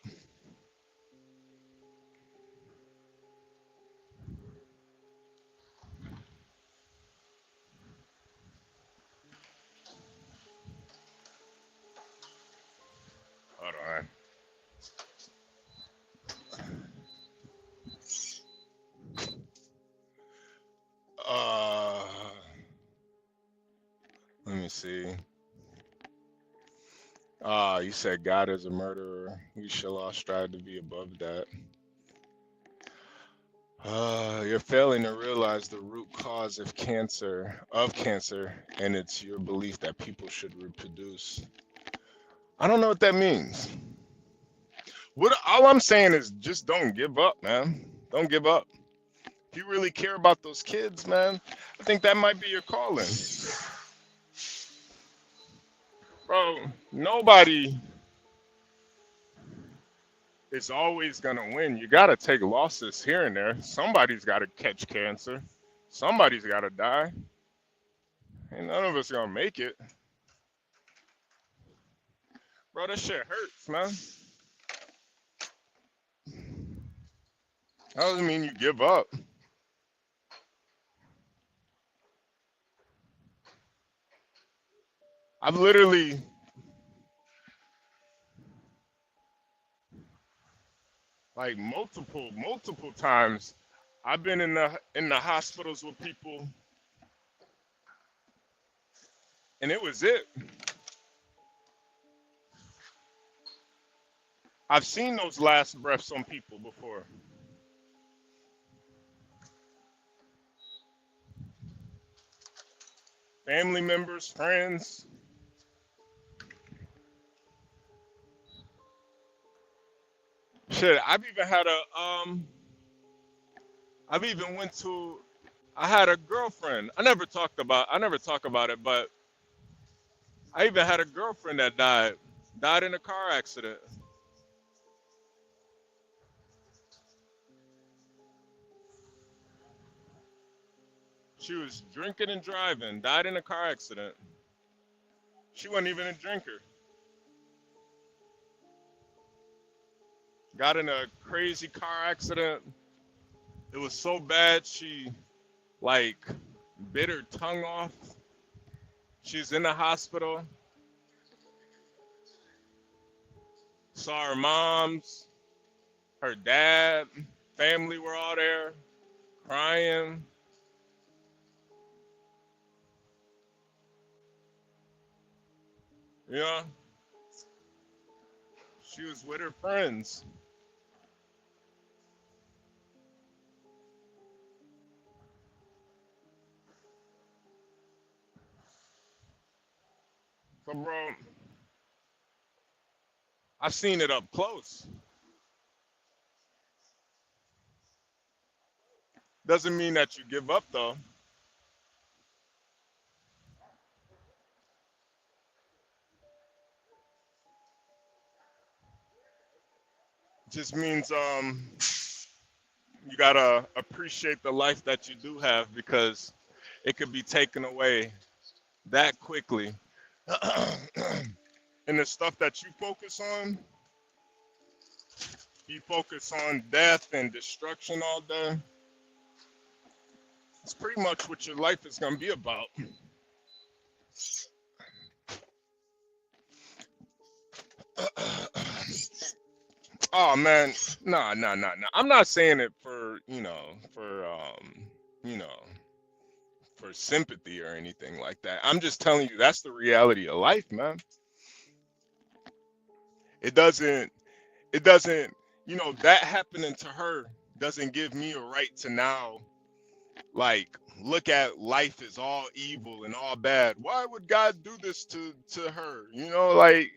Hold on. Let me see. You said God is a murderer. We shall all strive to be above that. You're failing to realize the root cause of cancer, and it's your belief that people should reproduce. I don't know what that means. All I'm saying is just don't give up, man. Don't give up. If you really care about those kids, man, I think that might be your calling. Bro, nobody is always gonna win. You gotta take losses here and there. Somebody's gotta catch cancer. Somebody's gotta die. Ain't none of us gonna make it. Bro, that shit hurts, man. That doesn't mean you give up. I've literally like multiple times I've been in the hospitals with people and it was it. I've seen those last breaths on people before. Family members, friends. Shit, I've even had I had a girlfriend. I never talk about it, but I even had a girlfriend that died in a car accident. She was drinking and driving, died in a car accident. She wasn't even a drinker. Got in a crazy car accident. It was so bad she like bit her tongue off. She's in the hospital. Saw her moms, her dad, family were all there, crying. You know, she was with her friends. So, bro, I've seen it up close. Doesn't mean that you give up, though. Just means you gotta appreciate the life that you do have because it could be taken away that quickly. And the stuff that you focus on, you focus on death and destruction all day. It's pretty much what your life is gonna be about. Oh man, nah. I'm not saying it for for sympathy or anything like that. I'm just telling you that's the reality of life, man. It doesn't, that happening to her doesn't give me a right to now like look at life as all evil and all bad. Why would God do this to her? Like,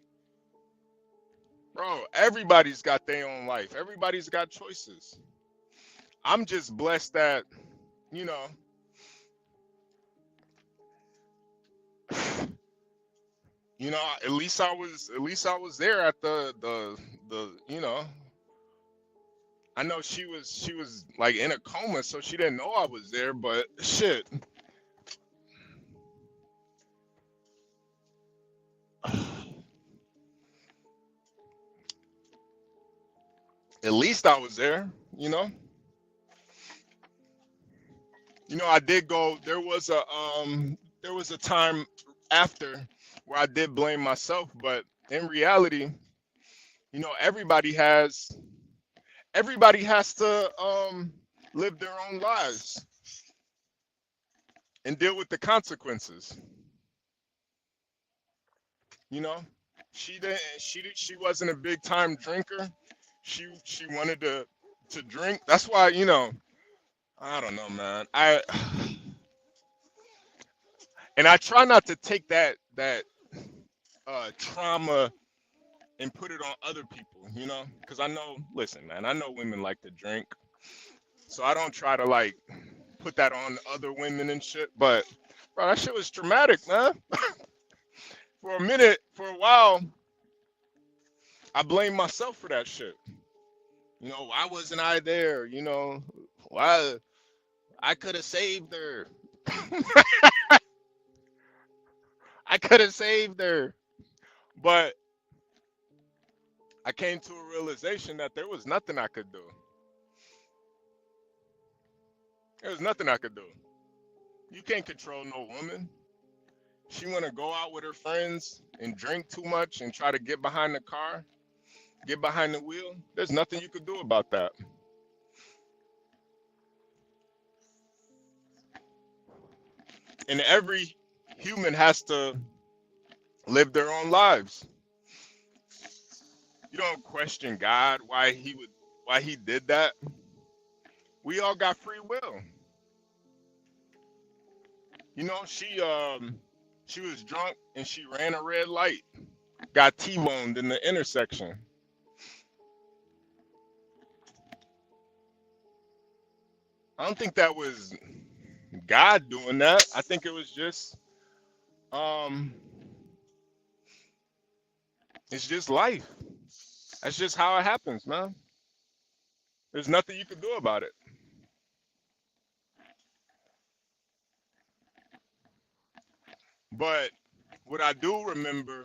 bro, everybody's got their own life. Everybody's got choices. I'm just blessed that, at least I was there at the I know she was like in a coma, so she didn't know I was there, but shit. At least I was there, I did go. There was a time after where I did blame myself, but in reality, everybody has to live their own lives and deal with the consequences. She wasn't a big time drinker. She wanted to drink. That's why, I don't know, man. I try not to take that trauma and put it on other people, because I know women like to drink, so I don't try to like put that on other women and shit. But bro, that shit was traumatic, man. For a while, I blamed myself for that shit. You know, why wasn't I there? You know, why I could have saved her. I could have saved her. But I came to a realization that there was nothing I could do. There was nothing I could do. You can't control no woman. She want to go out with her friends and drink too much and try to get behind the car, get behind the wheel. There's nothing you could do about that. And every human has to live their own lives. You don't question God why he did that. We all got free will. You know, she was drunk and she ran a red light, got T-boned in the intersection. I don't think that was God doing that. I think it was just it's just life. That's just how it happens, man. There's nothing you can do about it. But what I do remember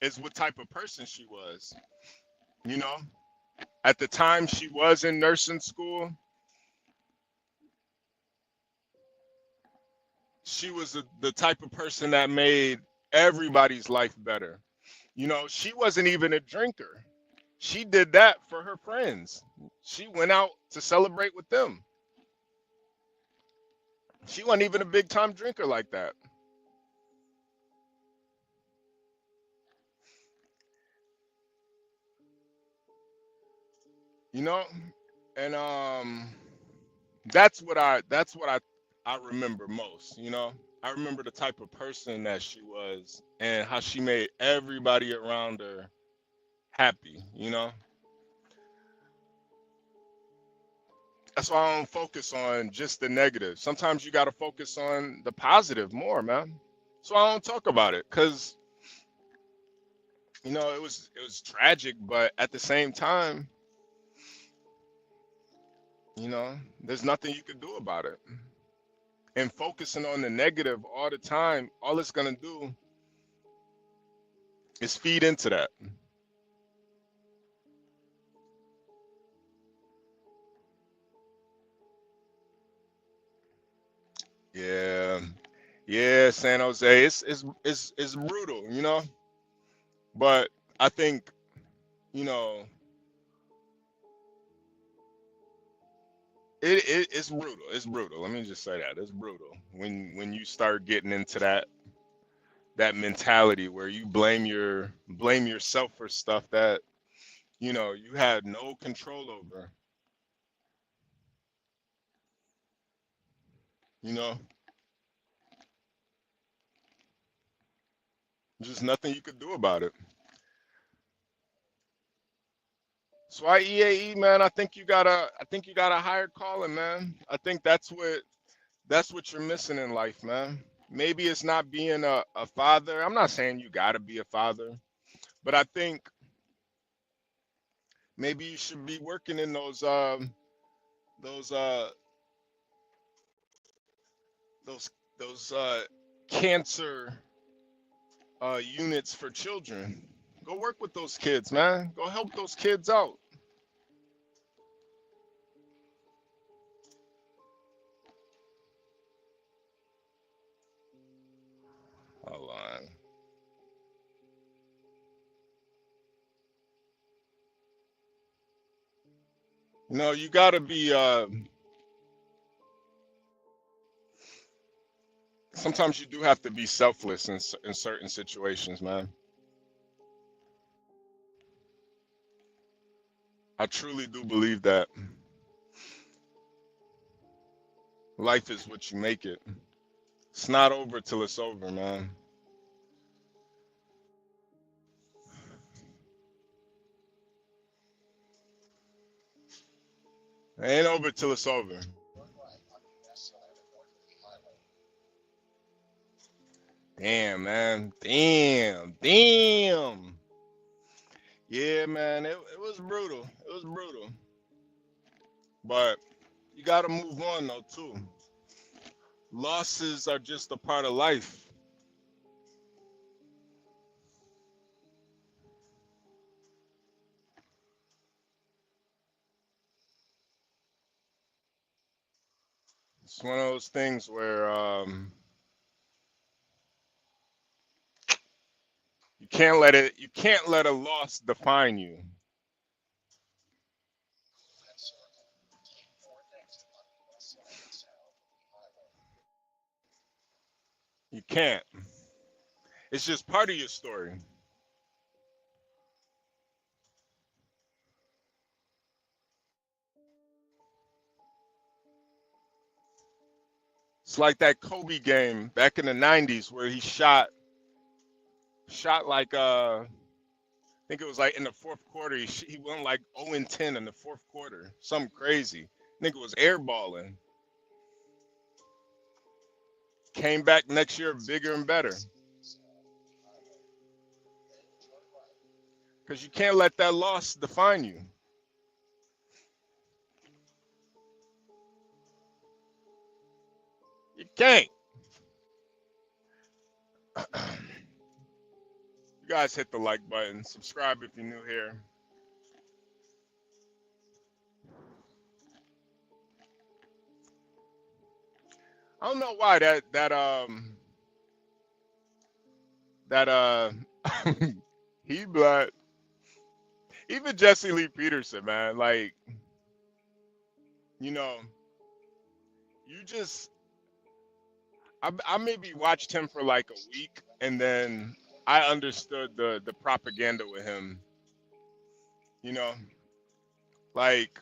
is what type of person she was. You know, at the time she was in nursing school, she was the type of person that made everybody's life better. You know, she wasn't even a drinker. She did that for her friends. She went out to celebrate with them. She wasn't even a big time drinker like that. You know, and that's what I remember most. You know, I remember the type of person that she was and how she made everybody around her happy. You know, that's why I don't focus on just the negative. Sometimes you got to focus on the positive more, man. So I don't talk about it because you know it was tragic, but at the same time, you know, there's nothing you can do about it. And focusing on the negative all the time, all it's gonna do is feed into that. Yeah, yeah, San Jose, it's brutal, you know. But I think, you know, it's brutal. It's brutal. Let me just say that it's brutal when you start getting into that mentality where you blame yourself for stuff that you know you had no control over. You know, just nothing you could do about it. So I EAE, man, I think you got a higher calling, man. I think that's what you're missing in life, man. Maybe it's not being a father. I'm not saying you gotta be a father, but I think maybe you should be working in those uh those those cancer units for children. Go work with those kids, man. Go help those kids out. Hold on. No, you gotta be sometimes you do have to be selfless in certain situations, man. I truly do believe that life is what you make it. It's not over till it's over, man. It ain't over till it's over. Damn, man. Damn. Damn. Yeah, man, it was brutal. It was brutal. But you got to move on, though, too. Losses are just a part of life. It's one of those things where you can't let a loss define you. You can't. It's just part of your story. It's like that Kobe game back in the 90s where he shot like I think it was like in the fourth quarter. He went like 0-10 in the fourth quarter. Something crazy. I think it was airballing. Came back next year bigger and better. Because you can't let that loss define you. You can't. You guys hit the like button. Subscribe if you're new here. I don't know why that he black. Even Jesse Lee Peterson, man, like, you know, you just I maybe watched him for like a week and then I understood the propaganda with him. You know, like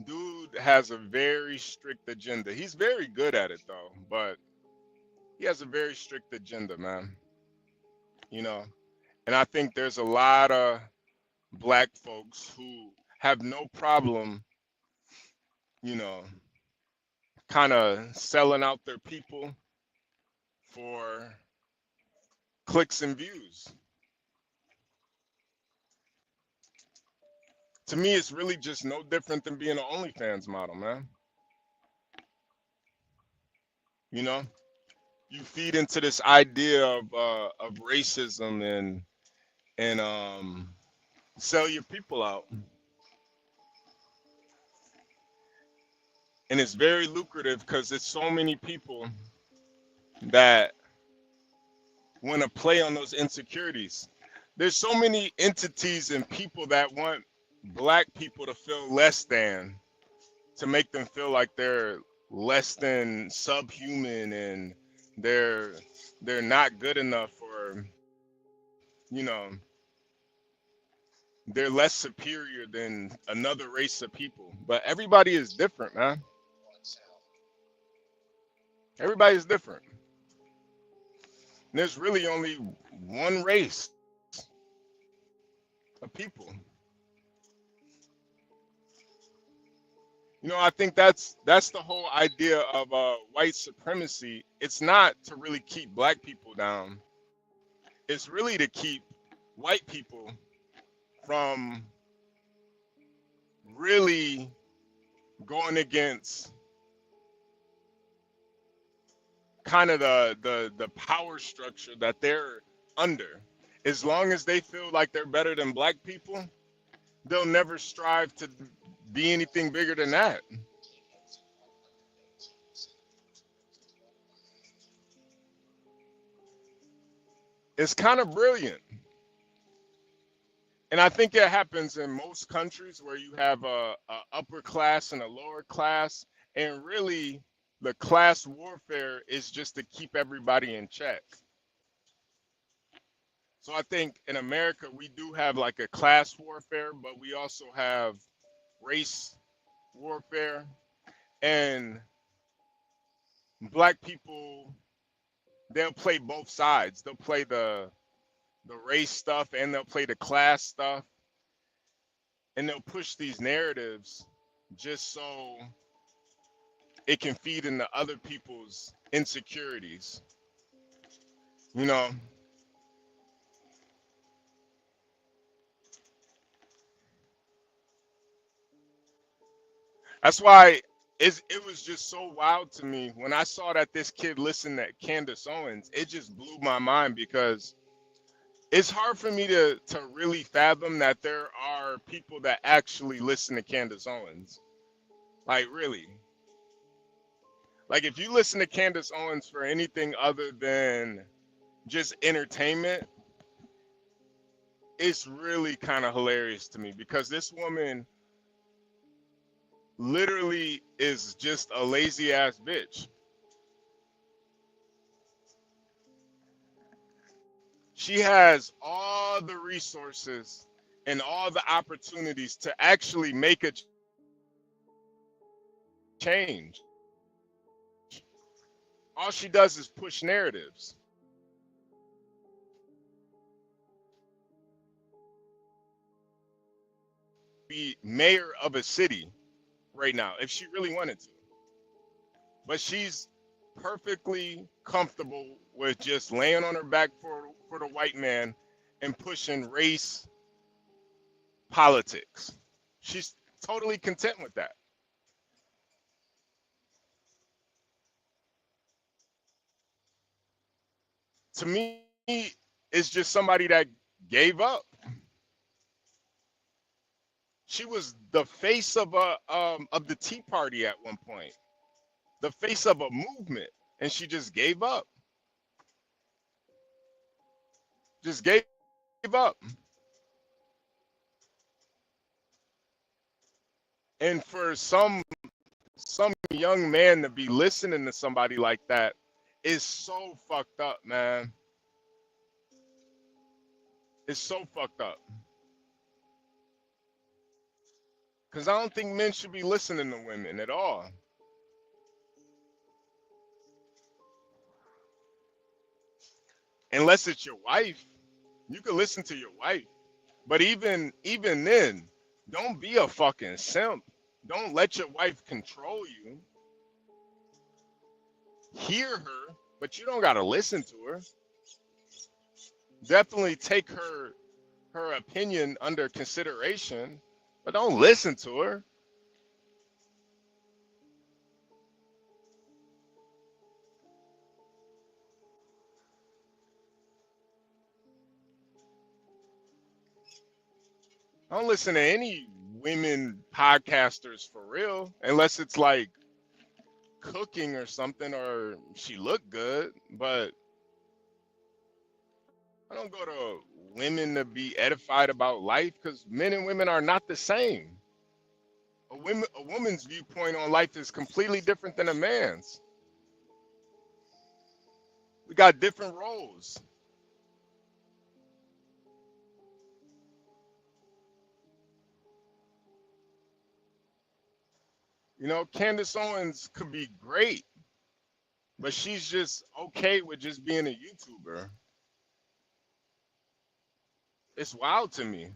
dude has a very strict agenda. He's very good at it though, but he has a very strict agenda, man. You know, and I think there's a lot of black folks who have no problem, you know, kind of selling out their people for clicks and views. To me, it's really just no different than being an OnlyFans model, man. You know, you feed into this idea of racism and sell your people out, and it's very lucrative because there's so many people that want to play on those insecurities. There's so many entities and people that want black people to feel less than, to make them feel like they're less than subhuman and they're not good enough, or you know, they're less superior than another race of people. But everybody is different, man. Everybody's different. And there's really only one race of people. You know, I think that's the whole idea of white supremacy. It's not to really keep black people down. It's really to keep white people from really going against kind of the power structure that they're under. As long as they feel like they're better than black people, they'll never strive to be anything bigger than that. It's kind of brilliant. And I think it happens in most countries where you have a upper class and a lower class, and really the class warfare is just to keep everybody in check. So I think in America we do have like a class warfare, but we also have race warfare, and black people, they'll play both sides. They'll play the race stuff and they'll play the class stuff, and they'll push these narratives just so it can feed into other people's insecurities. You know, That's why it was just so wild to me when I saw that this kid listened to Candace Owens. It just blew my mind because it's hard for me to really fathom that there are people that actually listen to Candace Owens. Like really. Like if you listen to Candace Owens for anything other than just entertainment, it's really kind of hilarious to me because this woman literally is just a lazy ass bitch. She has all the resources and all the opportunities to actually make a change. All she does is push narratives. Be mayor of a city right now if she really wanted to. But she's perfectly comfortable with just laying on her back for the white man and pushing race politics. She's totally content with that. To me, it's just somebody that gave up. She was the face of the Tea Party at one point, the face of a movement, and she just gave up. Just gave up. And for some young man to be listening to somebody like that is so fucked up, man. It's so fucked up. Because I don't think men should be listening to women at all. Unless it's your wife. You can listen to your wife. But even then, don't be a fucking simp. Don't let your wife control you. Hear her, but you don't gotta listen to her. Definitely take her opinion under consideration, but don't listen to her. I don't listen to any women podcasters for real, unless it's like cooking or something, or she looked good. But I don't go to women to be edified about life because men and women are not the same. A woman's viewpoint on life is completely different than a man's. We got different roles. You know, Candace Owens could be great, but she's just okay with just being a YouTuber. It's wild to me.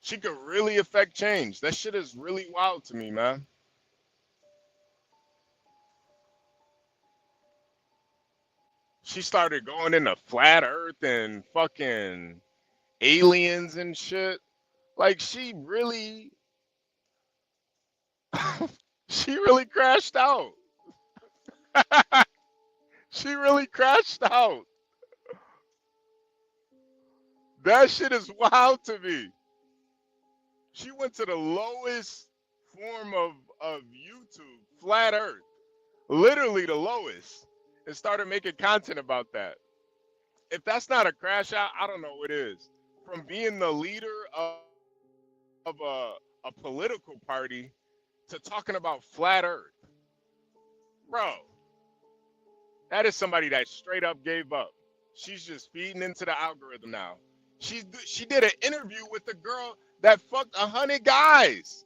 She could really affect change. That shit is really wild to me, man. She started going into flat earth and fucking aliens and shit. Like she really she really crashed out. She really crashed out. That shit is wild to me. She went to the lowest form of YouTube, flat earth. Literally the lowest. And started making content about that. If that's not a crash out, I don't know what is. From being the leader of a political party to talking about flat earth. Bro, that is somebody that straight up gave up. She's just feeding into the algorithm now. She did an interview with a girl that fucked 100 guys.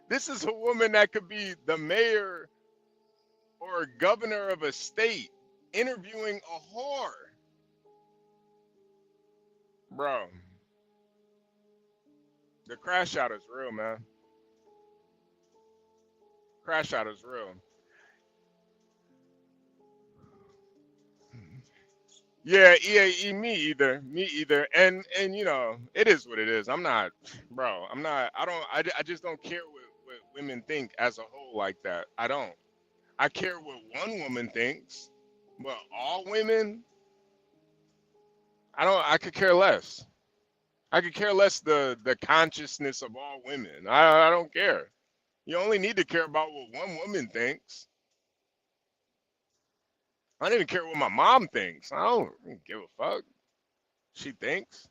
This is a woman that could be the mayor or governor of a state interviewing a whore. Bro, the crash out is real, man. Crash out is real. Yeah, EAE, me either. And you know, it is what it is. I'm not, bro. I'm not. I just don't care what women think as a whole like that. I don't. I care what one woman thinks, but all women, I don't. I could care less. I could care less the consciousness of all women. I don't care. You only need to care about what one woman thinks. I don't even care what my mom thinks. I don't give a fuck. She thinks.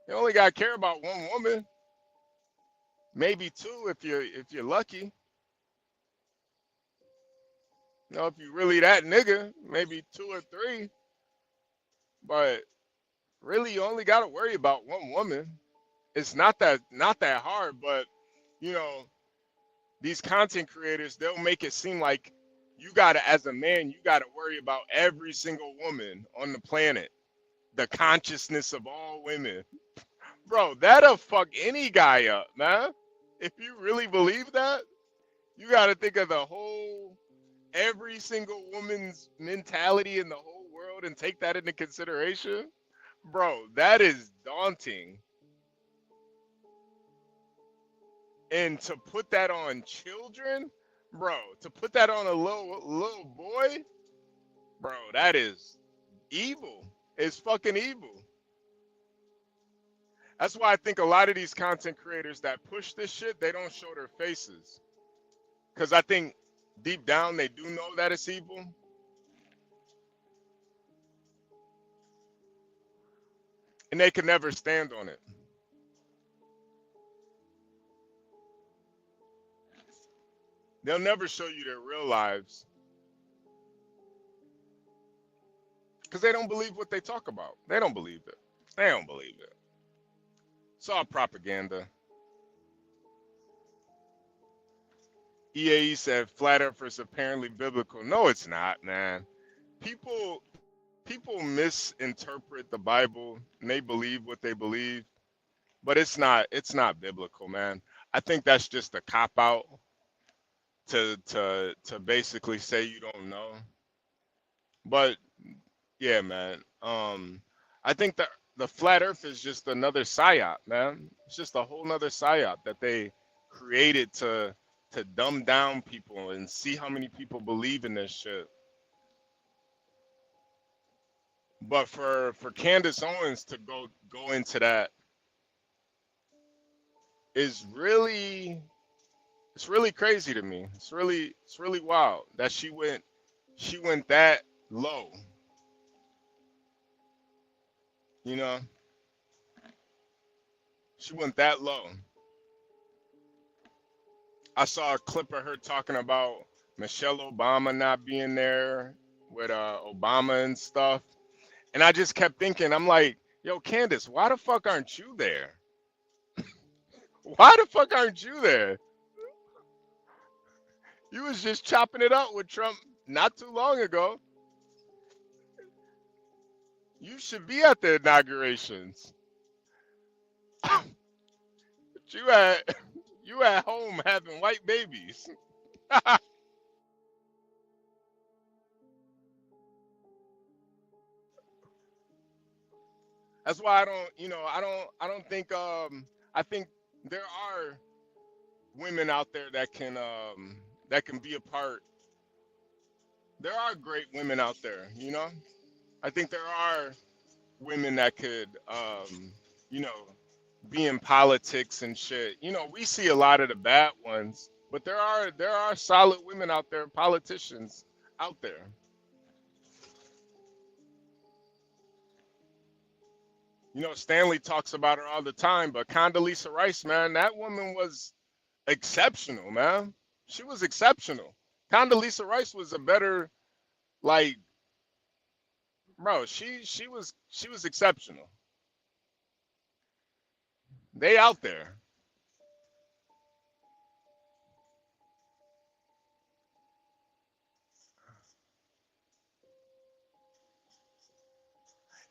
You only gotta care about one woman, maybe two if you're lucky. You know, if you really that nigga, maybe two or three. But really, you only gotta worry about one woman. It's not that hard. But you know, these content creators, they'll make it seem like you gotta, as a man, you gotta worry about every single woman on the planet, the consciousness of all women. Bro, that'll fuck any guy up, man. If you really believe that, you gotta think of the whole, every single woman's mentality in the whole world and take that into consideration. Bro, that is daunting. And to put that on children, bro, to put that on a little boy, bro, that is evil. It's fucking evil. That's why I think a lot of these content creators that push this shit, they don't show their faces. Because I think deep down they do know that it's evil. And they can never stand on it. They'll never show you their real lives. Because they don't believe what they talk about. They don't believe it. They don't believe it. It's all propaganda. EAE said flat earth is apparently biblical. No, it's not, man. People misinterpret the Bible and they believe what they believe, but it's not biblical, man. I think that's just a cop out to basically say you don't know. But yeah, man. I think that the flat earth is just another psyop, man. It's just a whole nother psyop that they created to dumb down people and see how many people believe in this shit. But for Candace Owens to go into that is really, it's really crazy to me. It's really wild that she went that low. You know? She went that low. I saw a clip of her talking about Michelle Obama not being there with Obama and stuff. And I just kept thinking, I'm like, yo, Candace, why the fuck aren't you there? Why the fuck aren't you there? You was just chopping it up with Trump not too long ago. You should be at the inaugurations. But you at home having white babies. That's why I don't think I think there are women out there that can be a part. There are great women out there, you know? I think there are women that could be in politics and shit. You know, we see a lot of the bad ones, but there are solid women out there, politicians out there. You know, Stanley talks about her all the time, but Condoleezza Rice, man, that woman was exceptional, man. She was exceptional. Condoleezza Rice was a better, like, bro, she was exceptional. They out there.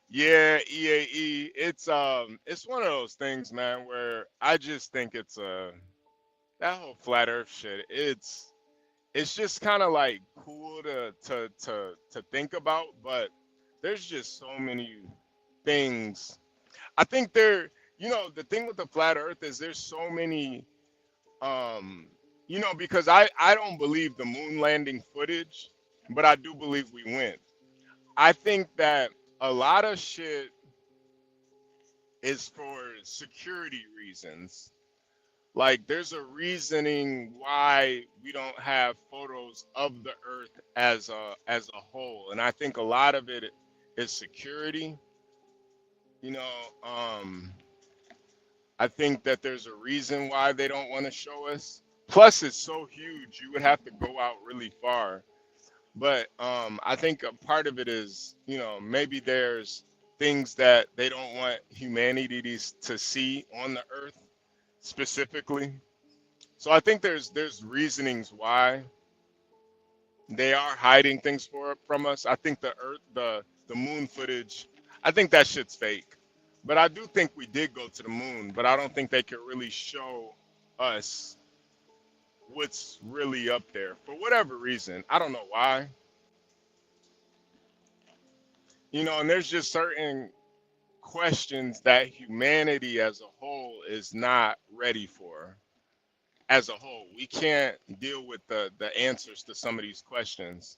Yeah, EAE. It's one of those things, man, where I just think it's that whole flat earth shit, it's just kind of like cool to think about, but there's just so many things. I think the thing with the flat earth is there's so many because I don't believe the moon landing footage, but I do believe we went. I think that a lot of shit is for security reasons. Like there's a reasoning why we don't have photos of the earth as a whole, and I think a lot of it is security. You know, I think that there's a reason why they don't want to show us. Plus, it's so huge, you would have to go out really far. But I think a part of it is, maybe there's things that they don't want humanity to see on the earth specifically. So I think there's reasonings why they are hiding things from us. I think the moon footage, I think that shit's fake. But I do think we did go to the moon, but I don't think they could really show us what's really up there for whatever reason. I don't know why. And there's just certain questions that humanity as a whole is not ready for. As a whole, we can't deal with the answers to some of these questions.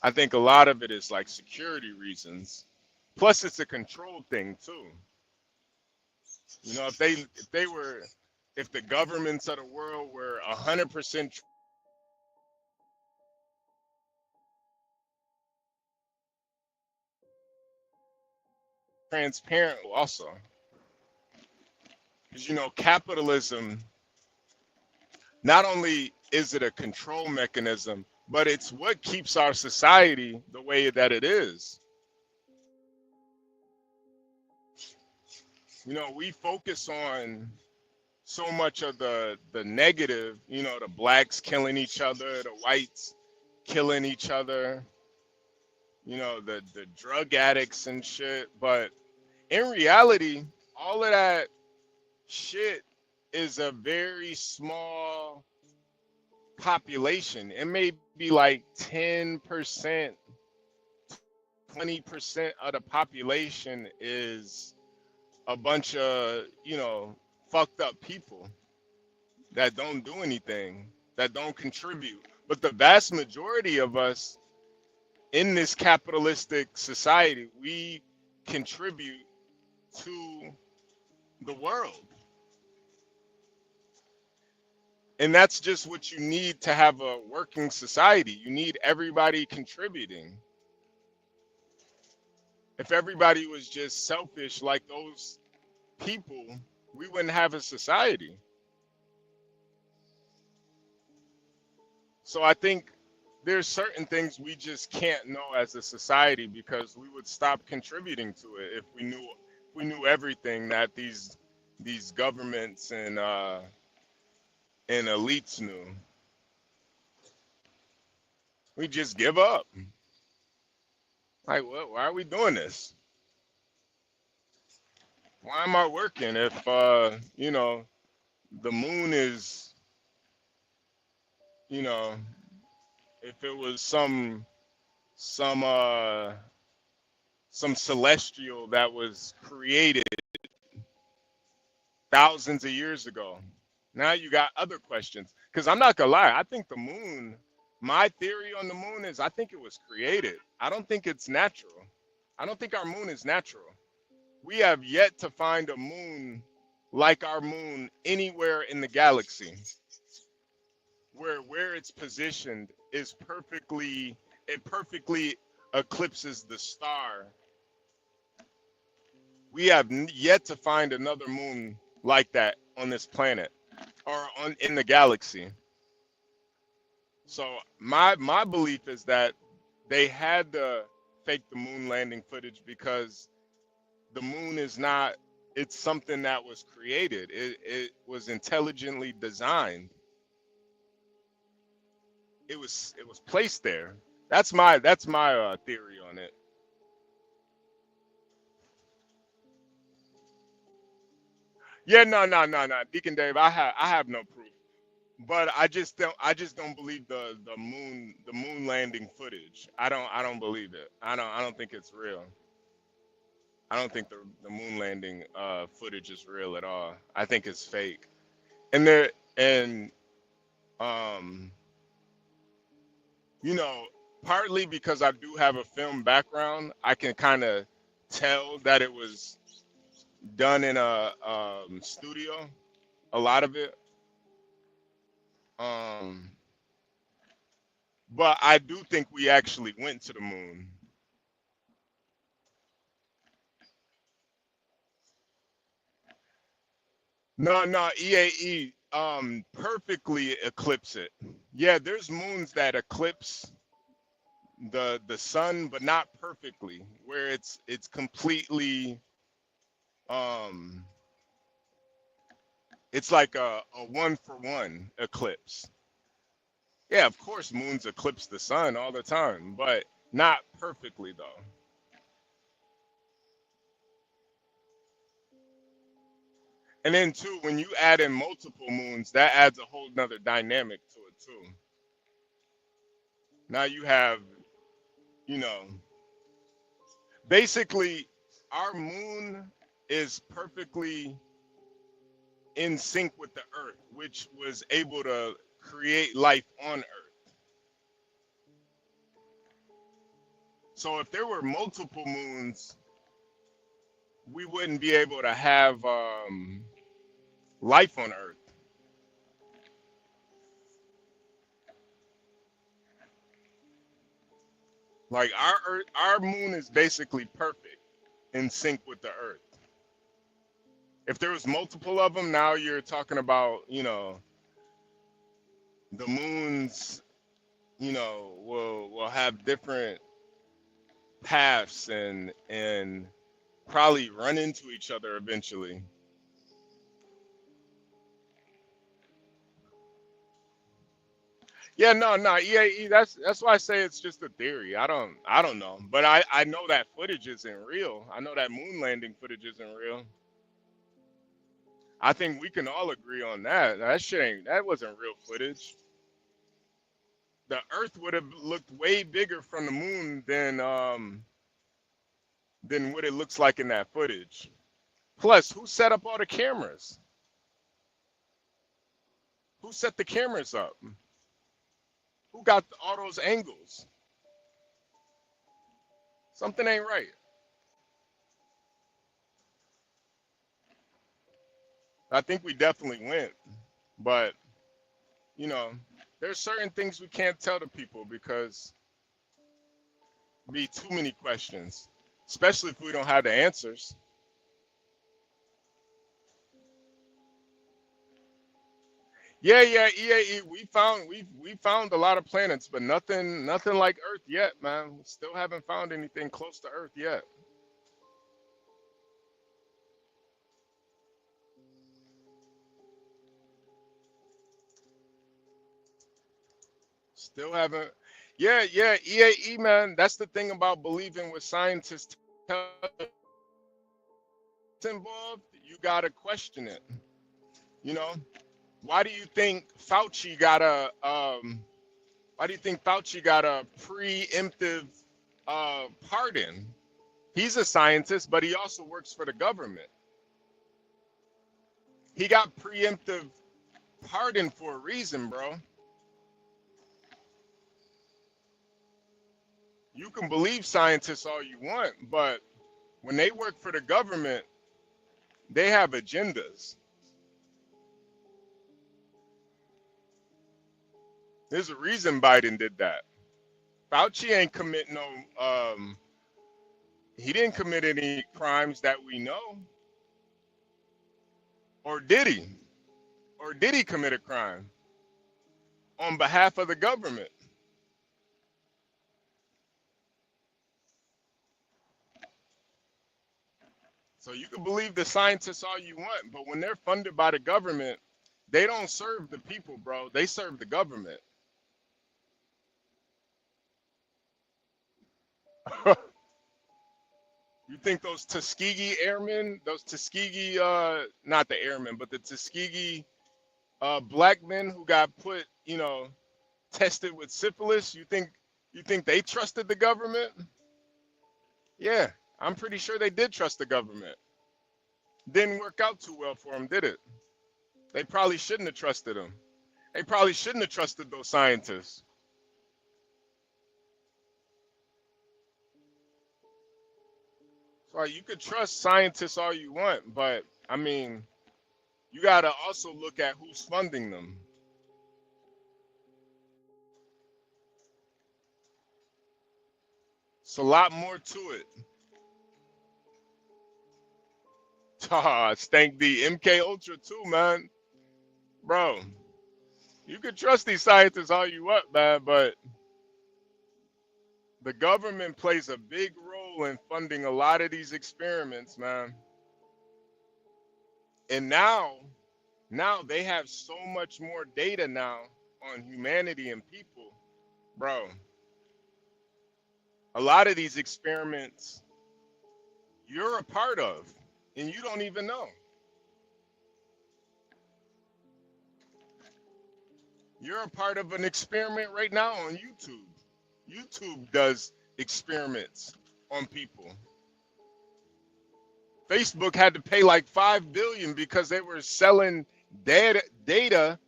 I think a lot of it is like security reasons. Plus, it's a control thing too. If the governments of the world were 100% transparent, also, because capitalism, not only is it a control mechanism, but it's what keeps our society the way that it is. We focus on so much of the negative, the blacks killing each other, the whites killing each other, the drug addicts and shit. But in reality, all of that shit is a very small population. It may be like 10%, 20% of the population is a bunch of, fucked up people that don't do anything, that don't contribute. But the vast majority of us in this capitalistic society, we contribute to the world. And that's just what you need to have a working society. You need everybody contributing. If everybody was just selfish like those people, we wouldn't have a society. So I think there's certain things we just can't know as a society because we would stop contributing to it if we knew everything that these governments and elites knew. We just give up. Like, what? Why are we doing this? Why am I working if the moon is, if it was some celestial that was created thousands of years ago? Now you got other questions. Because I'm not gonna lie, I think the moon, my theory on the moon is I think it was created. I don't think it's natural. I don't think our moon is natural. We have yet to find a moon like our moon anywhere in the galaxy where it's positioned is perfectly eclipses the star. We have yet to find another moon like that on this planet or in the galaxy. So my belief is that they had to fake the moon landing footage because the moon is not, it's something that was created. It was intelligently designed. It was placed there. That's my theory on it. Yeah, no, Deacon Dave, I have no proof. but I just don't believe the moon landing footage. I don't believe it. I don't think it's real. I don't think the moon landing footage is real at all. I think it's fake. And um you know, partly because I do have a film background, I can kind of tell that it was done in a studio, a lot of it. Um, but I do think we actually went to the moon. No, no, EAE perfectly eclipse it. Yeah, there's moons that eclipse the sun, but not perfectly, where it's completely um it's like a 1-for-1 eclipse. Yeah, of course moons eclipse the sun all the time, but not perfectly though. And then too, when you add in multiple moons, that adds a whole nother dynamic to it too. Now you have, you know, basically our moon is perfectly in sync with the earth, which was able to create life on earth. So if there were multiple moons, we wouldn't be able to have life on earth. Like our moon is basically perfect in sync with the earth. If there was multiple of them, now you're talking about, you know, the moons, you know, will have different paths and probably run into each other eventually. Yeah, no, no, EAE. That's why I say it's just a theory. I don't know, but I know that footage isn't real. I know that moon landing footage isn't real. I think we can all agree on that. That wasn't real footage. The Earth would have looked way bigger from the moon than what it looks like in that footage. Plus, who set up all the cameras? Who set the cameras up? Who got all those angles? Something ain't right. I think we definitely went, but you know, there's certain things we can't tell the people because be too many questions, especially if we don't have the answers. Yeah, yeah, EAE. We found a lot of planets, but nothing like Earth yet, man. We still haven't found anything close to Earth yet. Still haven't. Yeah, yeah, EAE, man. That's the thing about believing what scientists tell us involved. You gotta question it. You know, why do you think Fauci got a why do you think Fauci got a preemptive pardon? He's a scientist, but he also works for the government. He got preemptive pardon for a reason, bro. You can believe scientists all you want, but when they work for the government, they have agendas. There's a reason Biden did that. Fauci ain't commit no he didn't commit any crimes that we know. Or did he? Or did he commit a crime on behalf of the government? So you can believe the scientists all you want, but when they're funded by the government, they don't serve the people, bro. They serve the government. You think those Tuskegee airmen, those Tuskegee, not the airmen, but the Tuskegee black men who got put, tested with syphilis. You think they trusted the government? Yeah, I'm pretty sure they did trust the government. Didn't work out too well for them, did it? They probably shouldn't have trusted them. They probably shouldn't have trusted those scientists. So you could trust scientists all you want, but I mean, you got to also look at who's funding them. It's a lot more to it. Stank D, MK Ultra too, man. Bro, you can trust these scientists all you want, man, but the government plays a big role in funding a lot of these experiments, man. And now they have so much more data now on humanity and people. Bro, a lot of these experiments you're a part of, and you don't even know. You're a part of an experiment right now on YouTube. YouTube does experiments on people. Facebook had to pay like $5 billion because they were selling data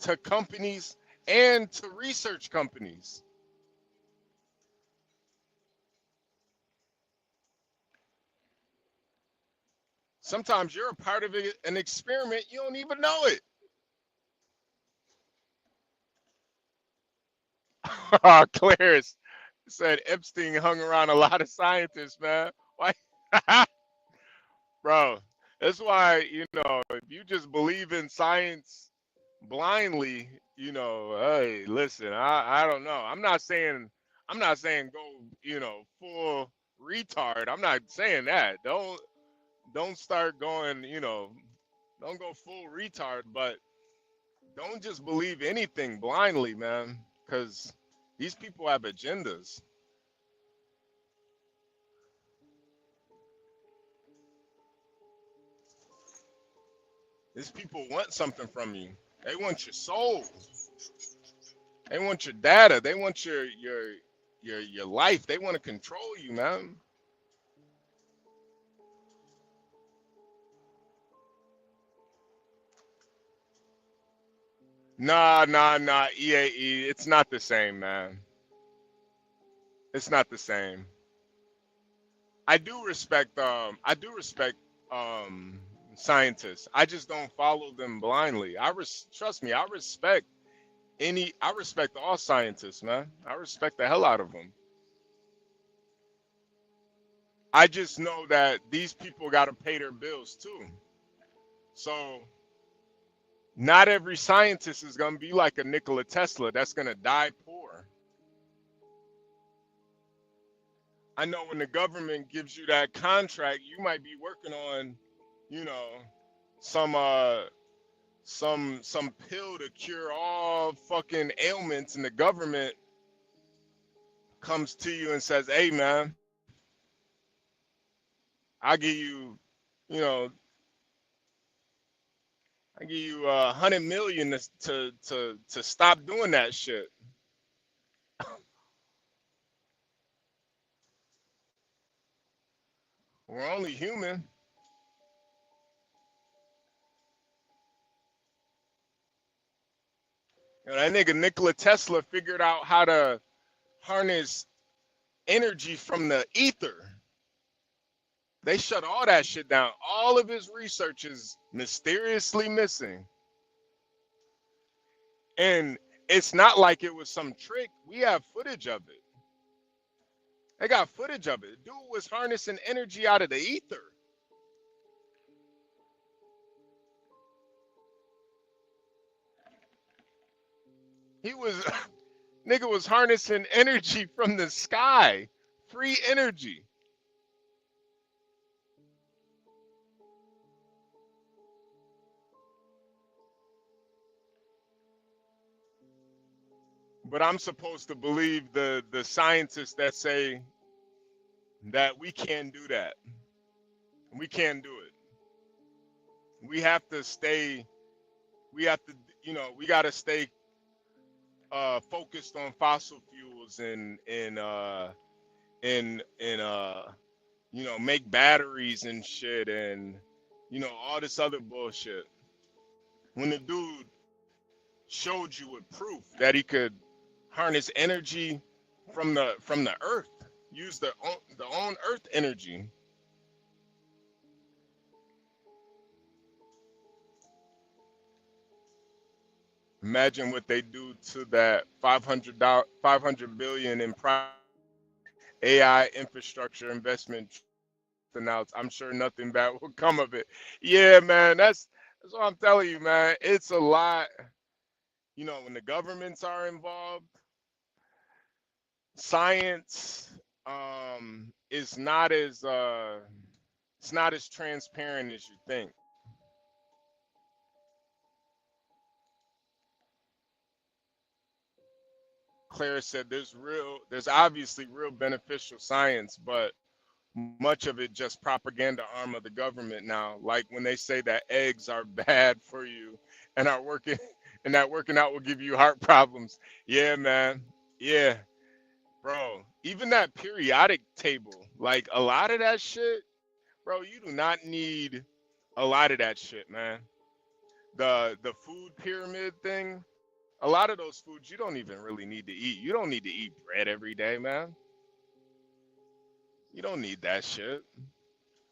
to companies and to research companies. Sometimes you're a part of an experiment, you don't even know it. Clarence said Epstein hung around a lot of scientists, man. Why? Bro, that's why, if you just believe in science blindly, hey, listen, I don't know. I'm not saying go, full retard. I'm not saying that. Don't start going, don't go full retard, but don't just believe anything blindly, man, because these people have agendas. These people want something from you. They want your soul. They want your data. They want your life. They want to control you, man. Nah, EAE. It's not the same, man. It's not the same. I do respect scientists. I just don't follow them blindly. Trust me, I respect all scientists, man. I respect the hell out of them. I just know that these people got to pay their bills too. So not every scientist is going to be like a Nikola Tesla that's going to die poor. I know when the government gives you that contract, you might be working on, some pill to cure all fucking ailments, and the government comes to you and says, "Hey, man, I'll give you, I give you $100 million to stop doing that shit." We're only human. That nigga Nikola Tesla figured out how to harness energy from the ether. They shut all that shit down. All of his research is mysteriously missing. And it's not like it was some trick. We have footage of it. They got footage of it. Dude was harnessing energy out of the ether. Nigga was harnessing energy from the sky. Free energy. But I'm supposed to believe the scientists that say that we can't do that. We can't do it. We have to stay we have to, we got to stay focused on fossil fuels and make batteries and shit and all this other bullshit. When the dude showed you with proof that he could harness energy from the earth, use the own earth energy. Imagine what they do to that 500 billion in AI infrastructure investment announced. I'm sure nothing bad will come of it. Yeah, man, that's what I'm telling you, man. It's a lot. When the governments are involved, science is not as it's not as transparent as you think. Claire said there's obviously real beneficial science, but much of it just propaganda arm of the government now. Like when they say that eggs are bad for you and are working and that working out will give you heart problems. Yeah, man. Yeah, bro. Even that periodic table, like a lot of that shit, bro, you do not need a lot of that shit, man. The food pyramid thing, a lot of those foods you don't even really need to eat. You don't need to eat bread every day, man. You don't need that shit.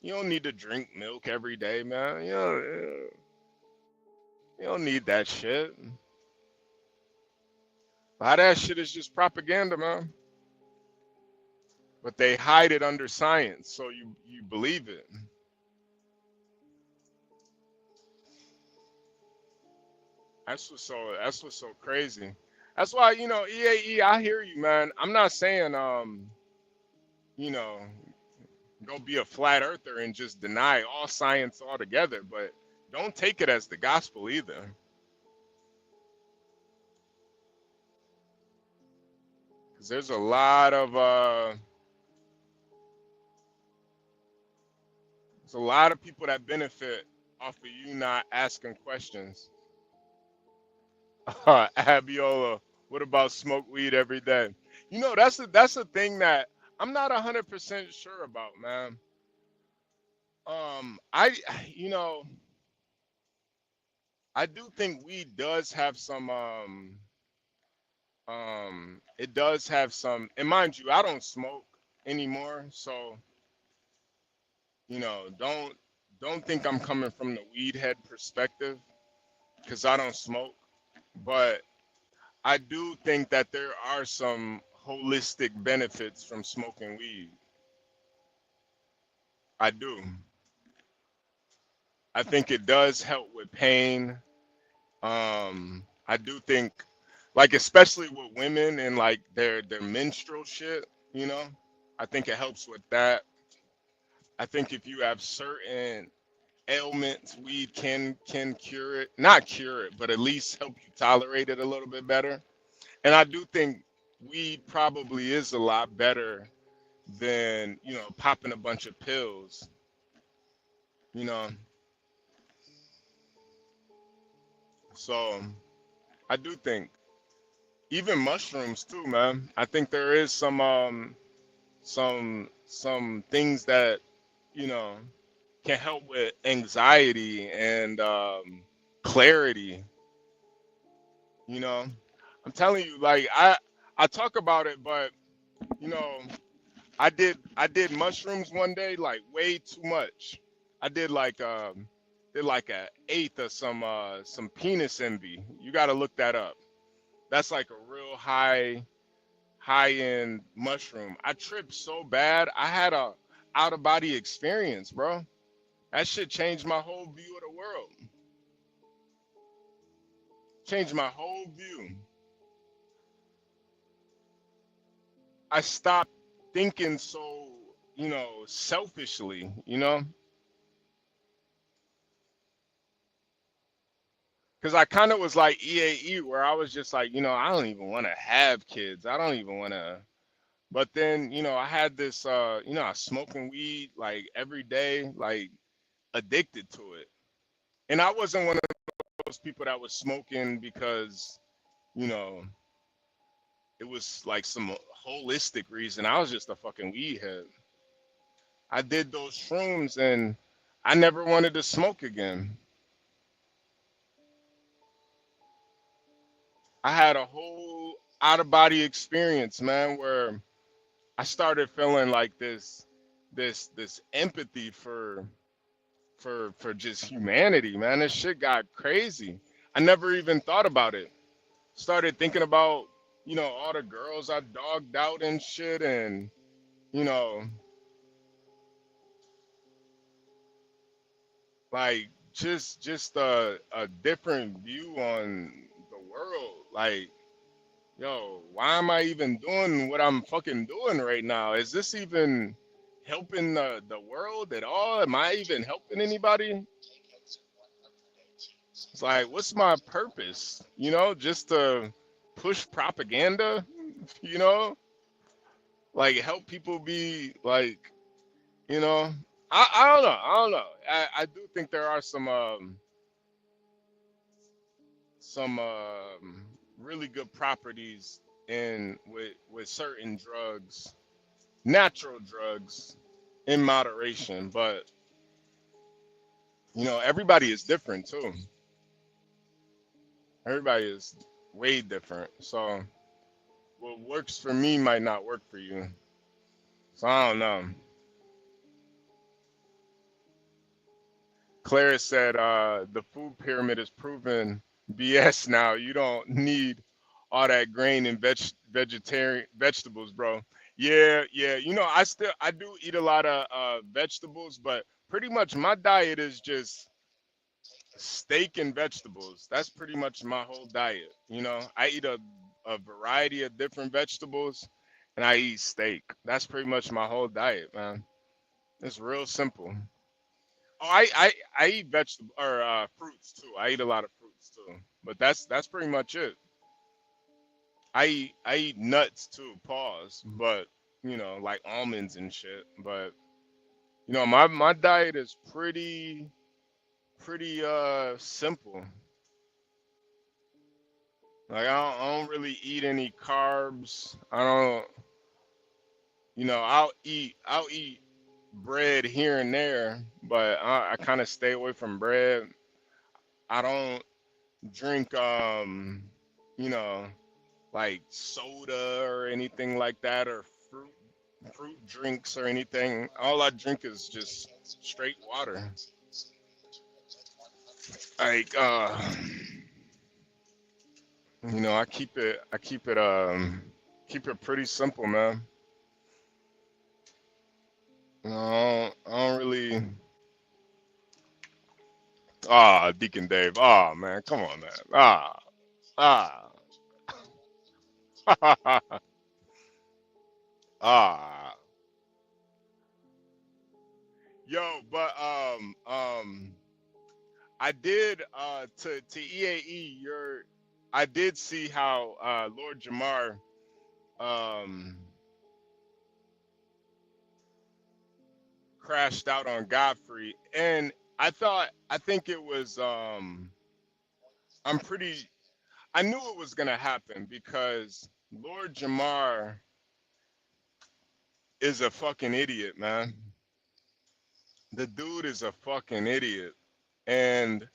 You don't need to drink milk every day, man. You don't need that shit. A lot of that shit is just propaganda, man. But they hide it under science, so you believe it. That's what's so crazy. That's why, EAE, I hear you, man. I'm not saying you know, go be a flat earther and just deny all science altogether, but don't take it as the gospel either. Because there's a lot of people that benefit off of you not asking questions. Abiola, what about smoke weed every day? That's a thing that I'm not 100% sure about, man. I you know I do think weed does have some it does have some, and mind you, I don't smoke anymore, so don't think I'm coming from the weed head perspective because I don't smoke, but I do think that there are some holistic benefits from smoking weed. I do. I think it does help with pain. I do think, like, especially with women and like their menstrual shit, you know, I think it helps with that. I think if you have certain ailments, weed can cure it. Not cure it, but at least help you tolerate it a little bit better. And I do think weed probably is a lot better than, popping a bunch of pills, you know. So I do think even mushrooms too, man. I think there is some things that, you know, can help with anxiety and clarity, you know. I'm telling you, like I talk about it, but you know, I did mushrooms one day, like way too much. I did like a eighth of some penis envy. You got to look that up. That's like a real high end mushroom. I tripped so bad. I had a out of body experience, bro. That shit changed my whole view of the world. Changed my whole view. I stopped thinking so, selfishly, because I kind of was like EAE, where I was just like, I don't even want to have kids. I don't even want to. But then, I had this, I was smoking weed like every day, like addicted to it. And I wasn't one of those people that was smoking because, you know, it was like some holistic reason. I was just a fucking weed head. I did those shrooms and I never wanted to smoke again. I had a whole out of body experience, man, where I started feeling like this empathy for just humanity, man. This shit got crazy. I never even thought about it. Started thinking about, you know, all the girls I dogged out and shit, and you know, like just a different view on the world. Like, yo, why am I even doing what I'm fucking doing right now? Is this even helping the world at all? Am I even helping anybody? It's like, what's my purpose? You know, just to push propaganda, you know, like help people be like, you know, I don't know. I don't know. I do think there are some really good properties in with certain drugs, natural drugs, in moderation, but you know, everybody is different too. Everybody is way different. So what works for me might not work for you. So I don't know. Clara said the food pyramid is proven BS now. You don't need all that grain and vegetarian vegetables, bro. Yeah, yeah. You know, I do eat a lot of vegetables, but pretty much my diet is just steak and vegetables. That's pretty much my whole diet. You know, I eat a variety of different vegetables and I eat steak. That's pretty much my whole diet, man. It's real simple. Oh, I eat vegetable or fruits too. I eat a lot of fruits too. But that's pretty much it. I eat nuts too, pause. But you know, like almonds and shit. But you know, my diet is pretty simple. Like I don't really eat any carbs. I don't, you know, I'll eat bread here and there, but I kind of stay away from bread. I don't drink you know, like soda or anything like that, or fruit drinks or anything. All I drink is just straight water. Like you know, keep it pretty simple, man. You know, I don't really. Ah, Deacon Dave. Ah, man, come on, man. Ah, ah. Yo, but I did to EAE. I did see how Lord Jamar um crashed out on Godfrey, and I think it was I'm pretty I knew it was gonna happen because Lord Jamar is a fucking idiot, man. The dude is a fucking idiot. And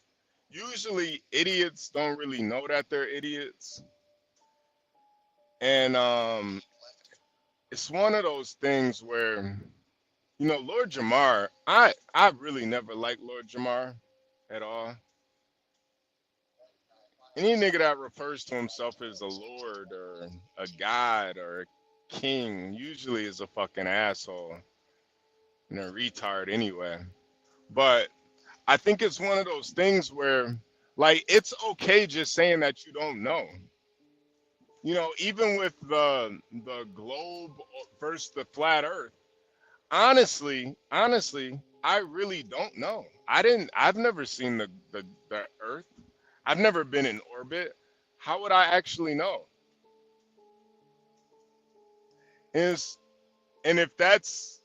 usually idiots don't really know that they're idiots. And it's one of those things where, you know, Lord Jamar, I really never liked Lord Jamar at all. Any nigga that refers to himself as a lord or a god or a king usually is a fucking asshole and a retard anyway. But I think it's one of those things where, like, it's okay just saying that you don't know. You know, even with the globe versus the flat Earth. Honestly, I really don't know. I've never seen the Earth. I've never been in orbit. How would I actually know? Is and if that's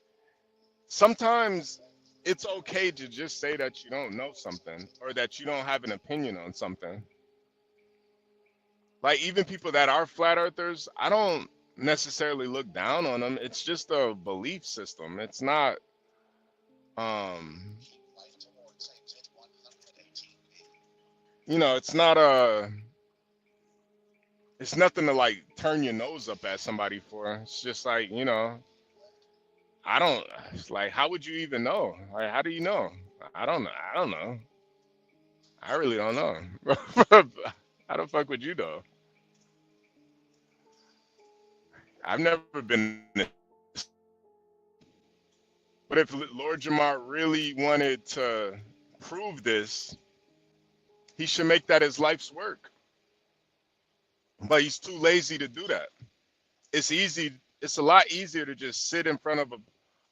sometimes it's okay to just say that you don't know something or that you don't have an opinion on something. Like even people that are flat earthers, I don't necessarily look down on them. It's just a belief system. It's not um it's not it's nothing to like turn your nose up at somebody for. It's just like, I don't it's like how would you even know? Like how do you know? I don't know. I really don't know. How the fuck would you know? I've never been. But if Lord Jamar really wanted to prove this, he should make that his life's work. But he's too lazy to do that. It's easy. It's a lot easier to just sit in front of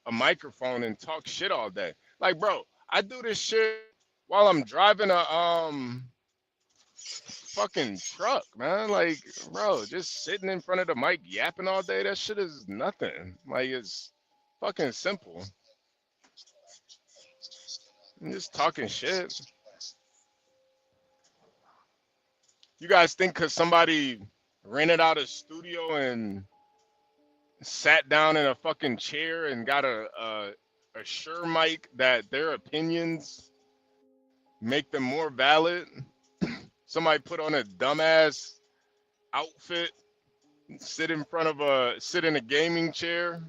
a microphone and talk shit all day. Like, bro, I do this shit while I'm driving a fucking truck, man. Like, bro, just sitting in front of the mic yapping all day, that shit is nothing. Like, it's fucking simple. I'm just talking shit. You guys think because somebody rented out a studio and sat down in a fucking chair and got a sure mic that their opinions make them more valid? Somebody put on a dumbass outfit, sit in a gaming chair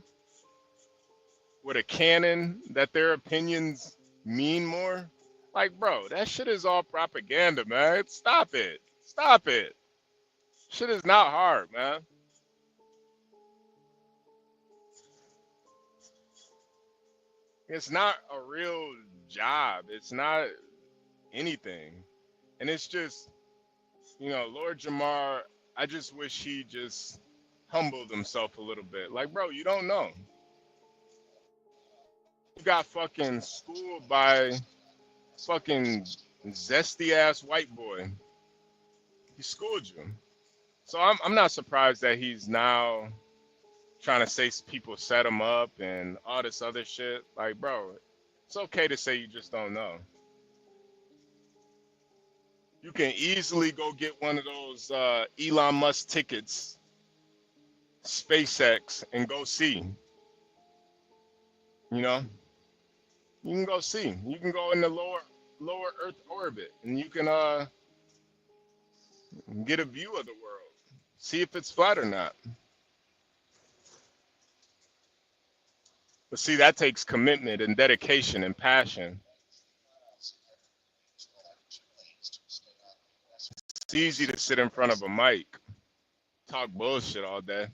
with a cannon that their opinions mean more? Like, bro, that shit is all propaganda, man. Stop it. Stop it. Shit is not hard, man. It's not a real job. It's not anything. And it's just, Lord Jamar, I just wish he just humbled himself a little bit. Like, bro, you don't know. You got fucking schooled by fucking zesty ass white boy. He schooled you. So I'm not surprised that he's now trying to say people set him up and all this other shit. Like, bro, it's okay to say you just don't know. You can easily go get one of those Elon Musk tickets, SpaceX, and go see. You can go see. You can go in the lower Earth orbit, and you can get a view of the world. See if it's flat or not. But see, that takes commitment and dedication and passion. It's easy to sit in front of a mic, talk bullshit all day.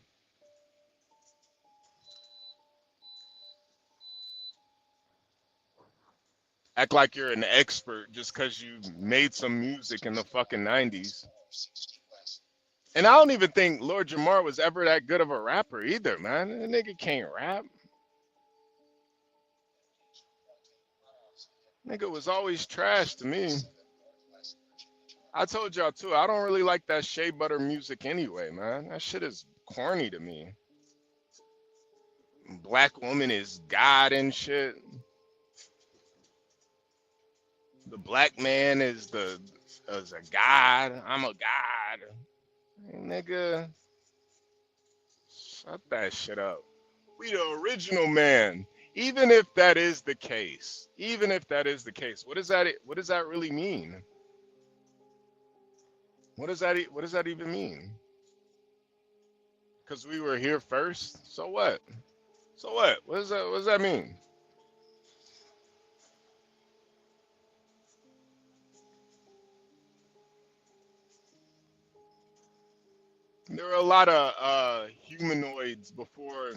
Act like you're an expert just because you made some music in the fucking 90s. And I don't even think Lord Jamar was ever that good of a rapper either, man. That nigga can't rap. Nigga was always trash to me. I told y'all too, I don't really like that shea butter music anyway, man. That shit is corny to me. Black woman is God and shit. The black man is a god. I'm a god. Hey, nigga, shut that shit up. We the original man. Even if that is the case, what does that really mean? What does that even mean? Because we were here first. So what? What does that mean? There were a lot of humanoids before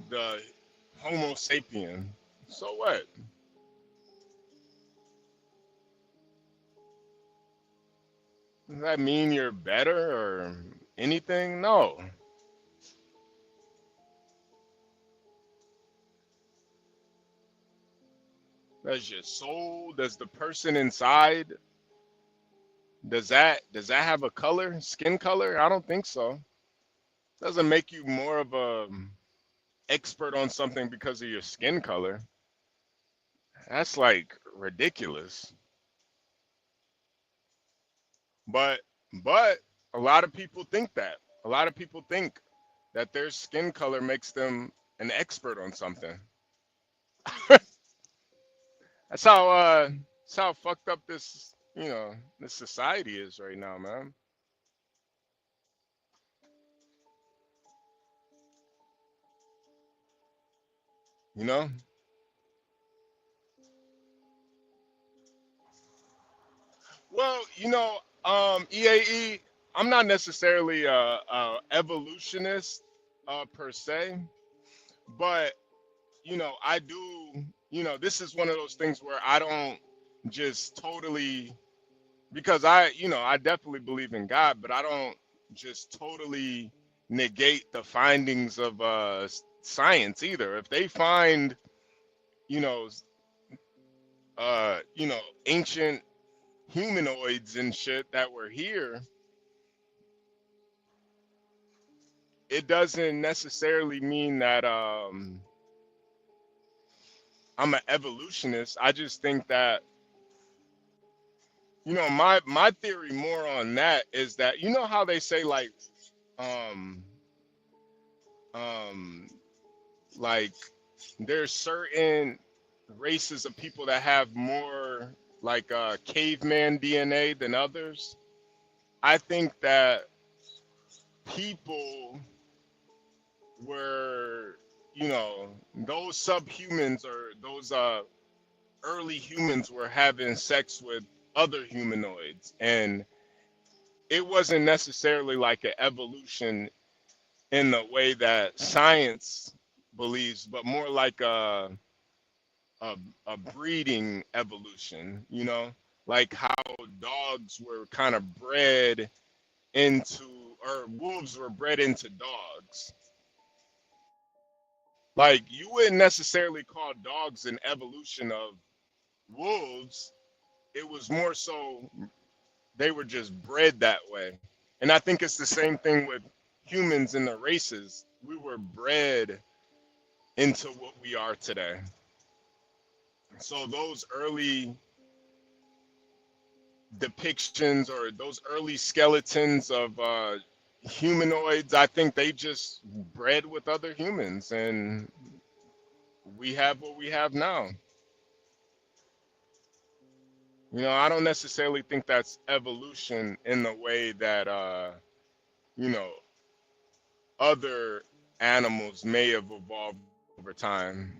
the Homo sapien. So what? Does that mean you're better or anything? No. Does your soul, does the person inside, does that have a color, skin color? I don't think so. Doesn't make you more of a expert on something because of your skin color. That's like ridiculous. But but a lot of people think that. A lot of people think that their skin color makes them an expert on something. That's how fucked up this, this society is right now, man. You know? Well, EAE, I'm not necessarily a evolutionist per se, but I do, this is one of those things where I don't just totally, because I definitely believe in God, but I don't just totally negate the findings of science either. If they find, you know, ancient humanoids and shit that were here, it doesn't necessarily mean that I'm an evolutionist. I just think that, my theory more on that is that, how they say um um like there's certain races of people that have more like caveman DNA than others. I think that people were, those subhumans or those early humans were having sex with other humanoids, and it wasn't necessarily like an evolution in the way that science believes, but more like a, a breeding evolution, like how dogs were kind of bred into, or wolves were bred into dogs. Like you wouldn't necessarily call dogs an evolution of wolves. It was more so they were just bred that way. And I think it's the same thing with humans and the races. We were bred into what we are today. So those early depictions or those early skeletons of humanoids, I think they just bred with other humans, and we have what we have now. I don't necessarily think that's evolution in the way that you know other animals may have evolved over time.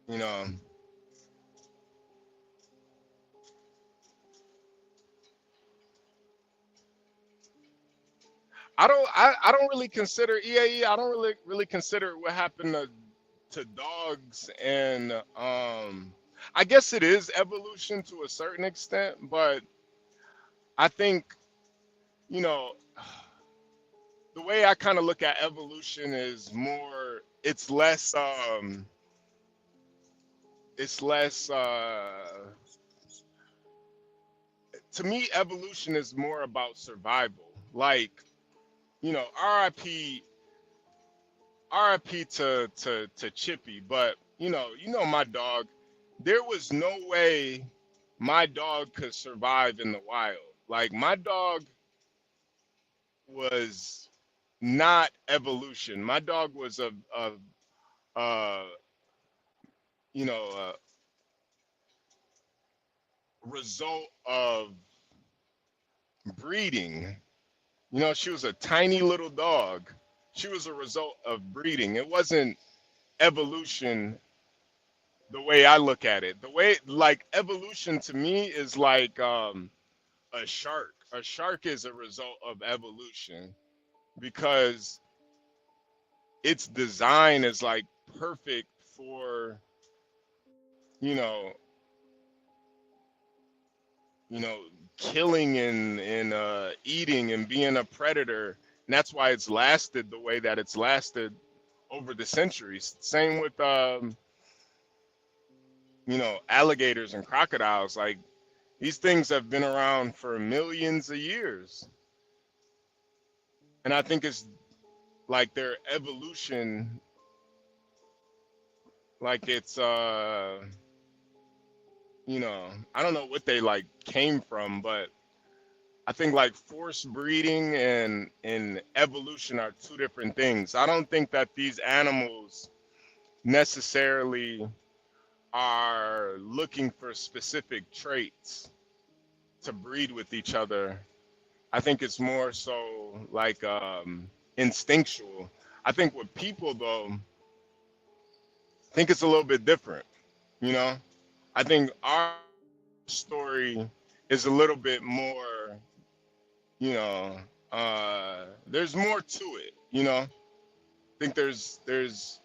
You know, I don't really consider EAE. I don't really consider what happened to dogs, and I guess it is evolution to a certain extent, but I think you know the way I kind of look at evolution is more. It's less. To me, evolution is more about survival. Like RIP to Chippy, but my dog. There was no way my dog could survive in the wild. Like my dog was not evolution. My dog was a a result of breeding. She was a tiny little dog. She was a result of breeding. It wasn't evolution the way I look at it. The way like evolution to me is like a shark. A shark is a result of evolution because its design is like perfect for you know you know killing and eating and being a predator, and that's why it's lasted the way that it's lasted over the centuries. Same with alligators and crocodiles. Like these things have been around for millions of years. And I think it's like their evolution, like it's I don't know what they like came from, but I think like forced breeding and evolution are two different things. I don't think that these animals necessarily are looking for specific traits to breed with each other. I think it's more so like instinctual. I think with people though, I think it's a little bit different, you know? I think our story is a little bit more, you know, there's more to it, you know? I think there's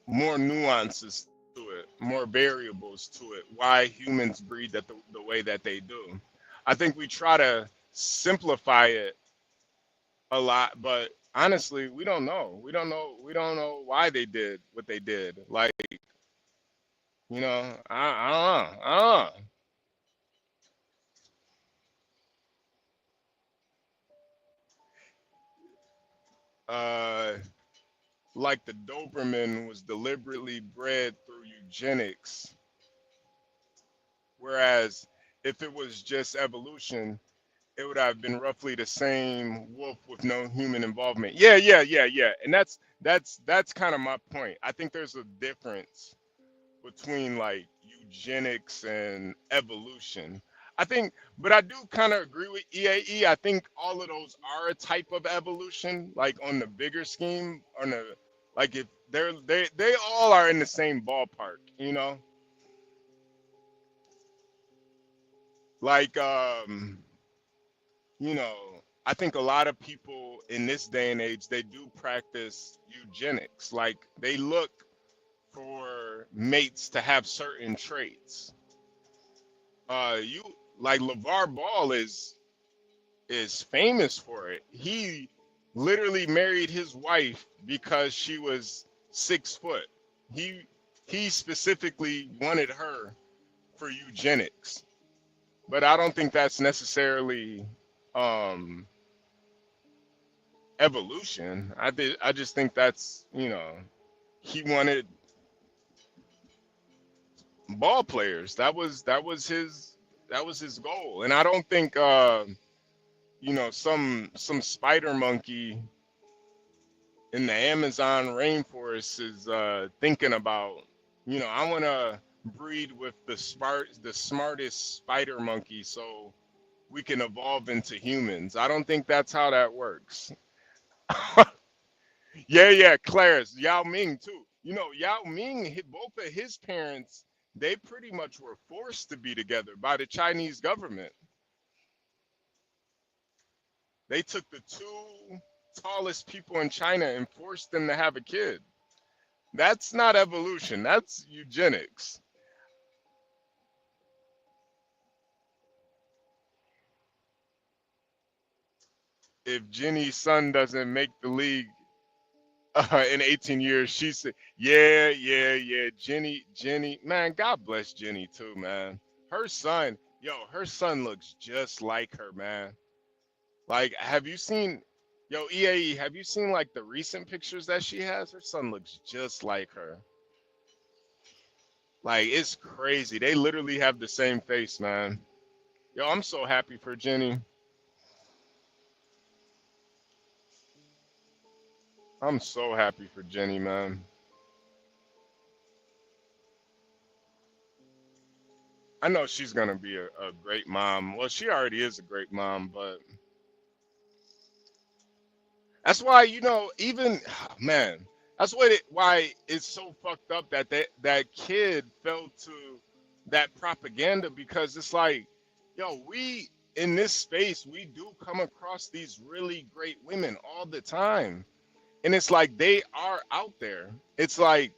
more nuances to it, more variables to it, why humans breed the way that they do. I think we try to simplify it a lot, but honestly, we don't know. We don't know why they did what they did. Like, I don't know. Like the Doberman was deliberately bred through eugenics, whereas if it was just evolution, it would have been roughly the same wolf with no human involvement. Yeah. And that's kind of my point. I think there's a difference between like eugenics and evolution. I think, but I do kind of agree with EAE. I think all of those are a type of evolution, like on the bigger scheme, on the like if they all are in the same ballpark, you know? Like you know, I think a lot of people in this day and age they do practice eugenics. Like they look for mates to have certain traits. You like LeVar Ball is famous for it. He literally married his wife because she was 6 foot. He he specifically wanted her for eugenics, but I don't think that's necessarily um evolution. I just think that's he wanted ball players. That was his goal, and I don't think some spider monkey in the Amazon rainforest is thinking about, I want to breed with the smartest spider monkey so we can evolve into humans. I don't think that's how that works. Yeah, Clarence, Yao Ming too. Yao Ming, both of his parents, they pretty much were forced to be together by the Chinese government. They took the two tallest people in China and forced them to have a kid. That's not evolution, that's eugenics. If Jenny's son doesn't make the league in 18 years, she said, yeah. Jenny, man, God bless Jenny too, man. Her son looks just like her, man. Like, have you seen, EAE, have you seen like the recent pictures that she has? Her son looks just like her. Like, it's crazy. They literally have the same face, man. I'm so happy for Jenny. I'm so happy for Jenny, man. I know she's gonna be a great mom. Well, she already is a great mom, but that's why, even man, that's why it's so fucked up that that kid fell to that propaganda, because it's like, we in this space we do come across these really great women all the time, and it's like they are out there. It's like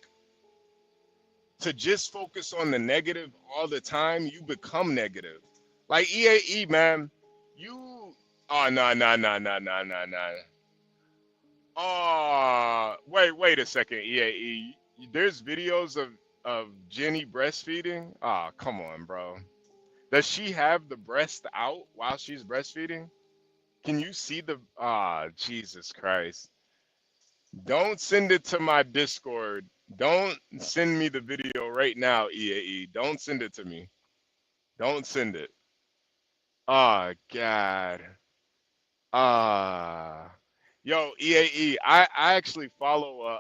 to just focus on the negative all the time, you become negative. Like EAE, man, you. Oh no no no no no no no. Oh wait a second, EAE. There's videos of Jenny breastfeeding. Ah, come on, bro. Does she have the breast out while she's breastfeeding? Can you see the Jesus Christ. Don't send it to my Discord. Don't send me the video right now, EAE. Don't send it to me. Don't send it. Oh God. Ah. Yo, EAE, I actually follow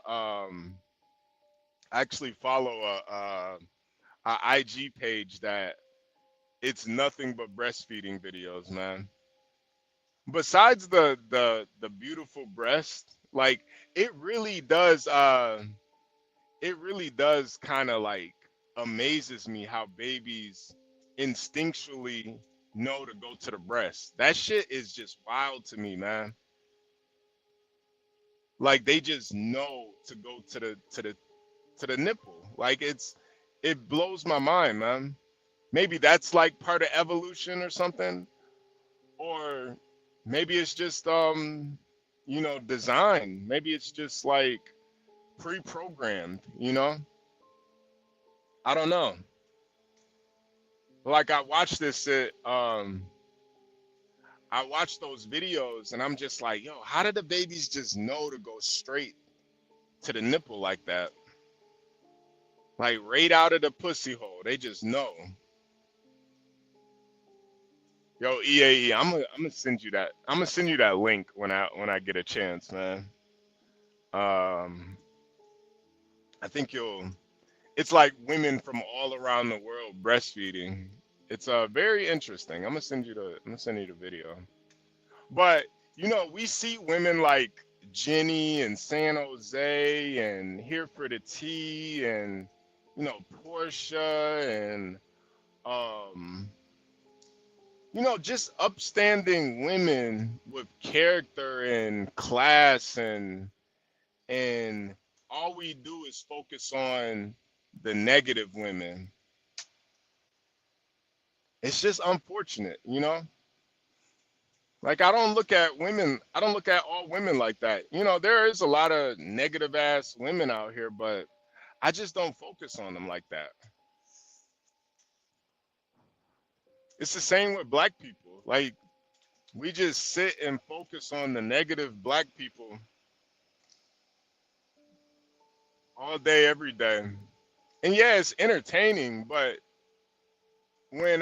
a IG page that it's nothing but breastfeeding videos, man. Besides the beautiful breast, like it really does kind of like amazes me how babies instinctually know to go to the breast. That shit is just wild to me, man. Like they just know to go to the nipple. Like it blows my mind, man. Maybe that's like part of evolution or something, or maybe it's just design. Maybe it's just like pre-programmed, you know? I don't know. Like I watched I watched those videos and I'm just like, yo, how did the babies just know to go straight to the nipple like that? Like right out of the pussy hole. They just know. Yo, EAE, I'm gonna send you that. I'm gonna send you that link when I get a chance, man. I think you'll it's like women from all around the world breastfeeding. It's very interesting. I'm gonna send you the video. But we see women like Jenny and San Jose and Here for the Tea and Portia and um just upstanding women with character and class and all we do is focus on the negative women. It's just unfortunate, Like I don't look at all women like that. There is a lot of negative ass women out here, but I just don't focus on them like that. It's the same with black people. Like we just sit and focus on the negative black people all day, every day. And yeah, it's entertaining, but when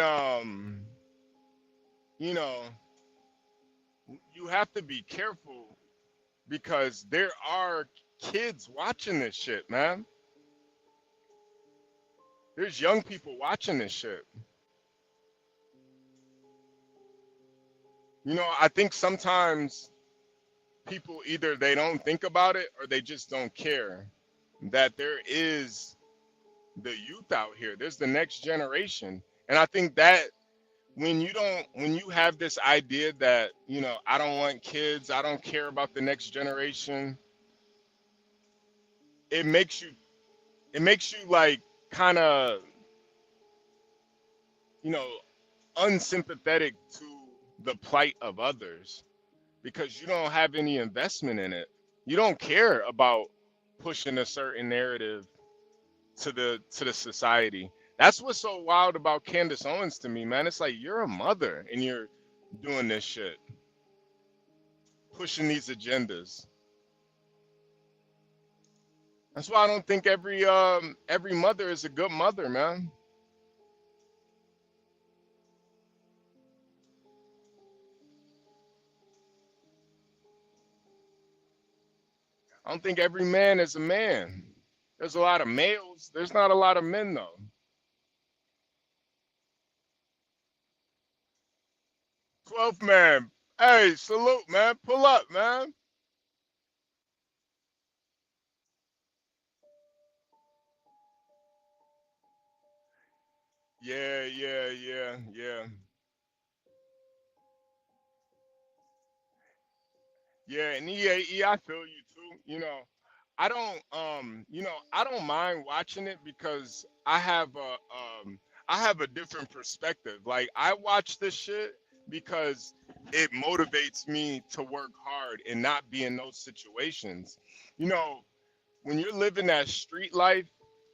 you know, you have to be careful because there are kids watching this shit, man. There's young people watching this shit. I think sometimes people either they don't think about it or they just don't care that there is the youth out here. There's the next generation. And I think that when you have this idea that, I don't want kids, I don't care about the next generation, it makes you like kind of, unsympathetic to the plight of others because you don't have any investment in it. You don't care about pushing a certain narrative to the society. That's what's so wild about Candace Owens to me, man. It's like you're a mother and you're doing this shit, pushing these agendas. That's why I don't think every mother is a good mother, man. I don't think every man is a man. There's a lot of males. There's not a lot of men, though. 12th man. Hey, salute, man. Pull up, man. Yeah, yeah, yeah, yeah. Yeah, and EAE, I feel you too. I don't mind watching it because I have a different perspective. Like I watch this shit because it motivates me to work hard and not be in those situations. You know, when you're living that street life,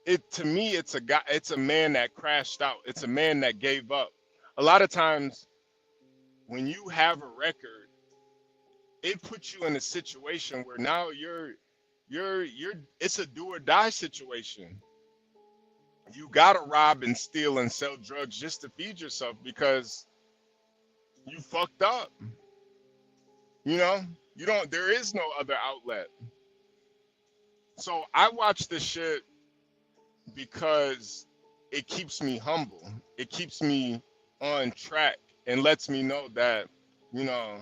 it to me it's a man that crashed out. It's a man that gave up. A lot of times when you have a record it puts you in a situation where now it's a do or die situation. You gotta rob and steal and sell drugs just to feed yourself because you fucked up. You know, there is no other outlet. So I watch this shit because it keeps me humble. It keeps me on track and lets me know that, you know,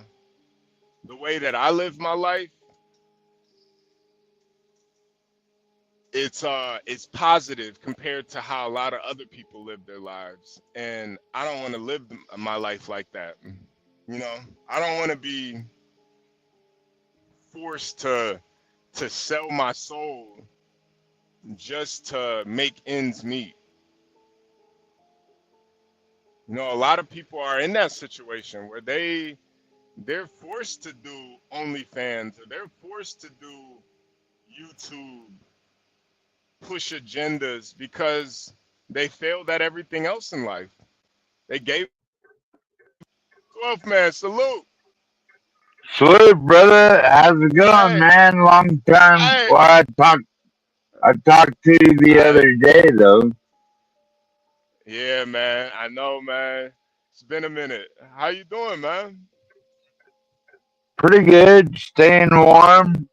the way that I live my life, it's positive compared to how a lot of other people live their lives. And I don't want to live my life like that. You know, I don't want to be forced to sell my soul just to make ends meet. You know, a lot of people are in that situation where they're forced to do OnlyFans or they're forced to do YouTube, push agendas because they failed at everything else in life. They gave 12 man salute. Salute, brother. How's it going, Hey, man? Long time. hey, Well, I talked to you the I other day, though. yeah, man. I know, man. It's been a minute. How you doing, man? Pretty good. Staying warm. Got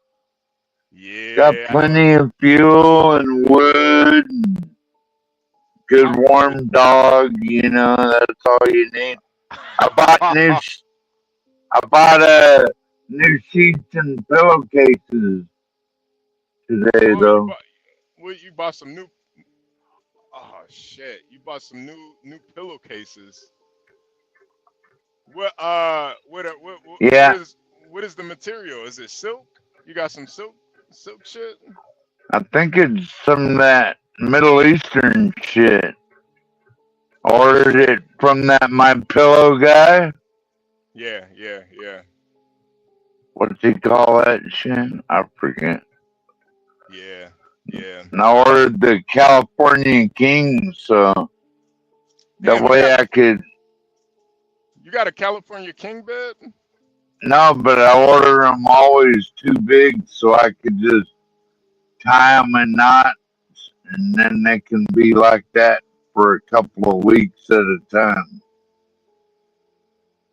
Yeah, I know. plenty of fuel and wood. And good warm dog. You know, that's all you need. I bought new. I bought new sheets and pillowcases today, Oh, though. you bought some new. Oh shit, you bought some new pillowcases. What Yeah, what is the material? Is it silk? You got some silk shit? I think it's some of that Middle Eastern shit. Ordered Shit. it from that My Pillow guy. Yeah. What's he call that shit? I forget. Yeah. And I ordered the California King, so that Damn, way I could. you got a California king bed? No, but I order them always too big so I could just tie them in knots, and then they can be like that for a couple of weeks at a time.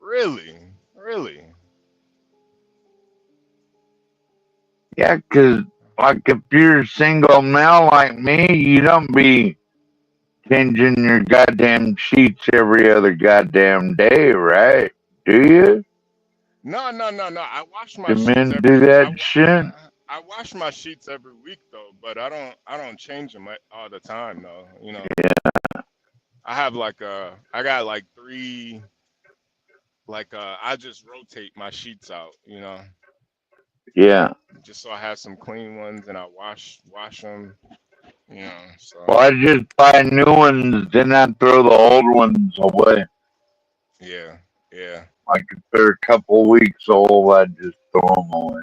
Really? Yeah, 'cause like if you're a single male like me, you don't be changing your goddamn sheets every other goddamn day, right? Do you? No. I wash my Do sheets men do every. that shit? I wash my sheets every week though, but I don't change them all the time though. You know, I have I got like three. I just rotate my sheets out. You know, Yeah. just so I have some clean ones and I wash them. You know, so Well, I just buy new ones, then I throw the old ones away. yeah. Like if they're a couple weeks old, I just throw them away.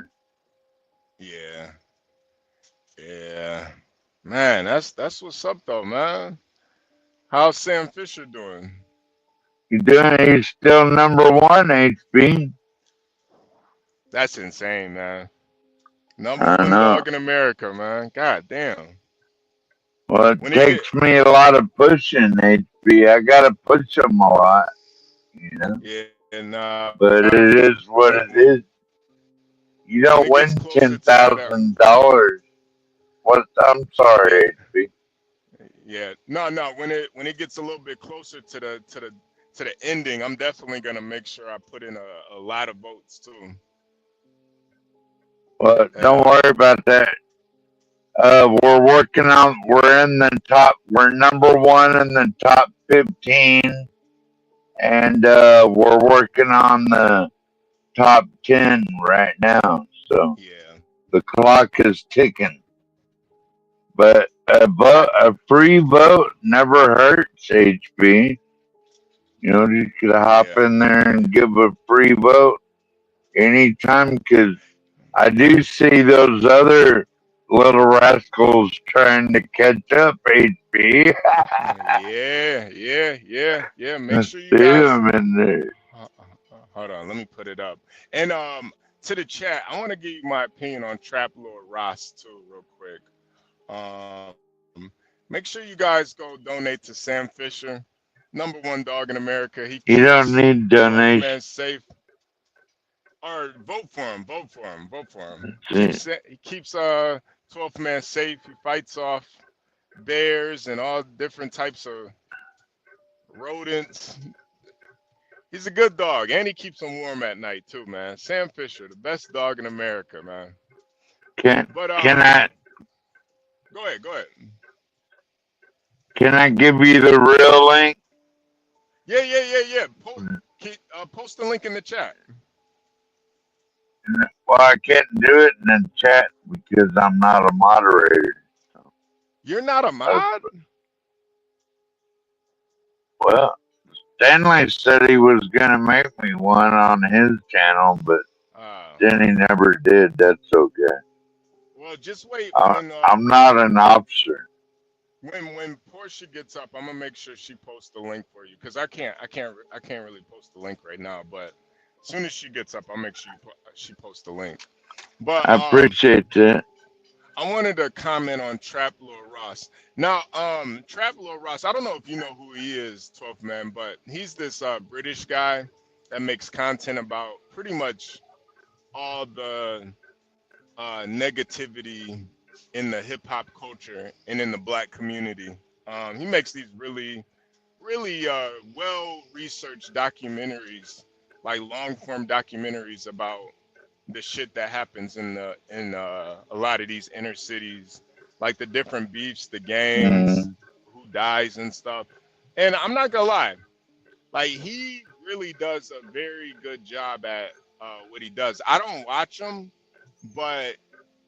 Yeah. Man, that's what's up though, man. How's Sam Fisher doing? You doing? He's still #1, HB. That's insane, man. Number I one know. dog in America, man. God damn. Well, it When he get takes me a lot of pushing, HB. I gotta push them a lot, you know. yeah, and But it is what it is. You when don't it gets win closer to that $10,000. What? I'm yeah, sorry, HB. yeah. No, when it gets a little bit closer to the ending, I'm definitely gonna make sure I put in a lot of votes too. Well, don't Yeah. worry about that. We're working on. We're in the top. We're #1 in the top 15, and we're working on the top 10 right now. So Yeah. the clock is ticking. But a free vote never hurts, HB. You know, you could hop Yeah. in there and give a free vote anytime, because I do see those other little rascals trying to catch up, HB. Yeah. Make I sure you see guys them in there. hold on, let me put it up. And to the chat, I want to give you my opinion on Trap Lord Ross too, real quick. Make sure you guys go donate to Sam Fisher, #1 dog in America. He You don't keeps need 12th donations. man safe. Or vote for him. Vote for him. Vote for him. See, He keeps 12th man safe. He fights off bears and all different types of rodents. He's a good dog, and he keeps them warm at night too, man. Sam Fisher, the best dog in America, man. can But can I go ahead, go ahead. can I give you the real link? Yeah. Post the link in the chat. Well, I can't do it in the chat because I'm not a moderator. You're not a mod? Well, Stanley said he was gonna make me one on his channel, but then he never did. That's okay. Well, just wait I'm not an officer. When Portia gets up, I'm gonna make sure she posts the link for you because I can't really post the link right now. But as soon as she gets up, I'll make sure she posts the link. But I appreciate that. I wanted to comment on Trap Lord Ross. Now, Trap Lord Ross, I don't know if you know who he is, 12th man, but he's this British guy that makes content about pretty much all the negativity in the hip hop culture and in the black community. He makes these really well researched documentaries, like long form documentaries about the shit that happens in a lot of these inner cities, like the different beefs, the gangs, who dies and stuff. And I'm not gonna lie, like he really does a very good job at what he does. I don't watch him, but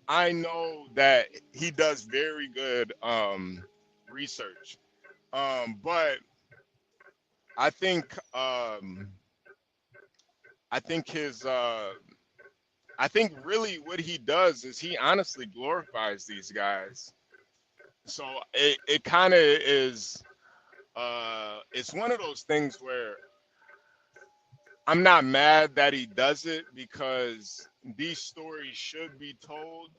I know that he does very good research. But I think I think really what he does is he honestly glorifies these guys. So it kind of is it's one of those things where I'm not mad that he does it because these stories should be told.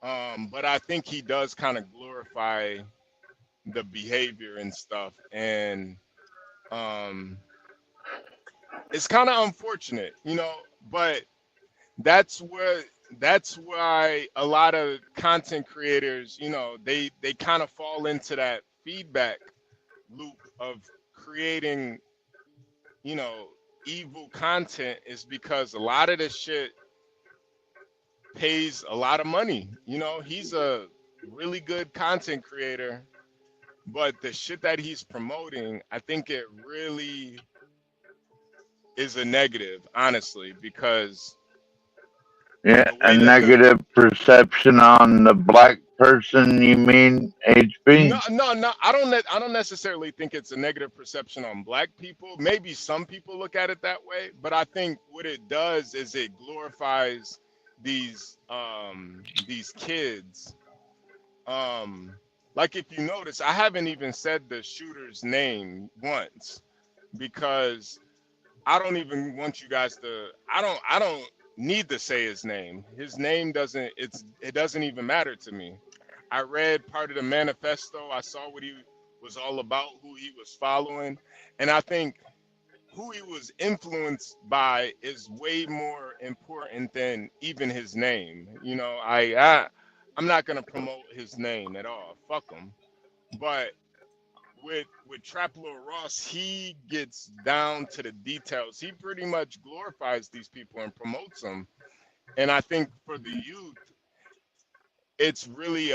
But I think he does kind of glorify the behavior and stuff. And it's kind of unfortunate, but that's why a lot of content creators, they kind of fall into that feedback loop of creating, evil content, is because a lot of this shit pays a lot of money. He's a really good content creator, but the shit that he's promoting, I think it really is a negative, honestly, because yeah, a negative perception on the black person. You mean HB? No. I don't necessarily think it's a negative perception on black people. Maybe some people look at it that way, but I think what it does is it glorifies these kids. Like if you notice, I haven't even said the shooter's name once because I don't even want you guys to. I don't need to say his name. His name doesn't. It doesn't even matter to me. I read part of the manifesto. I saw what he was all about, who he was following, and I think who he was influenced by is way more important than even his name. I'm not gonna promote his name at all. Fuck him. But with Trap Lord Ross, he gets down to the details. He pretty much glorifies these people and promotes them. And I think for the youth, it's really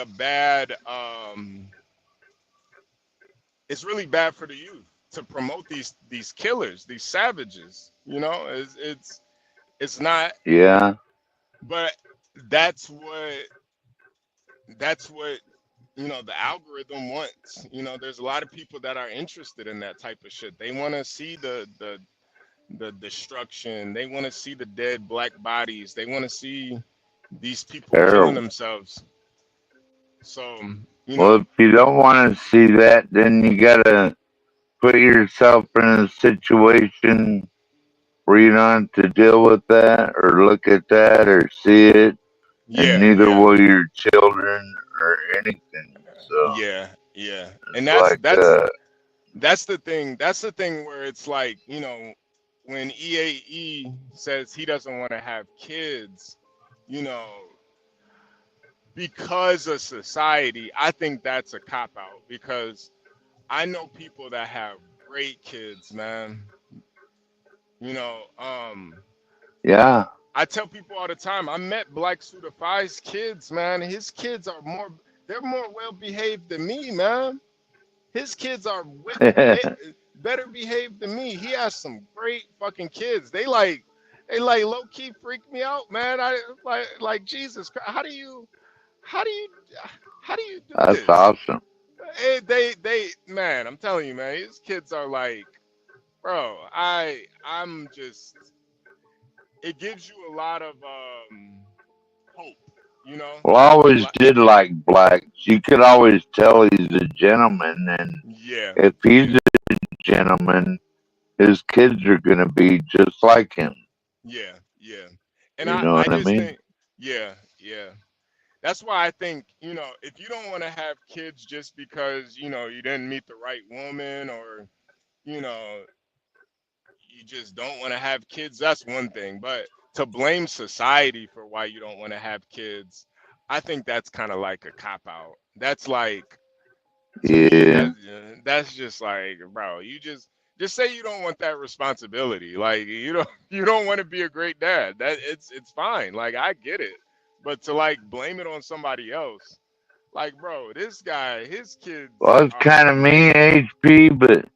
it's really bad for the youth to promote these killers, these savages. It's not. Yeah. But that's what the algorithm wants. There's a lot of people that are interested in that type of shit. They want to see the destruction. They want to see the dead black bodies. They want to see these people killing themselves. So, well, if you don't want to see that, then you gotta put yourself in a situation where you don't have to deal with that or look at that or see it, and Yeah, neither yeah, will your children or anything. So yeah, yeah. And it's like, that's the thing. That's the thing where it's like, when EAE says he doesn't want to have kids, you know, because of society, I think that's a cop out because I know people that have great kids, man. You know, yeah. I tell people all the time, I met Black Suda Five's kids, man. His kids are they're more well behaved than me, man. His kids are better behaved than me. He has some great fucking kids. They like low key freak me out, man. I like Jesus Christ. How do you, how do you do That's this? awesome. Man, I'm telling you, man. His kids are like, bro. I'm just. It gives you a lot of hope, you know. Well, I always Like, did like blacks. You could always tell he's a gentleman, and yeah, if he's a gentleman, his kids are gonna be just like him. yeah, yeah. And You I, know I what I just mean? think, yeah, yeah. That's why I think, if you don't want to have kids just because, you didn't meet the right woman or, you know, you just don't want to have kids, that's one thing. But to blame society for why you don't want to have kids, I think that's kind of like a cop out. That's like, to me, Yeah. that's just like, bro, you just say you don't want that responsibility. Like you don't want to be a great dad. That it's fine. Like I get it. But to like blame it on somebody else, like bro, this guy, his kids Well, it's are kind of me, HP, but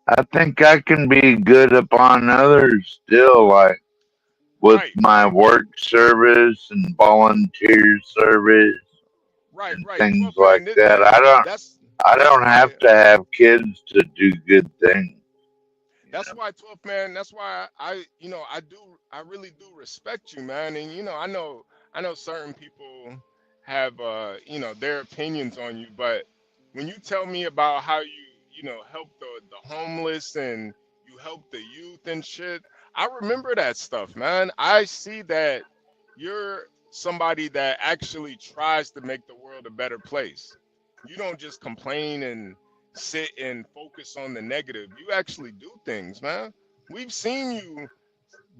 I think I can be good upon others still, like with right, my work service and volunteer service right, and right. things 12th like man, that. that's I don't yeah. have to have kids to do good things. You That's why 12th man, that's why I really do respect you, man. And I know certain people have their opinions on you, but when you tell me about how you help the homeless and you help the youth and shit, I remember that stuff, man. I see that you're somebody that actually tries to make the world a better place. You don't just complain and sit and focus on the negative. You actually do things, man. We've seen you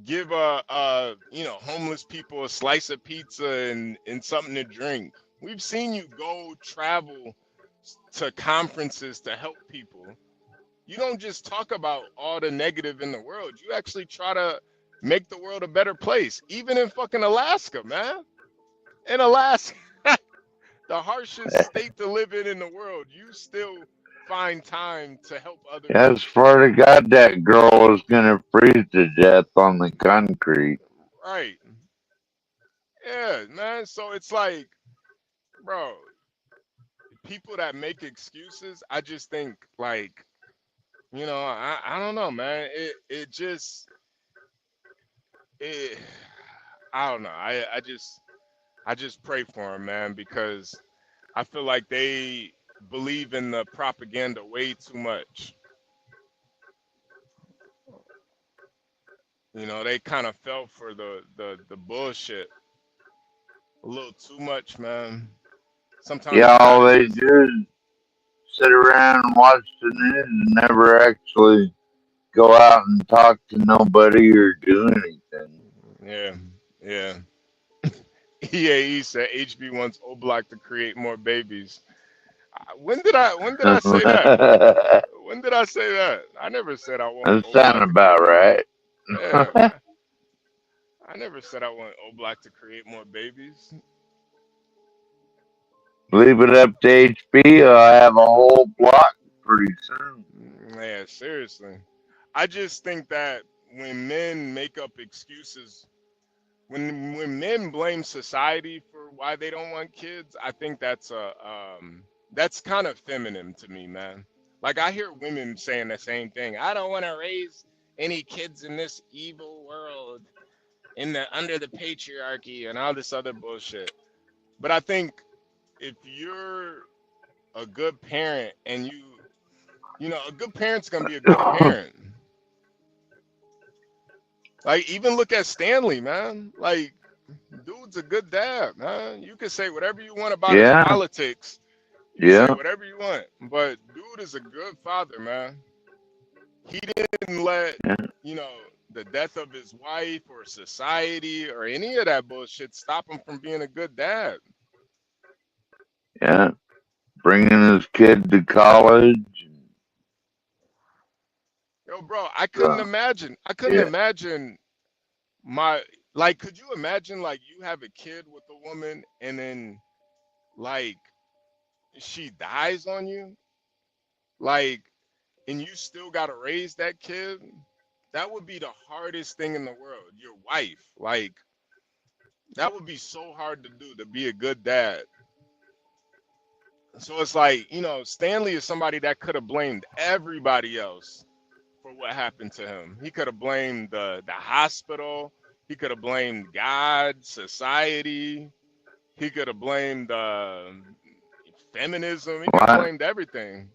give homeless people a slice of pizza and something to drink. We've seen you go travel to conferences to help people. You don't just talk about all the negative in the world. You actually try to make the world a better place, even in fucking Alaska, man. In Alaska, the harshest state to live in the world, you still find time to help other know? I people. swear to God, that girl was gonna freeze to death on the concrete. Right. Yeah, man. So it's like, bro, people that make excuses, I just think like, I don't know, man. It I don't know. I just pray for them, man, because I feel like they believe in the propaganda way too much. They kind of fell for the bullshit a little too much, man. Sometimes Yeah, you all gotta they just, do is sit around and watch the news and never actually go out and talk to nobody or do anything. yeah, yeah. EAE said HB wants Oblak to create more babies. When did I say that? That When did I say that? I never said I want sound Oblak to about create more. right. Yeah, I never said I want Oblak to create more babies. Leave it up to HB. I have a whole block pretty soon. Yeah, seriously. I just think that when men make up excuses, when men blame society for why they don't want kids, I think that's kind of feminine to me, man. Like I hear women saying the same thing. I don't want to raise any kids in this evil world in the under the patriarchy and all this other bullshit. But I think if you're a good parent and a good parent's gonna be a good parent. Like, even look at Stanley, man. Like, dude's a good dad, man. You can say whatever you want about his Yeah, politics. You can say yeah, whatever you want, but dude is a good father, man. He didn't let, yeah, the death of his wife or society or any of that bullshit stop him from being a good dad. yeah. Bringing his kid to college. Yo, bro, I couldn't imagine. I couldn't Yeah, imagine my like. Could you imagine like you have a kid with a woman and then like she dies on you, like, and you still gotta raise that kid? That would be the hardest thing in the world. Your wife, like, that would be so hard to do, to be a good dad. So it's like, Stanley is somebody that could have blamed everybody else for what happened to him. He could have blamed the hospital. He could have blamed God, society. He could have blamed feminism. He could have well, blamed everything.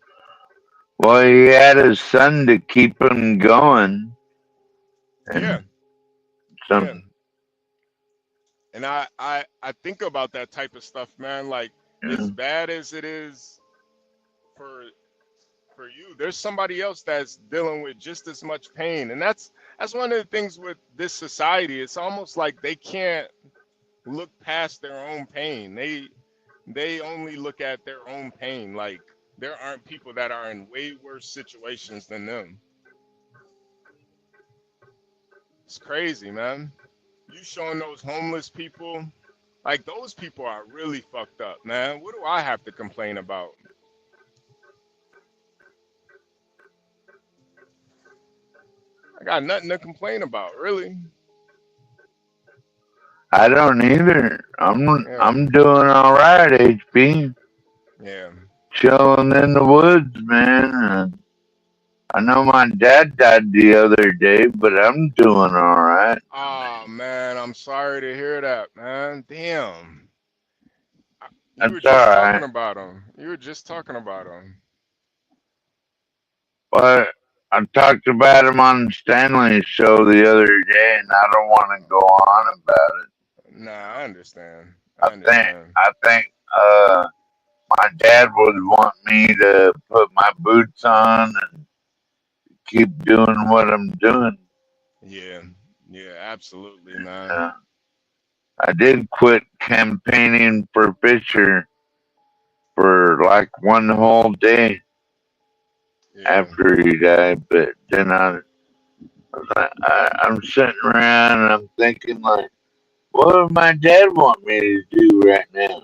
well, he had his son to keep him going, and Yeah, yeah. some. And I think about that type of stuff, man. Like, Yeah, as bad as it is for for you, there's somebody else that's dealing with just as much pain. And that's one of the things with this society. It's almost like they can't look past their own pain. They only look at their own pain. Like, there aren't people that are in way worse situations than them. It's crazy, man. You showing those homeless people, like, those people are really fucked up, man. What do I have to complain about? I got nothing to complain about, really. I don't either. Yeah, I'm doing all right, HB. yeah. Chilling in the woods, man. I know my dad died the other day, but I'm doing all right. Oh man, I'm sorry to hear that, man. Damn. You That's were all just talking right. about him. You were just talking about him. But I talked about him on Stanley's show the other day, and I don't want to go on about it. Nah, I understand. I I think understand. I think my dad would want me to put my boots on and keep doing what I'm doing. Yeah, yeah, absolutely, man. Uh, I did quit campaigning for Fisher for like one whole day Yeah, after he died, but then I'm sitting around and I'm thinking like, what would my dad want me to do right now?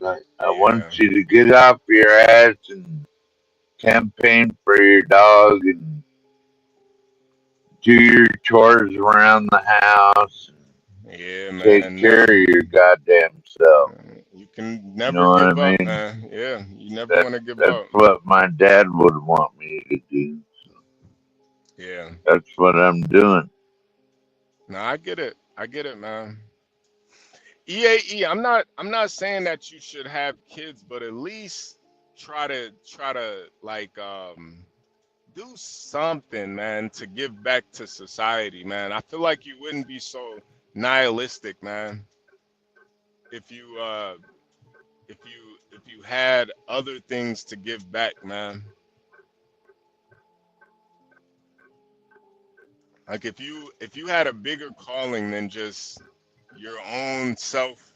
Like, I want yeah, you to get off your ass and campaign for your dog and do your chores around the house and yeah, take man. care of Never, your goddamn self. you can You never know what I give up, mean? man. Yeah, you never That want to give that's up. what my dad would want me to do. Yeah. That's what I'm doing. No, I get it. I get it, man. EAE, I'm not saying that you should have kids, but at least try to like do something, man, to give back to society, man. I feel like you wouldn't be so nihilistic, man, if you had other things to give back, man. Like, if you had a bigger calling than just your own self,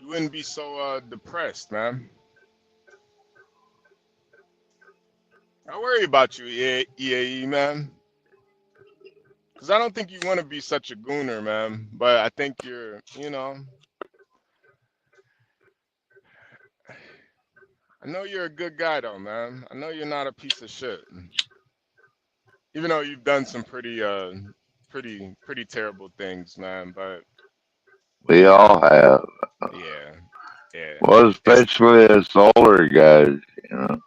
you wouldn't be so depressed, man. I worry about you, EAE, man. Because I don't think you want to be such a gooner, man. But I think I know you're a good guy, though, man. I know you're not a piece of shit. Even though you've done some pretty terrible things, man. But We all have. yeah, yeah. Well, It's especially us older guys, you know.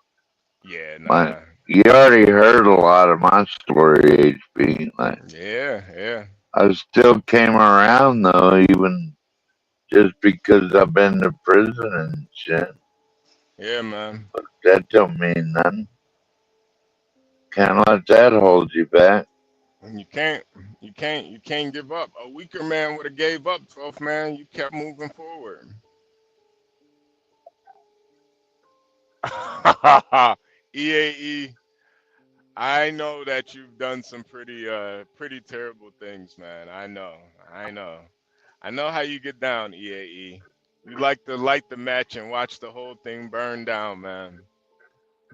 yeah, My nah. you already heard a lot of my story, HB. Like, Yeah, yeah, I still came around though, even just because I've been to prison and shit. yeah, man. That don't mean nothing. Can't let that hold you back. And you can't give up. A weaker man would have gave up, 12th man. You kept moving forward. EAE, I know that you've done some pretty terrible things, man. I know. I know how you get down, EAE. You like to light the match and watch the whole thing burn down, man.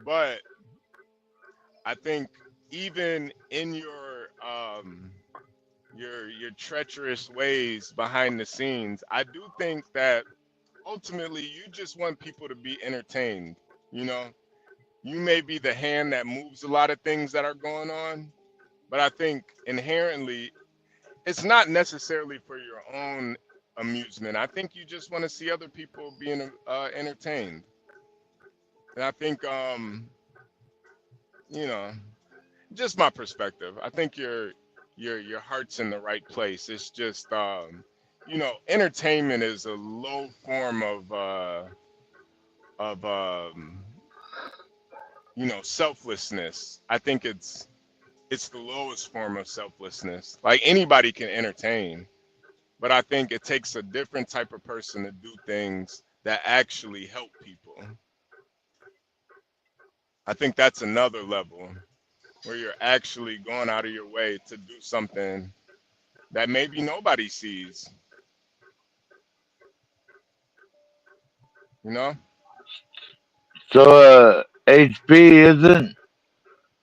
But I think even in your treacherous ways behind the scenes, I do think that ultimately you just want people to be entertained. You know, you may be the hand that moves a lot of things that are going on, but I think inherently it's not necessarily for your own amusement. I think you just want to see other people being entertained. And I think you know, just my perspective. I think your heart's in the right place. It's just entertainment is a low form of selflessness. I think it's the lowest form of selflessness. Like anybody can entertain, but I think it takes a different type of person to do things that actually help people. I think that's another level where you're actually going out of your way to do something that maybe nobody sees, you know? So, HB isn't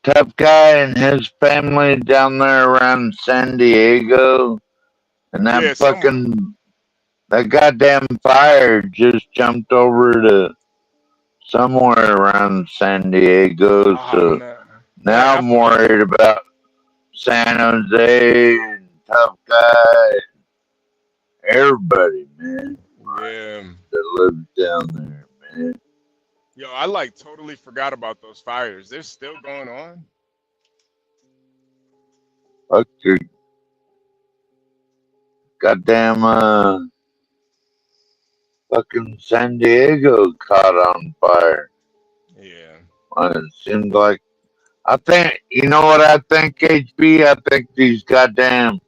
Tough Guy and his family down there around San Diego, and Yeah, that goddamn fire just jumped over to somewhere around San Diego. oh So man. That now I'm happened. worried about San Jose and Tough Guy, everybody, man, Yeah. that lives down there, man. Yo, I like totally forgot about those fires. They're still going on. Fuck your goddamn fucking San Diego caught on fire. Yeah. It seemed like I think you know what I think, HB. I think these goddamn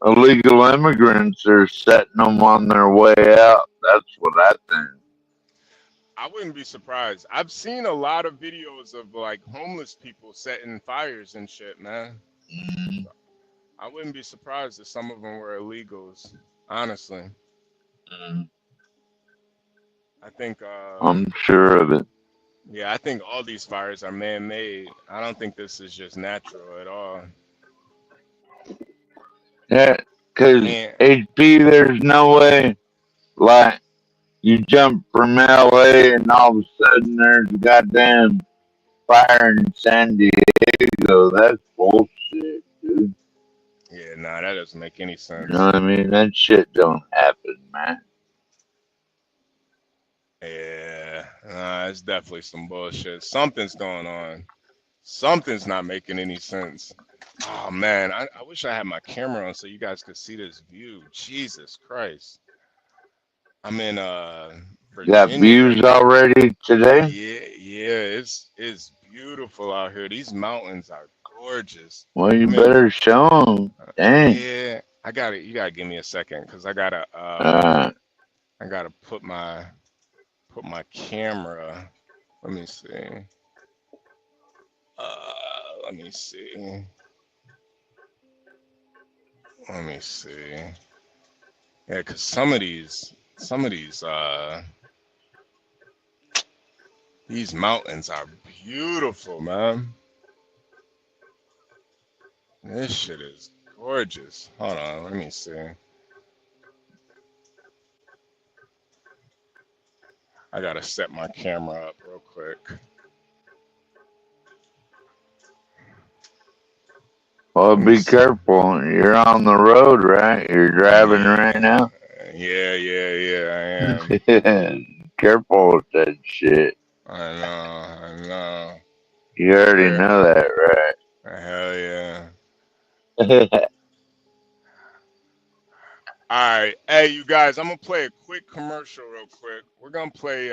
illegal immigrants are setting them on their way out. That's what I think. I wouldn't be surprised. I've seen a lot of videos of like homeless people setting fires and shit, man. Mm, I wouldn't be surprised if some of them were illegals, honestly. mm, I think I'm sure of it. yeah, I think all these fires are man-made. I don't think this is just natural at all. Yeah, because And HB, there's no way like you jump from LA and all of a sudden there's a goddamn fire in San Diego. That's bullshit, dude. yeah, nah, that doesn't make any You know sense. what I mean? That shit don't happen, man. Yeah, nah, it's definitely some bullshit. Something's going on. Something's not making any sense. Oh man, I wish I had my camera on so you guys could see this view. Jesus Christ. I'm in Got Virginia. views already today? Yeah, yeah, it's beautiful out here. These mountains are gorgeous. Well, you I'm in better show them. Dang. yeah, I got it. You gotta give me a second because Uh, I gotta put my camera. Let me see. Let me see. Let me see. Yeah, because some of these mountains are beautiful, man. This shit is gorgeous. Hold on, let me see. I gotta set my camera up real quick. well, Let me be see. careful. You're on the road, right? You're driving right Yeah, now? yeah, I am. Careful with that shit. I know. You already Where? know that, Hell yeah. right? All right, hey, you guys, I'm gonna play a quick commercial real quick. We're gonna play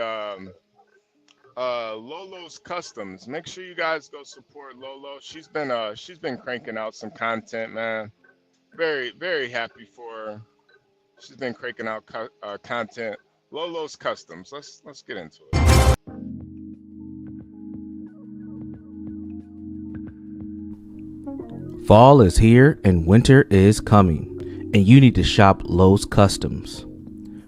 Lolo's Customs. Make sure you guys go support Lolo. She's been cranking out some content, man. Very, very happy for her. She's been cranking out content. Lolo's Customs. Let's get into it. Fall is here and winter is coming, and you need to shop Lowe's Customs.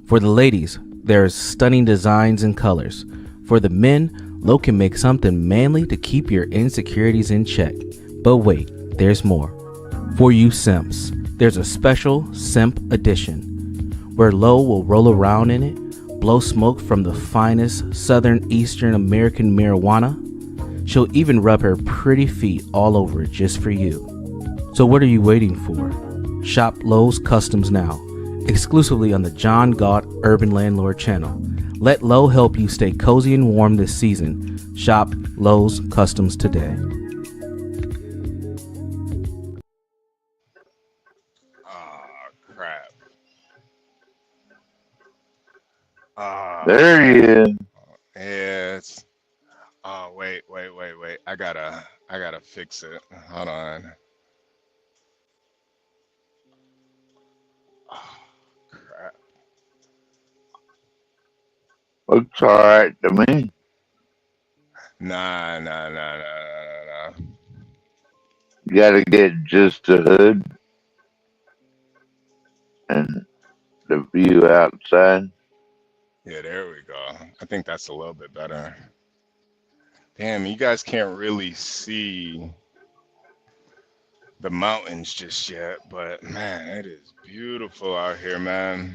For the ladies, there's stunning designs and colors. For the men, Lowe can make something manly to keep your insecurities in check. But wait, there's more. For you simps, there's a special Simp Edition, where Lowe will roll around in it, blow smoke from the finest Southern Eastern American marijuana. She'll even rub her pretty feet all over it just for you. So what are you waiting for? Shop Lowe's Customs now, exclusively on the John Galt Urban Landlord channel. Let Lowe help you stay cozy and warm this season. Shop Lowe's Customs today. Oh, crap. There he is. Yeah, it's. Oh, wait. I gotta fix it. Hold on. Oh, crap. Looks alright to me. Nah. You gotta get just the hood and the view outside. Yeah, there we go. I think that's a little bit better. Damn, you guys can't really see the mountains just yet, but man, it is beautiful out here, man.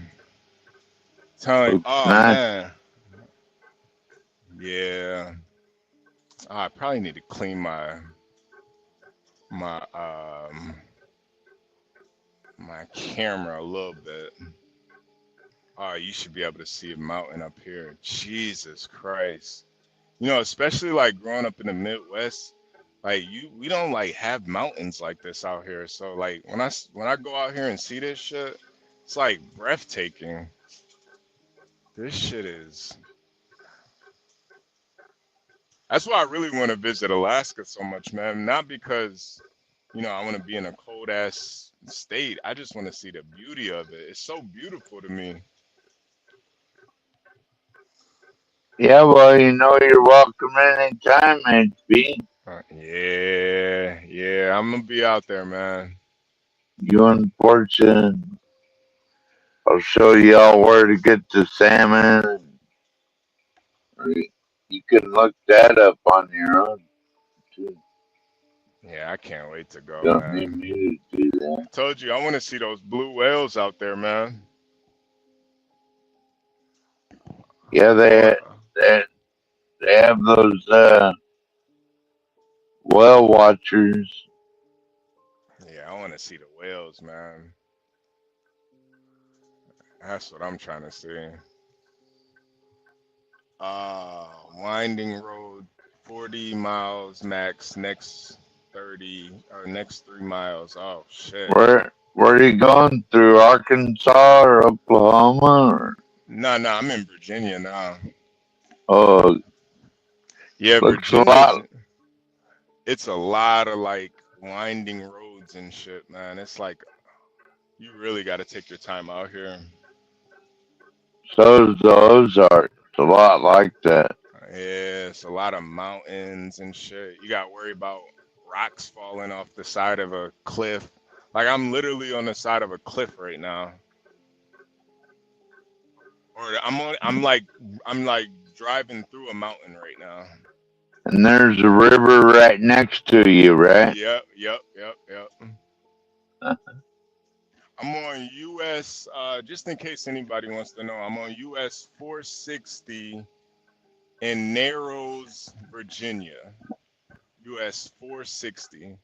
Telling, Looks oh nice. man, yeah. I probably need to clean my my camera a little bit. Oh, you should be able to see a mountain up here. Jesus Christ. You know, especially like growing up in the Midwest, like we don't like have mountains like this out here. So like when I go out here and see this shit, it's like breathtaking. This shit is. That's why I really want to visit Alaska so much, man. Not because, you know, I want to be in a cold ass state. I just want to see the beauty of it. It's so beautiful to me. Yeah, well, you know you're welcome anytime, HB. Yeah, I'm gonna be out there, man. You unfortunate. I'll show you all where to get the salmon. You can look that up on your own, too. Yeah, I can't wait to go, Don't need man. me to do that. I told you I want to see those blue whales out there, man. Yeah, Uh, they have those whale watchers. yeah, I want to see the whales, man. That's what I'm trying to see. Winding road, 40 miles max, next 30 or next 3 miles. Oh shit. Where are you going through Arkansas or Oklahoma? Or, No, I'm in Virginia now. oh, Yeah, looks a Virginia's. lot. It's a lot of like winding roads and shit, man. It's like you really got to take your time out here. So is the Ozarks. It's a lot like that. Yeah, it's a lot of mountains and shit. You got to worry about rocks falling off the side of a cliff. Like I'm literally on the side of a cliff right now. Or I'm like driving through a mountain right now. And there's a river right next to you, right? Yep. I'm on US, just in case anybody wants to know, I'm on US 460 in Narrows, Virginia. US 460.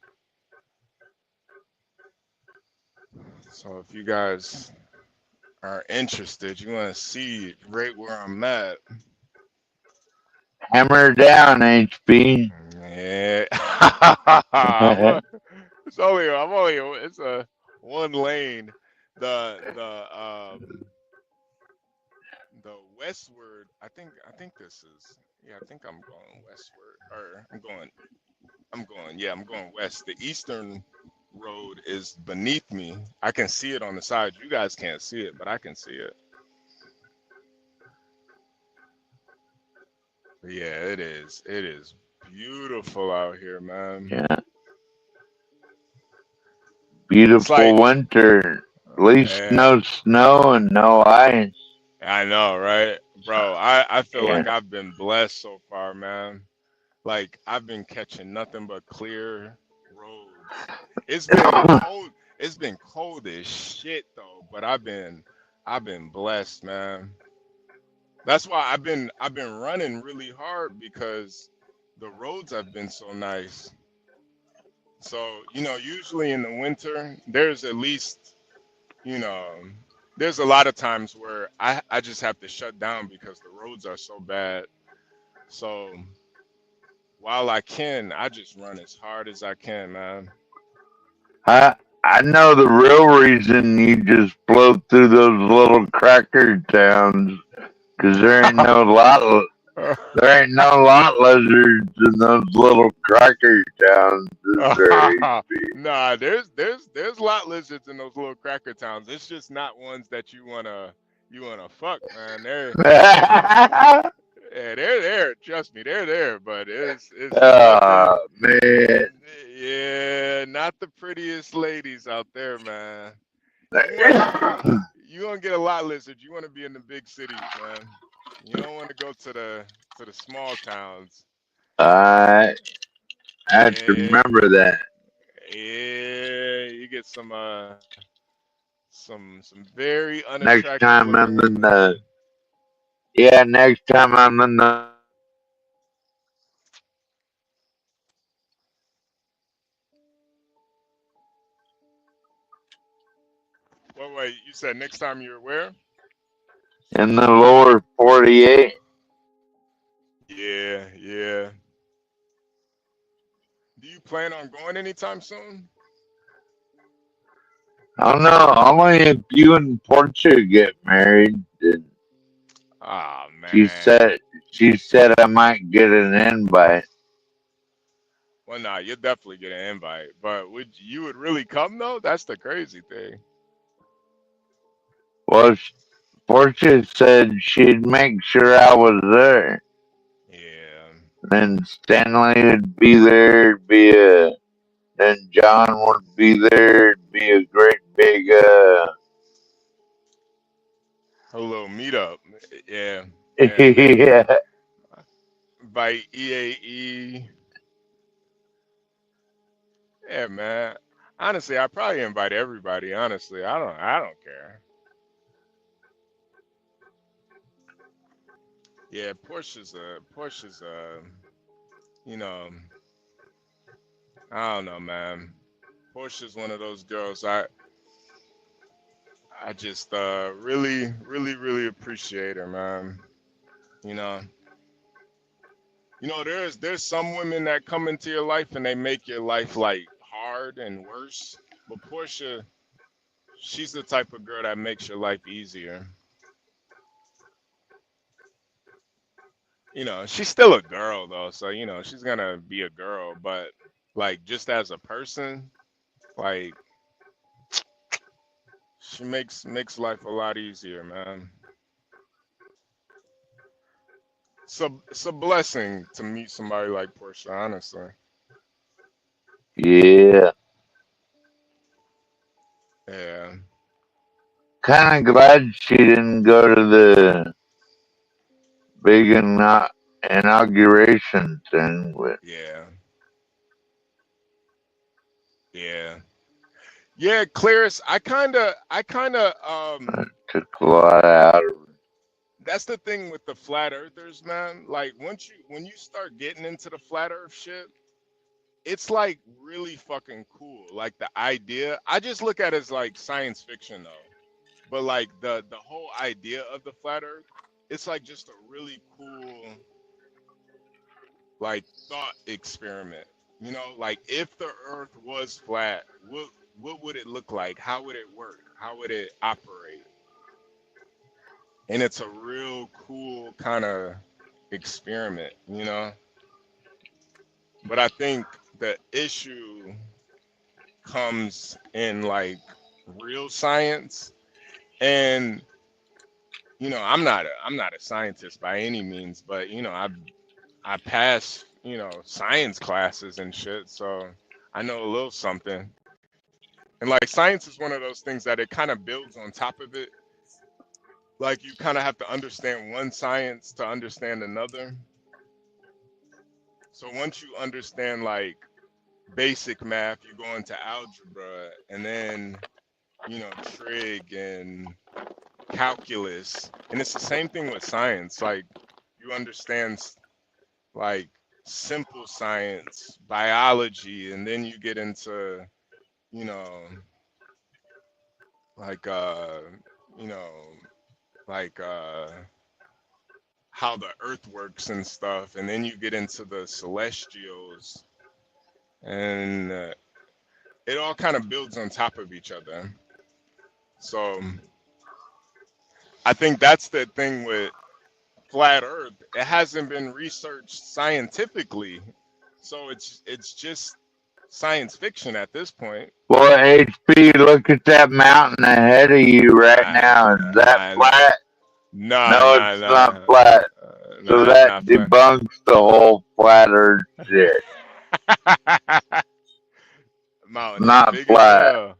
So if you guys are interested, you want to see right where I'm at. Hammer down, HB. Yeah. It's a one lane. The westward, I think this is Yeah, I think I'm going westward, or I'm going west. The eastern road is beneath me. I can see it on the side. You guys can't see it, but I can see it. But yeah, it is. It is beautiful out here, man. Yeah. It's Beautiful like, winter. At least eh, no snow and no ice. I know, right? Bro, I feel Yeah. like I've been blessed so far, man. Like I've been catching nothing but clear roads. It's been cold. It's been cold as shit though, but I've been blessed, man. That's why I've been running really hard because the roads have been so nice. So, usually in the winter, there's at least, you know, there's a lot of times where I just have to shut down because the roads are so bad. So while I can, I just run as hard as I can, man. I I know the real reason you just blow through those little cracker towns, 'cause there ain't no lot lizards in those little cracker towns. Is there? Nah, there's lot lizards in those little cracker towns. It's just not ones that you wanna fuck, man. They're there. Trust me, they're there. But it's nothing. Oh man. Yeah, not the prettiest ladies out there, man. You wanna get a lot lizard. You wanna be in the big cities, man. You don't want to go to the small towns. I have to Yeah, remember that. yeah. You get some very Next unattractive time looking I'm in women. the Yeah, next time I'm in the Wait. You said next time you're where? lower 48. Yeah, yeah. Do you plan on going anytime soon? I don't know. Only if you and Portia get married. And Ah, she man. said she said I might get an invite. Well, nah, you'll definitely get an invite. But would really come though? That's the crazy thing. Well, Portia said she'd make sure I was there. Yeah. Then Stanley would be there. Then John would be there. It'd be a great big A little meetup. Yeah, and then yeah. by EAE. Yeah, man. Honestly, I probably invite everybody. Honestly, I don't care. Yeah, Porsche's you know, I don't know, man. Porsche's one of those girls I just really, really, really appreciate her, man. You know, there's some women that come into your life and they make your life like hard and worse. But Portia, she's the type of girl that makes your life easier. She's still a girl though, so she's gonna be a girl, but like just as a person, like she makes life a lot easier, man. So it's a blessing to meet somebody like Portia, honestly. Yeah. Yeah, Kind of glad she didn't go to the big inauguration thing with yeah, yeah, yeah. Claris, I kinda, took a lot out of that's the thing with the flat earthers, man. Like when you start getting into the flat earth shit, it's like really fucking cool. Like the idea, I just look at it as like science fiction though. But like the whole idea of the flat earth, it's like just a really cool like thought experiment. Like if the earth was flat, what would it look like? How would it work? How would it operate? And it's a real cool kind of experiment, you know. But I think the issue comes in like real science, and I'm not a scientist by any means, but I pass science classes and shit, so I know a little something. And like science is one of those things that it kind of builds on top of it. Like you kind of have to understand one science to understand another. So once you understand like basic math, you go into algebra, and then trig and calculus, and it's the same thing with science. Like you understand like simple science, biology, and then you get into you know like you know like how the earth works and stuff, and then you get into the celestials, and it all kind of builds on top of each other. So I think that's the thing with flat earth. It hasn't been researched scientifically, so it's just science fiction at this point. Well, HB, look at that mountain ahead of you right now. Is that Nah, flat? nah, No, nah, it's not nah, flat. So nah, it's that not flat. debunks the whole flat earth shit. Mountain is Not big as flat. hell.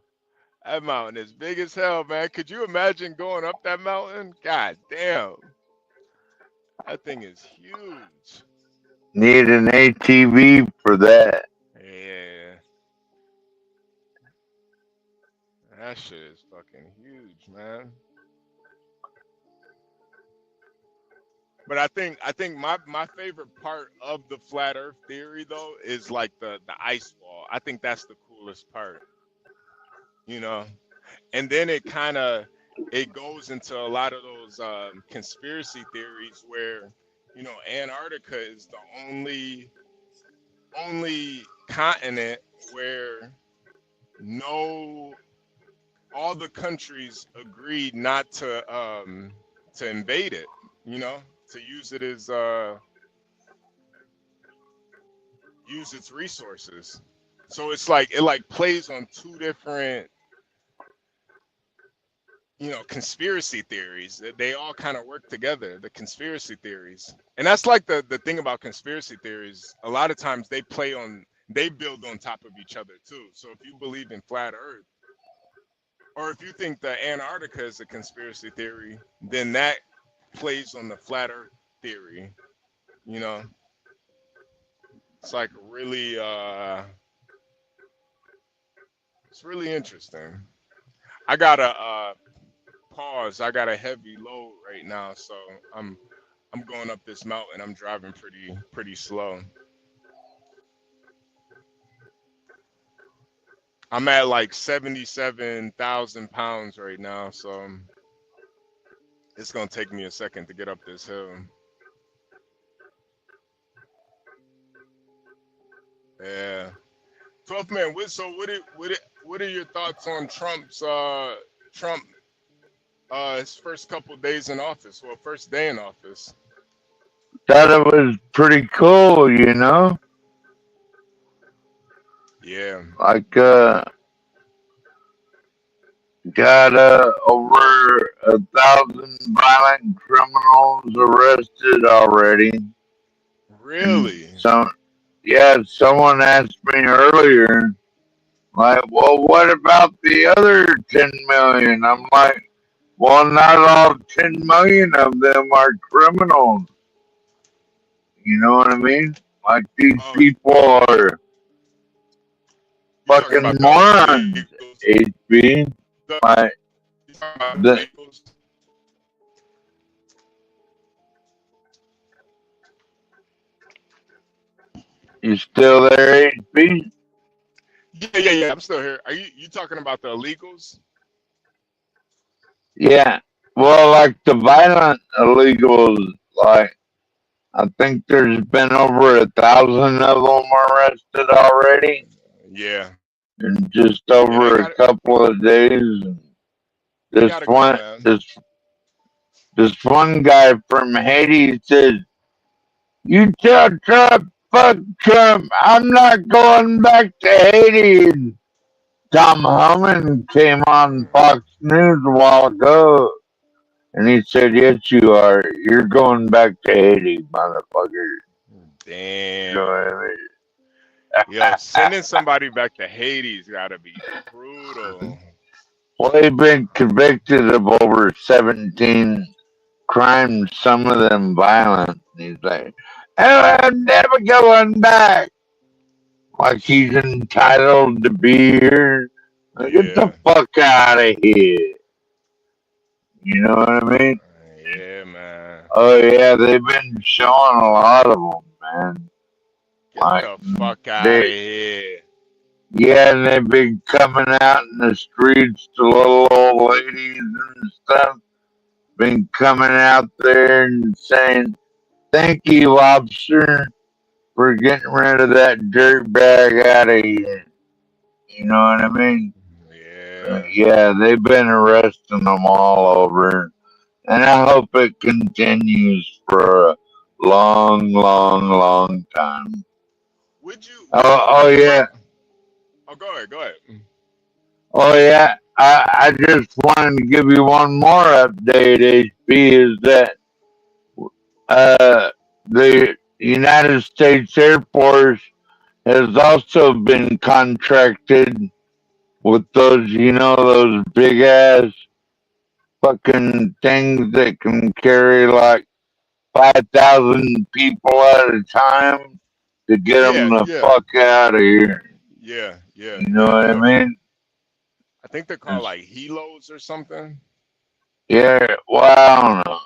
That mountain is big as hell, man. Could you imagine going up that mountain? God damn. That thing is huge. Need an ATV for that. Yeah. That shit is fucking huge, man. But I think my favorite part of the flat earth theory though is like the ice wall. I think that's the coolest part, you know. And then it goes into a lot of those conspiracy theories where Antarctica is the only continent where no all the countries agreed not to invade it, to use it as use its resources. So it's like it like plays on two different conspiracy theories. They all kind of work together, the conspiracy theories. And that's like the thing about conspiracy theories. A lot of times they build on top of each other too. So if you believe in flat earth, or if you think that Antarctica is a conspiracy theory, then that plays on the flat earth theory. You know, it's like really it's really interesting. I gotta pause. I got a heavy load right now, so I'm going up this mountain. I'm driving pretty slow. I'm at like 77,000 pounds right now, so it's gonna take me a second to get up this hill. Yeah. 12th man. What are your thoughts on Trump his first couple days in office? Well, first day in office. Thought it was pretty cool, you know? Yeah. Like, got over 1,000 violent criminals arrested already. Really? Yeah, someone asked me earlier, like, well, what about the other 10 million? I'm like, well, not all 10 million of them are criminals. You know what I mean? Like, these Oh, people are you talking fucking about the morons, illegals? HB. Like, You talking about the the, illegals? you still there, HB? Yeah. I'm still here. Are you talking about the illegals? Yeah. Well, like the violent illegals, like, I think there's been over 1,000 of them arrested already Yeah. in just Yeah, they over a got couple of days. they This gotta go, one, man. this one guy from Haiti said You tell Trump, fuck Trump. I'm not going back to Haiti. Tom Homan came on Fox News a while ago, and he said, "Yes, you are. You're going back to Haiti, motherfucker." You know Damn. what I mean? Yo, sending somebody back to Hades gotta be brutal. Well, they've been convicted of over 17 crimes, some of them violent. He's like, "Oh, I'm never going back." Like he's entitled to be here. Like, get the Yeah. fuck out of here. You know what I mean? Yeah, man. Oh yeah, they've been showing a lot of them, man. Get Like the fuck out of they, here. yeah, and they've been coming out in the streets to little old ladies and stuff. Been coming out there and saying, "Thank you, officer, for getting rid of that dirt bag out of here." You know what I mean? Yeah. Yeah, they've been arresting them all over, and I hope it continues for a long, long, long time. Would you Oh think yeah, about Oh, go ahead, go ahead. oh yeah. I just wanted to give you one more update. HB is that the United States Air Force has also been contracted with those, those big ass fucking things that can carry like 5,000 people at a time to get them Yeah, the yeah. fuck out of here. Yeah, yeah, You know yeah. what I mean? I think they're called like helos or something. Yeah, well, I don't know.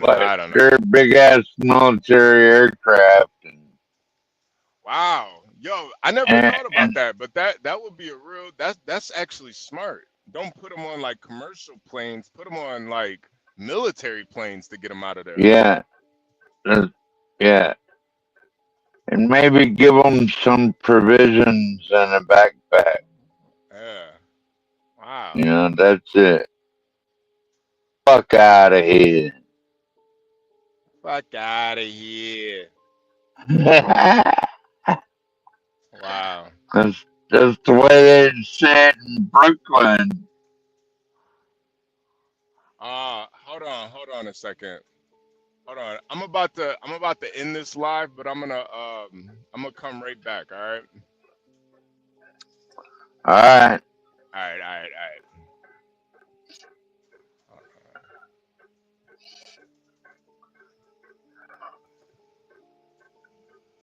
But I don't know. they're big ass military aircraft. Wow. Yo, I never And, thought about and that, but that would be a real that's actually smart. Don't put them on like commercial planes, put them on like military planes to get them out of there. yeah, that's- yeah. And maybe give them some provisions and a backpack. Yeah. Wow. You know, that's it. Fuck out of here. Fuck out of here. Wow. that's the way they say it in Brooklyn. Hold on a second. Hold on. I'm about to end this live, but I'm gonna come right back, all right? All right. All right, all right, all right.